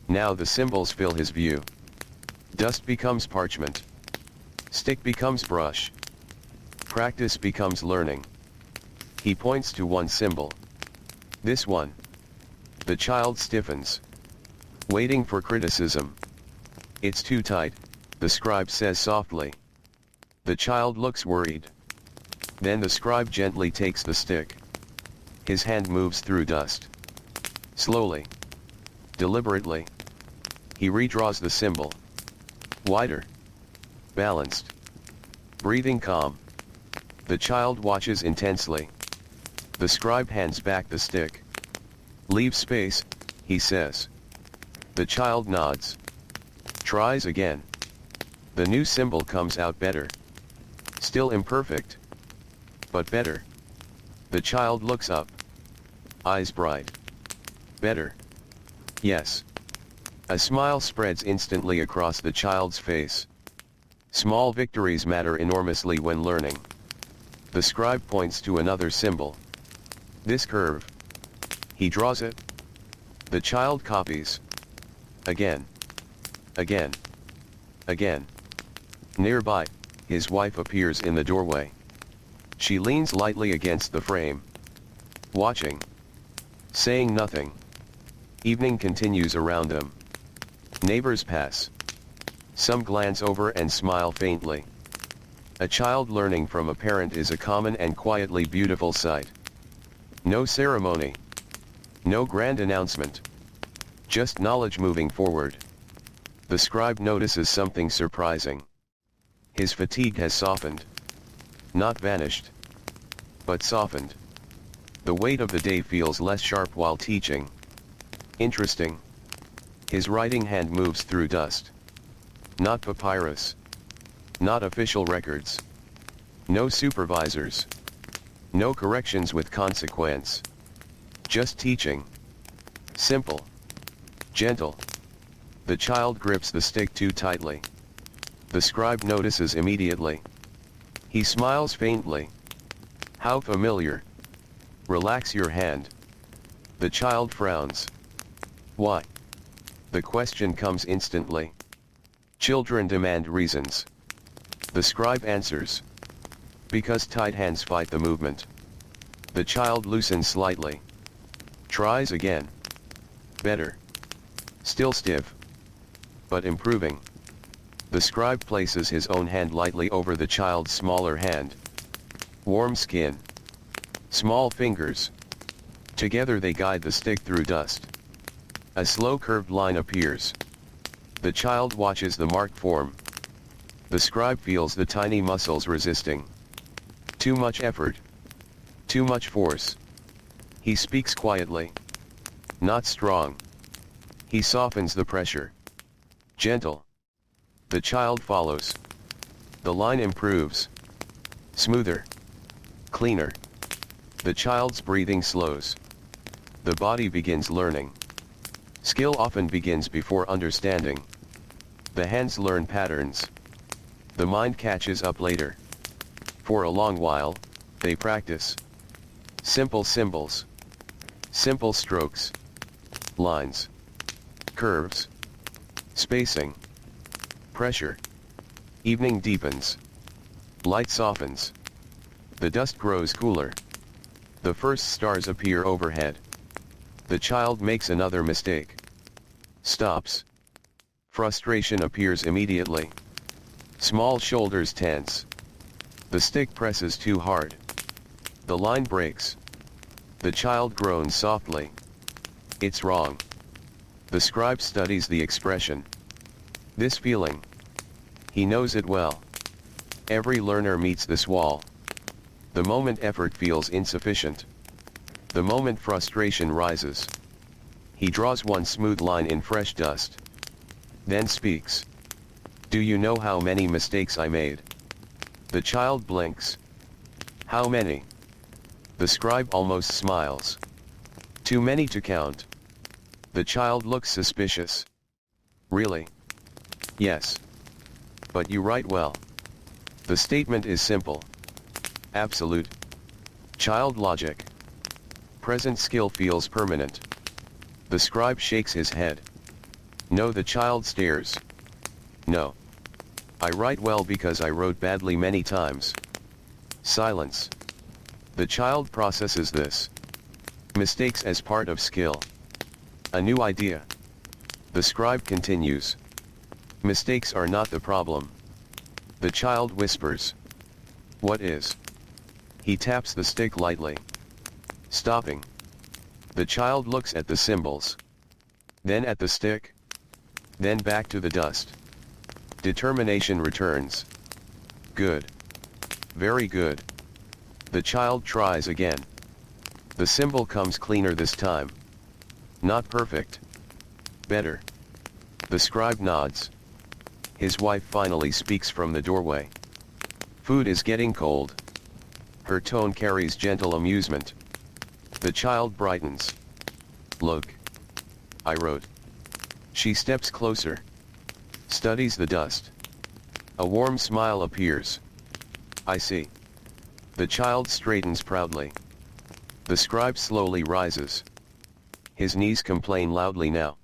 Now the symbols fill his view. Dust becomes parchment. Stick becomes brush. Practice becomes learning. He points to one symbol. This one. The child stiffens. Waiting for criticism. It's too tight, the scribe says softly. The child looks worried. Then the scribe gently takes the stick. His hand moves through dust. Slowly. Deliberately. He redraws the symbol. Wider. Balanced. Breathing calm. The child watches intensely. The scribe hands back the stick. Leave space, he says. The child nods. Tries again. The new symbol comes out better. Still imperfect. But better. The child looks up. Eyes bright. Better. Yes. A smile spreads instantly across the child's face. Small victories matter enormously when learning. The scribe points to another symbol. This curve. He draws it. The child copies. Again. Again. Again. Nearby, his wife appears in the doorway. She leans lightly against the frame. Watching. Saying nothing. Evening continues around them. Neighbors pass. Some glance over and smile faintly. A child learning from a parent is a common and quietly beautiful sight. No ceremony. No grand announcement. Just knowledge moving forward. The scribe notices something surprising. His fatigue has softened. Not vanished, but softened. The weight of the day feels less sharp while teaching. Interesting. His writing hand moves through dust. Not papyrus. Not official records. No supervisors. No corrections with consequence. Just teaching. Simple. Gentle. The child grips the stick too tightly. The scribe notices immediately. He smiles faintly. How familiar. Relax your hand. The child frowns. Why? The question comes instantly. Children demand reasons. The scribe answers. Because tight hands fight the movement. The child loosens slightly. Tries again. Better. Still stiff. But improving. The scribe places his own hand lightly over the child's smaller hand. Warm skin. Small fingers. Together they guide the stick through dust. A slow curved line appears. The child watches the mark form. The scribe feels the tiny muscles resisting. Too much effort. Too much force. He speaks quietly. Not strong. He softens the pressure. Gentle. The child follows. The line improves. Smoother. Cleaner. The child's breathing slows. The body begins learning. Skill often begins before understanding. The hands learn patterns. The mind catches up later. For a long while, they practice. Simple symbols. Simple strokes. Lines. Curves. Spacing. Pressure. Evening deepens. Light softens. The dust grows cooler. The first stars appear overhead. The child makes another mistake. Stops. Frustration appears immediately. Small shoulders tense. The stick presses too hard. The line breaks. The child groans softly. It's wrong. The scribe studies the expression. This feeling. He knows it well. Every learner meets this wall. The moment effort feels insufficient. The moment frustration rises. He draws one smooth line in fresh dust. Then speaks. Do you know how many mistakes I made? The child blinks. How many? The scribe almost smiles. Too many to count. The child looks suspicious. Really? Yes. But you write well. The statement is simple. Absolute. Child logic. Present skill feels permanent. The scribe shakes his head. No, the child stares. No. I write well because I wrote badly many times. Silence. The child processes this. Mistakes as part of skill. A new idea. The scribe continues. Mistakes are not the problem. The child whispers. What is? He taps the stick lightly. Stopping. The child looks at the symbols. Then at the stick. Then back to the dust. Determination returns. Good. Very good. The child tries again. The symbol comes cleaner this time. Not perfect. Better. The scribe nods. His wife finally speaks from the doorway. Food is getting cold. Her tone carries gentle amusement. The child brightens. Look. I wrote. She steps closer. Studies the dust. A warm smile appears. I see. The child straightens proudly. The scribe slowly rises. His knees complain loudly now.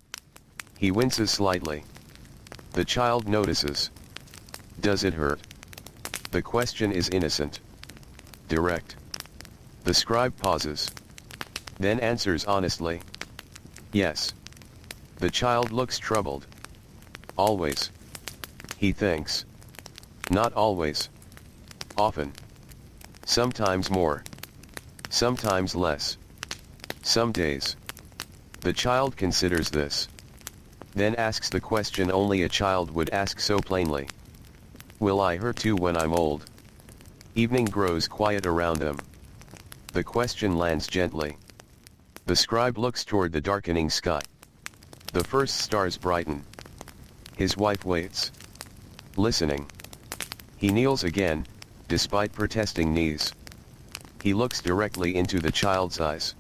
He winces slightly. The child notices. Does it hurt? The question is innocent. Direct. The scribe pauses. Then answers honestly. Yes. The child looks troubled. Always. He thinks. Not always. Often. Sometimes more. Sometimes less. Some days. The child considers this. Then asks the question only a child would ask so plainly. Will I hurt too when I'm old? Evening grows quiet around them. The question lands gently. The scribe looks toward the darkening sky. The first stars brighten. His wife waits. Listening. He kneels again, despite protesting knees. He looks directly into the child's eyes.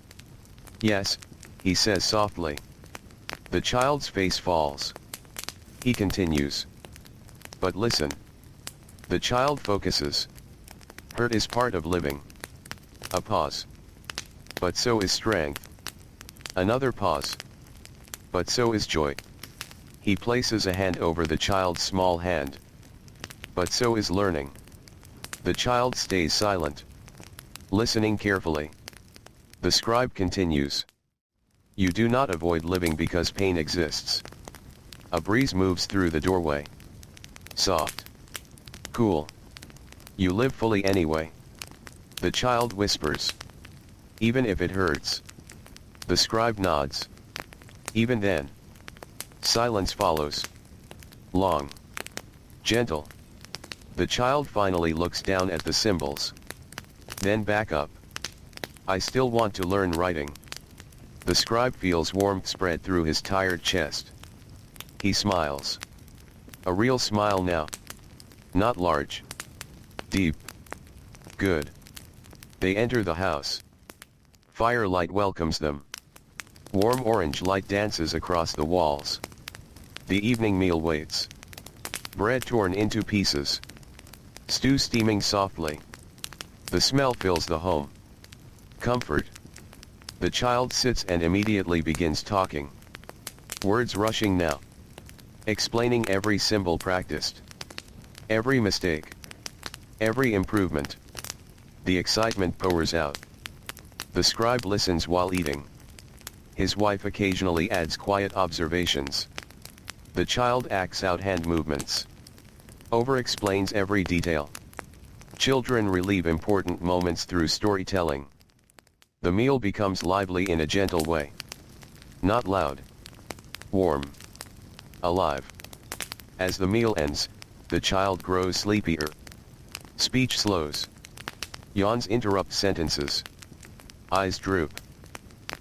Yes, he says softly. The child's face falls. He continues. But listen. The child focuses. Hurt is part of living. A pause. But so is strength. Another pause. But so is joy. He places a hand over the child's small hand. But so is learning. The child stays silent. Listening carefully. The scribe continues. You do not avoid living because pain exists. A breeze moves through the doorway. Soft. Cool. You live fully anyway. The child whispers. Even if it hurts. The scribe nods. Even then. Silence follows. Long. Gentle. The child finally looks down at the symbols. Then back up. I still want to learn writing. The scribe feels warmth spread through his tired chest. He smiles. A real smile now. Not large. Deep. Good. They enter the house. Firelight welcomes them. Warm orange light dances across the walls. The evening meal waits. Bread torn into pieces. Stew steaming softly. The smell fills the home. Comfort. The child sits and immediately begins talking. Words rushing now. Explaining every symbol practiced. Every mistake. Every improvement. The excitement pours out. The scribe listens while eating. His wife occasionally adds quiet observations. The child acts out hand movements. Over-explains every detail. Children relieve important moments through storytelling. The meal becomes lively in a gentle way. Not loud. Warm. Alive. As the meal ends, the child grows sleepier. Speech slows. Yawns interrupt sentences. Eyes droop.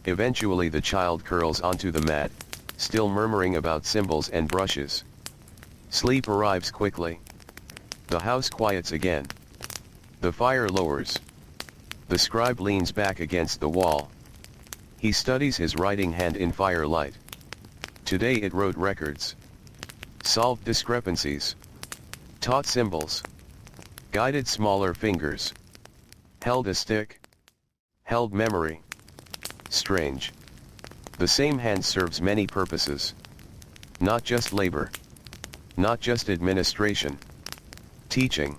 Eventually the child curls onto the mat, still murmuring about symbols and brushes. Sleep arrives quickly. The house quiets again. The fire lowers. The scribe leans back against the wall. He studies his writing hand in firelight. Today it wrote records. Solved discrepancies. Taught symbols. Guided smaller fingers. Held a stick. Held memory. Strange. The same hand serves many purposes. Not just labor. Not just administration. Teaching.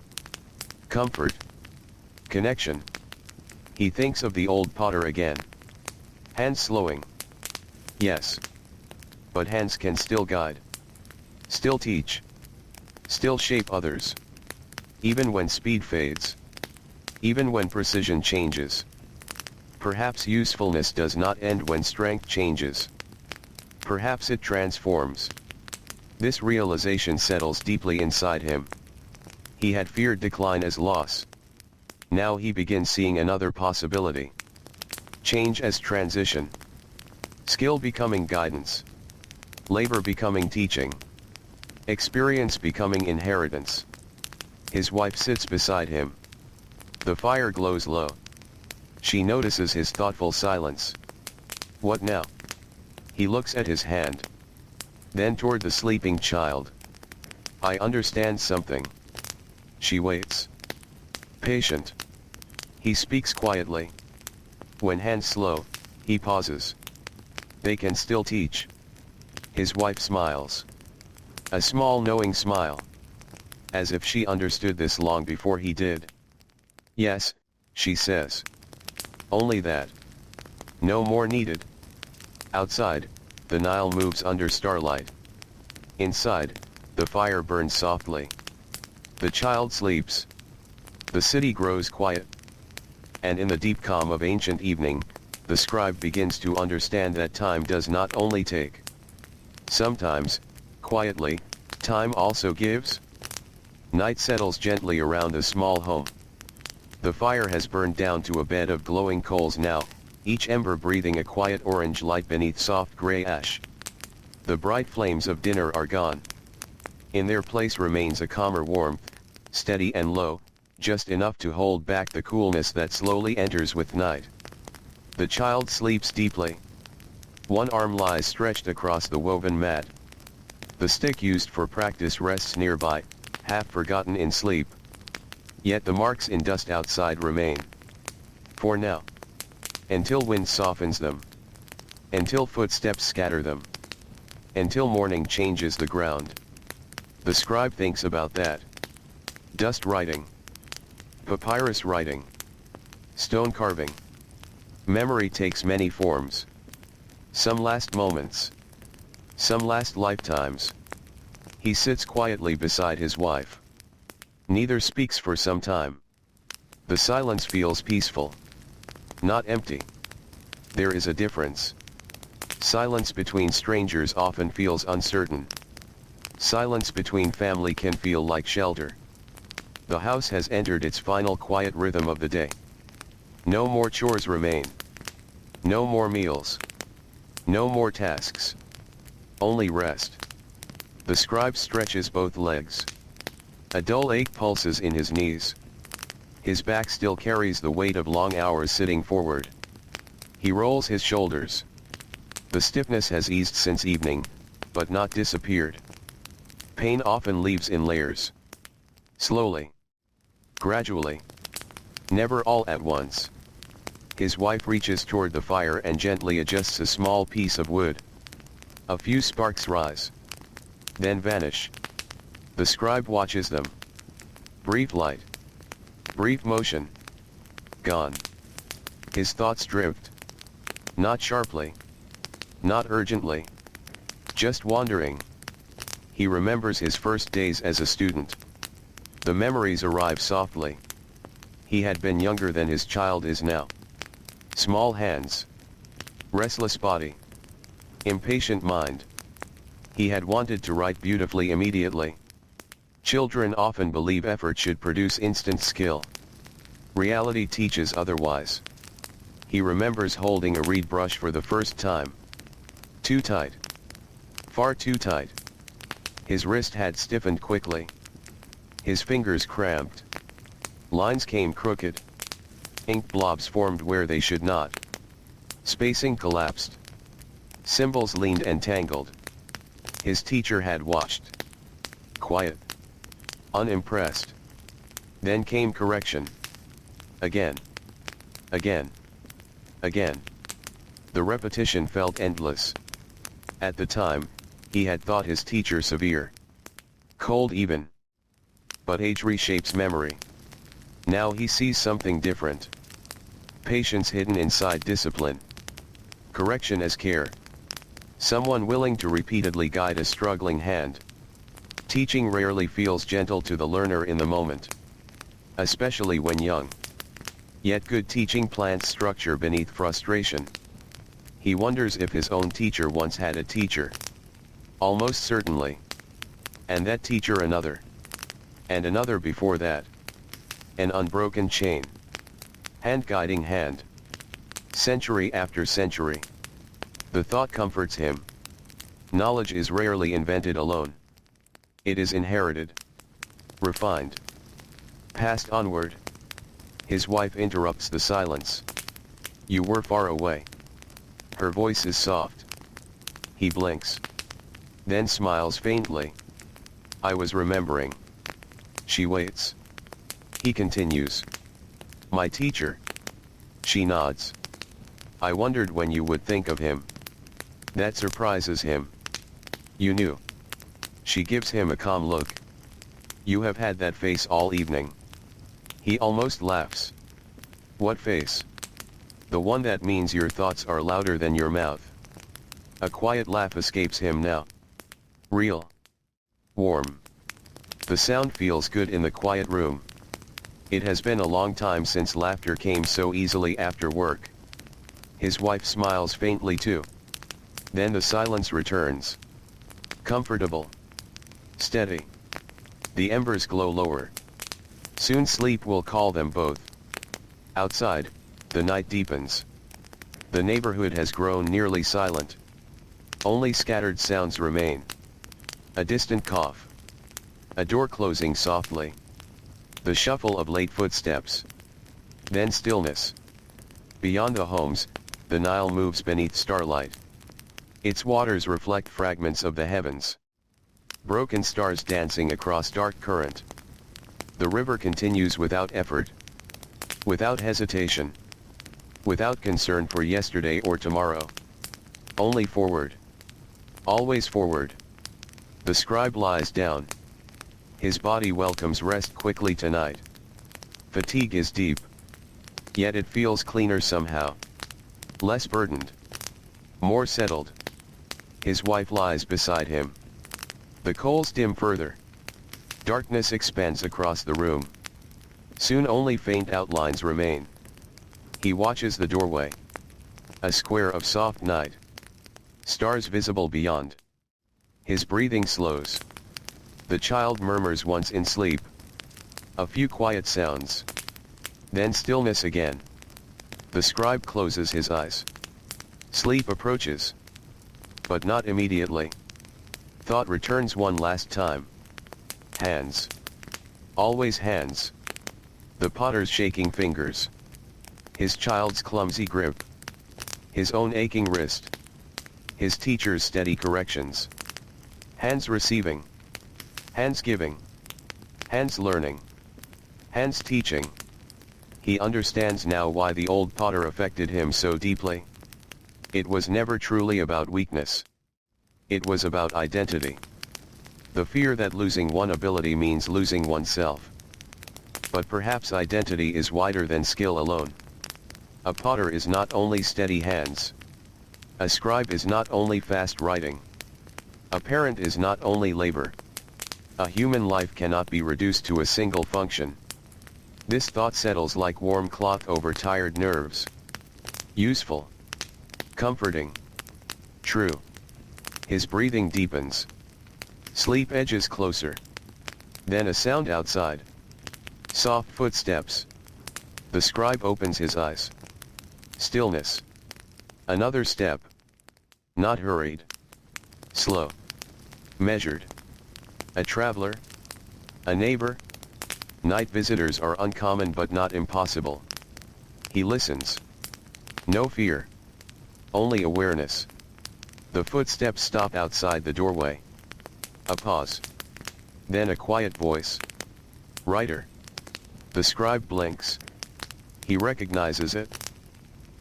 Comfort. Connection. He thinks of the old potter again. Hands slowing. Yes. But hands can still guide. Still teach. Still shape others. Even when speed fades. Even when precision changes. Perhaps usefulness does not end when strength changes. Perhaps it transforms. This realization settles deeply inside him. He had feared decline as loss. Now he begins seeing another possibility. Change as transition. Skill becoming guidance. Labor becoming teaching. Experience becoming inheritance. His wife sits beside him. The fire glows low. She notices his thoughtful silence. What now? He looks at his hand. Then toward the sleeping child. I understand something. She waits. Patient. He speaks quietly. When hands slow, he pauses. They can still teach. His wife smiles. A small knowing smile. As if she understood this long before he did. Yes, she says. Only that. No more needed. Outside, the Nile moves under starlight. Inside, the fire burns softly. The child sleeps. The city grows quiet. And in the deep calm of ancient evening, the scribe begins to understand that time does not only take. Sometimes, quietly, time also gives. Night settles gently around the small home. The fire has burned down to a bed of glowing coals now, each ember breathing a quiet orange light beneath soft gray ash. The bright flames of dinner are gone. In their place remains a calmer warmth, steady and low, just enough to hold back the coolness that slowly enters with night. The child sleeps deeply. One arm lies stretched across the woven mat. The stick used for practice rests nearby, half forgotten in sleep. Yet the marks in dust outside remain. For now. Until wind softens them. Until footsteps scatter them. Until morning changes the ground. The scribe thinks about that. Dust writing. Papyrus writing. Stone carving. Memory takes many forms. Some last moments. Some last lifetimes. He sits quietly beside his wife. Neither speaks for some time. The silence feels peaceful. Not empty. There is a difference. Silence between strangers often feels uncertain. Silence between family can feel like shelter. The house has entered its final quiet rhythm of the day. No more chores remain. No more meals. No more tasks. Only rest. The scribe stretches both legs. A dull ache pulses in his knees. His back still carries the weight of long hours sitting forward. He rolls his shoulders. The stiffness has eased since evening, but not disappeared. Pain often leaves in layers. Slowly. Gradually. Never all at once. His wife reaches toward the fire and gently adjusts a small piece of wood. A few sparks rise. Then vanish. The scribe watches them. Brief light. Brief motion. Gone. His thoughts drift. Not sharply. Not urgently. Just wandering. He remembers his first days as a student. The memories arrive softly. He had been younger than his child is now. Small hands. Restless body. Impatient mind. He had wanted to write beautifully immediately. Children often believe effort should produce instant skill. Reality teaches otherwise. He remembers holding a reed brush for the first time. Too tight. Far too tight. His wrist had stiffened quickly. His fingers cramped. Lines came crooked. Ink blobs formed where they should not. Spacing collapsed. Symbols leaned and tangled. His teacher had watched. Quiet. Unimpressed. Then came correction. Again. Again. Again. The repetition felt endless. At the time, he had thought his teacher severe. Cold even. But age reshapes memory. Now he sees something different. Patience hidden inside discipline. Correction as care. Someone willing to repeatedly guide a struggling hand. Teaching rarely feels gentle to the learner in the moment. Especially when young. Yet good teaching plants structure beneath frustration. He wonders if his own teacher once had a teacher. Almost certainly. And that teacher another. And another before that. An unbroken chain. Hand guiding hand. Century after century. The thought comforts him. Knowledge is rarely invented alone. It is inherited. Refined. Passed onward. His wife interrupts the silence. You were far away. Her voice is soft. He blinks. Then smiles faintly. I was remembering. She waits. He continues. My teacher. She nods. I wondered when you would think of him. That surprises him. You knew. She gives him a calm look. You have had that face all evening. He almost laughs. What face? The one that means your thoughts are louder than your mouth. A quiet laugh escapes him now. Real. Warm. The sound feels good in the quiet room. It has been a long time since laughter came so easily after work. His wife smiles faintly too. Then the silence returns. Comfortable. Steady. The embers glow lower. Soon sleep will call them both. Outside, the night deepens. The neighborhood has grown nearly silent. Only scattered sounds remain. A distant cough. A door closing softly. The shuffle of late footsteps. Then stillness. Beyond the homes, the Nile moves beneath starlight. Its waters reflect fragments of the heavens. Broken stars dancing across dark current. The river continues without effort. Without hesitation. Without concern for yesterday or tomorrow. Only forward. Always forward. The scribe lies down. His body welcomes rest quickly tonight. Fatigue is deep. Yet it feels cleaner somehow. Less burdened. More settled. His wife lies beside him. The coals dim further. Darkness expands across the room. Soon only faint outlines remain. He watches the doorway. A square of soft night. Stars visible beyond. His breathing slows. The child murmurs once in sleep. A few quiet sounds. Then stillness again. The scribe closes his eyes. Sleep approaches. But not immediately. Thought returns one last time. Hands. Always hands. The potter's shaking fingers. His child's clumsy grip. His own aching wrist. His teacher's steady corrections. Hands receiving. Hands giving. Hands learning. Hands teaching. He understands now why the old potter affected him so deeply. It was never truly about weakness. It was about identity. The fear that losing one ability means losing oneself. But perhaps identity is wider than skill alone. A potter is not only steady hands. A scribe is not only fast writing. A parent is not only labor. A human life cannot be reduced to a single function. This thought settles like warm cloth over tired nerves. Useful. Comforting. True. His breathing deepens. Sleep edges closer. Then a sound outside. Soft footsteps. The scribe opens his eyes. Stillness. Another step. Not hurried. Slow. Measured. A traveler. A neighbor. Night visitors are uncommon but not impossible. He listens. No fear. Only awareness. The footsteps stop outside the doorway. A pause. Then a quiet voice. Writer. The scribe blinks. He recognizes it.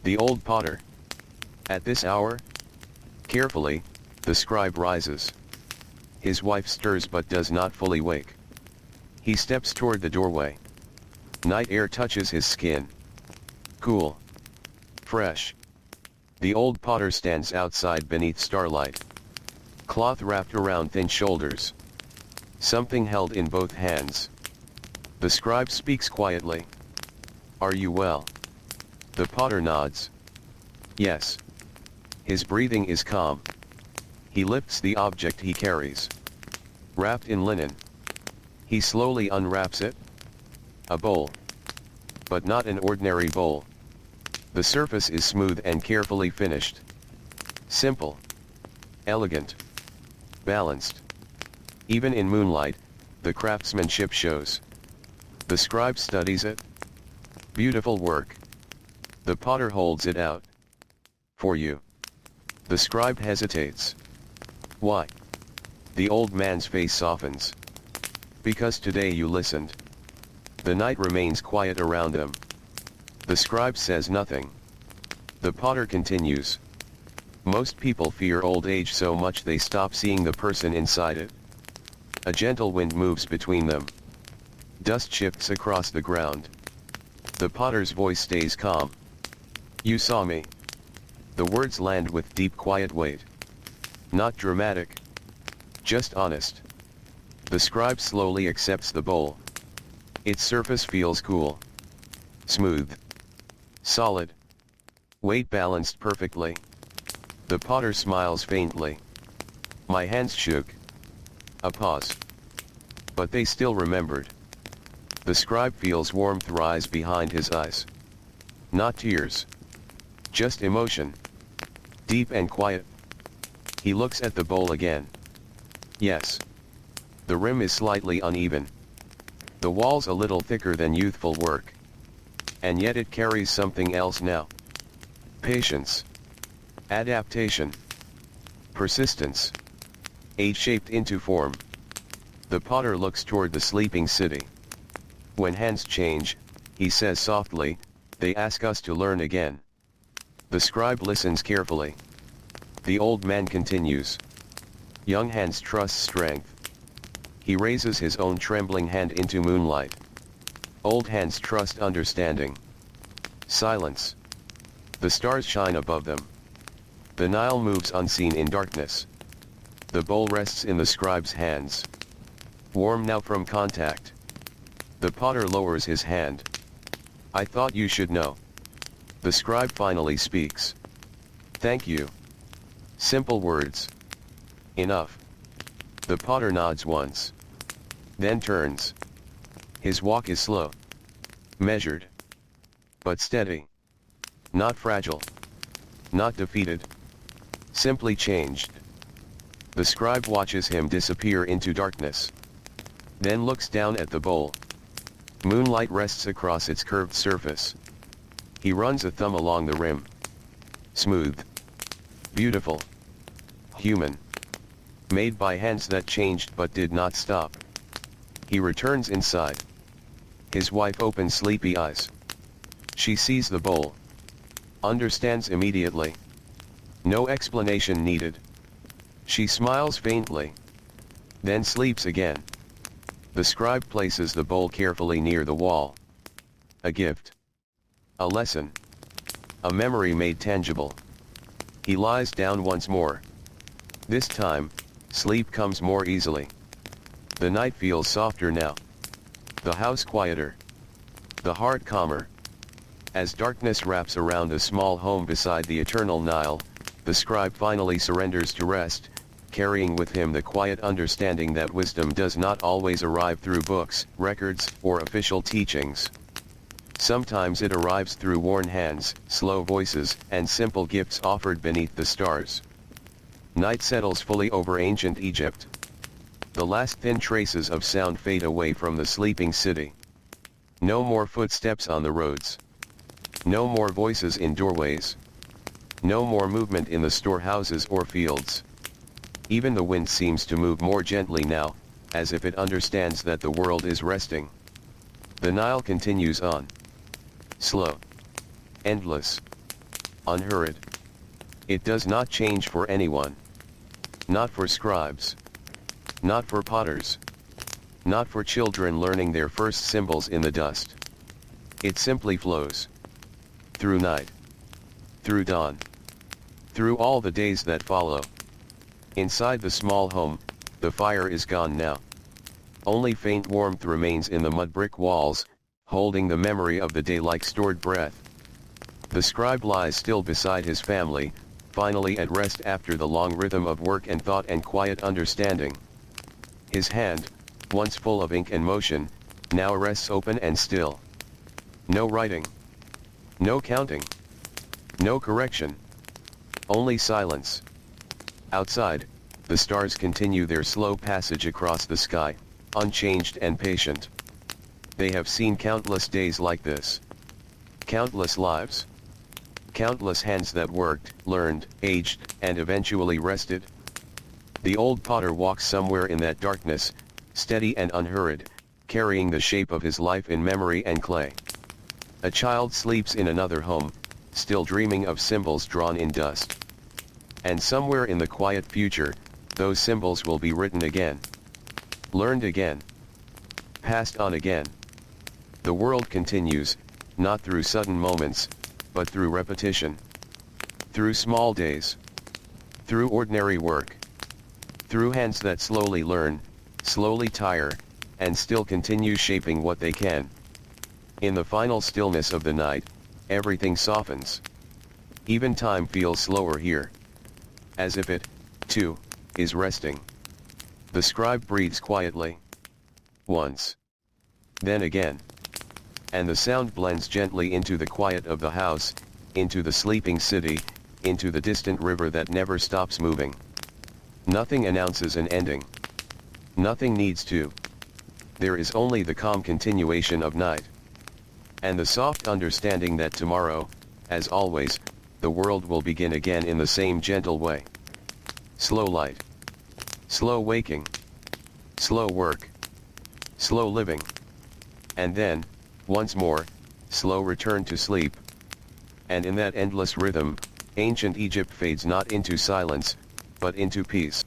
The old potter. At this hour? Carefully, the scribe rises. His wife stirs but does not fully wake. He steps toward the doorway. Night air touches his skin. Cool. Fresh. The old potter stands outside beneath starlight. Cloth wrapped around thin shoulders. Something held in both hands. The scribe speaks quietly. Are you well? The potter nods. Yes. His breathing is calm. He lifts the object he carries. Wrapped in linen. He slowly unwraps it. A bowl. But not an ordinary bowl. The surface is smooth and carefully finished. Simple. Elegant. Balanced. Even in moonlight, the craftsmanship shows. The scribe studies it. Beautiful work. The potter holds it out. For you. The scribe hesitates. Why? The old man's face softens. Because today you listened. The night remains quiet around them. The scribe says nothing. The potter continues. Most people fear old age so much they stop seeing the person inside it. A gentle wind moves between them. Dust shifts across the ground. The potter's voice stays calm. You saw me. The words land with deep quiet weight. Not dramatic. Just honest. The scribe slowly accepts the bowl. Its surface feels cool, smooth, solid, weight balanced perfectly. The potter smiles faintly. My hands shook. A pause. But they still remembered. The scribe feels warmth rise behind his eyes. Not tears. Just emotion. Deep and quiet. He looks at the bowl again. Yes. The rim is slightly uneven. The wall's a little thicker than youthful work. And yet it carries something else now. Patience. Adaptation. Persistence. Age shaped into form. The potter looks toward the sleeping city. When hands change, he says softly, they ask us to learn again. The scribe listens carefully. The old man continues. Young hands trust strength. He raises his own trembling hand into moonlight. Old hands trust understanding. Silence. The stars shine above them. The Nile moves unseen in darkness. The bowl rests in the scribe's hands. Warm now from contact. The potter lowers his hand. I thought you should know. The scribe finally speaks. Thank you. Simple words. Enough. The potter nods once. Then turns. His walk is slow. Measured. But steady. Not fragile. Not defeated. Simply changed. The scribe watches him disappear into darkness. Then looks down at the bowl. Moonlight rests across its curved surface. He runs a thumb along the rim. Smooth. Beautiful. Human. Made by hands that changed but did not stop. He returns inside. His wife opens sleepy eyes. She sees the bowl. Understands immediately. No explanation needed. She smiles faintly. Then sleeps again. The scribe places the bowl carefully near the wall. A gift. A lesson. A memory made tangible. He lies down once more. This time, sleep comes more easily. The night feels softer now. The house quieter. The heart calmer. As darkness wraps around the small home beside the eternal Nile, the scribe finally surrenders to rest, carrying with him the quiet understanding that wisdom does not always arrive through books, records, or official teachings. Sometimes it arrives through worn hands, slow voices, and simple gifts offered beneath the stars. Night settles fully over ancient Egypt. The last thin traces of sound fade away from the sleeping city. No more footsteps on the roads. No more voices in doorways. No more movement in the storehouses or fields. Even the wind seems to move more gently now, as if it understands that the world is resting. The Nile continues on. Slow. Endless. Unhurried. It does not change for anyone. Not for scribes. Not for potters. Not for children learning their first symbols in the dust. It simply flows. Through night. Through dawn. Through all the days that follow. Inside the small home, the fire is gone now. Only faint warmth remains in the mud brick walls, holding the memory of the day like stored breath. The scribe lies still beside his family, finally at rest after the long rhythm of work and thought and quiet understanding. His hand, once full of ink and motion, now rests open and still. No writing. No counting. No correction. Only silence. Outside, the stars continue their slow passage across the sky, unchanged and patient. They have seen countless days like this. Countless lives. Countless hands that worked, learned, aged, and eventually rested. The old potter walks somewhere in that darkness, steady and unhurried, carrying the shape of his life in memory and clay. A child sleeps in another home, still dreaming of symbols drawn in dust. And somewhere in the quiet future, those symbols will be written again. Learned again. Passed on again. The world continues, not through sudden moments, but through repetition. Through small days. Through ordinary work. Through hands that slowly learn, slowly tire, and still continue shaping what they can. In the final stillness of the night, everything softens. Even time feels slower here. As if it, too, is resting. The scribe breathes quietly. Once. Then again. And the sound blends gently into the quiet of the house, into the sleeping city, into the distant river that never stops moving. Nothing announces an ending. Nothing needs to. There is only the calm continuation of night. And the soft understanding that tomorrow, as always, the world will begin again in the same gentle way. Slow light. Slow waking. Slow work. Slow living. And then, once more, slow return to sleep. And in that endless rhythm, ancient Egypt fades not into silence, but into peace.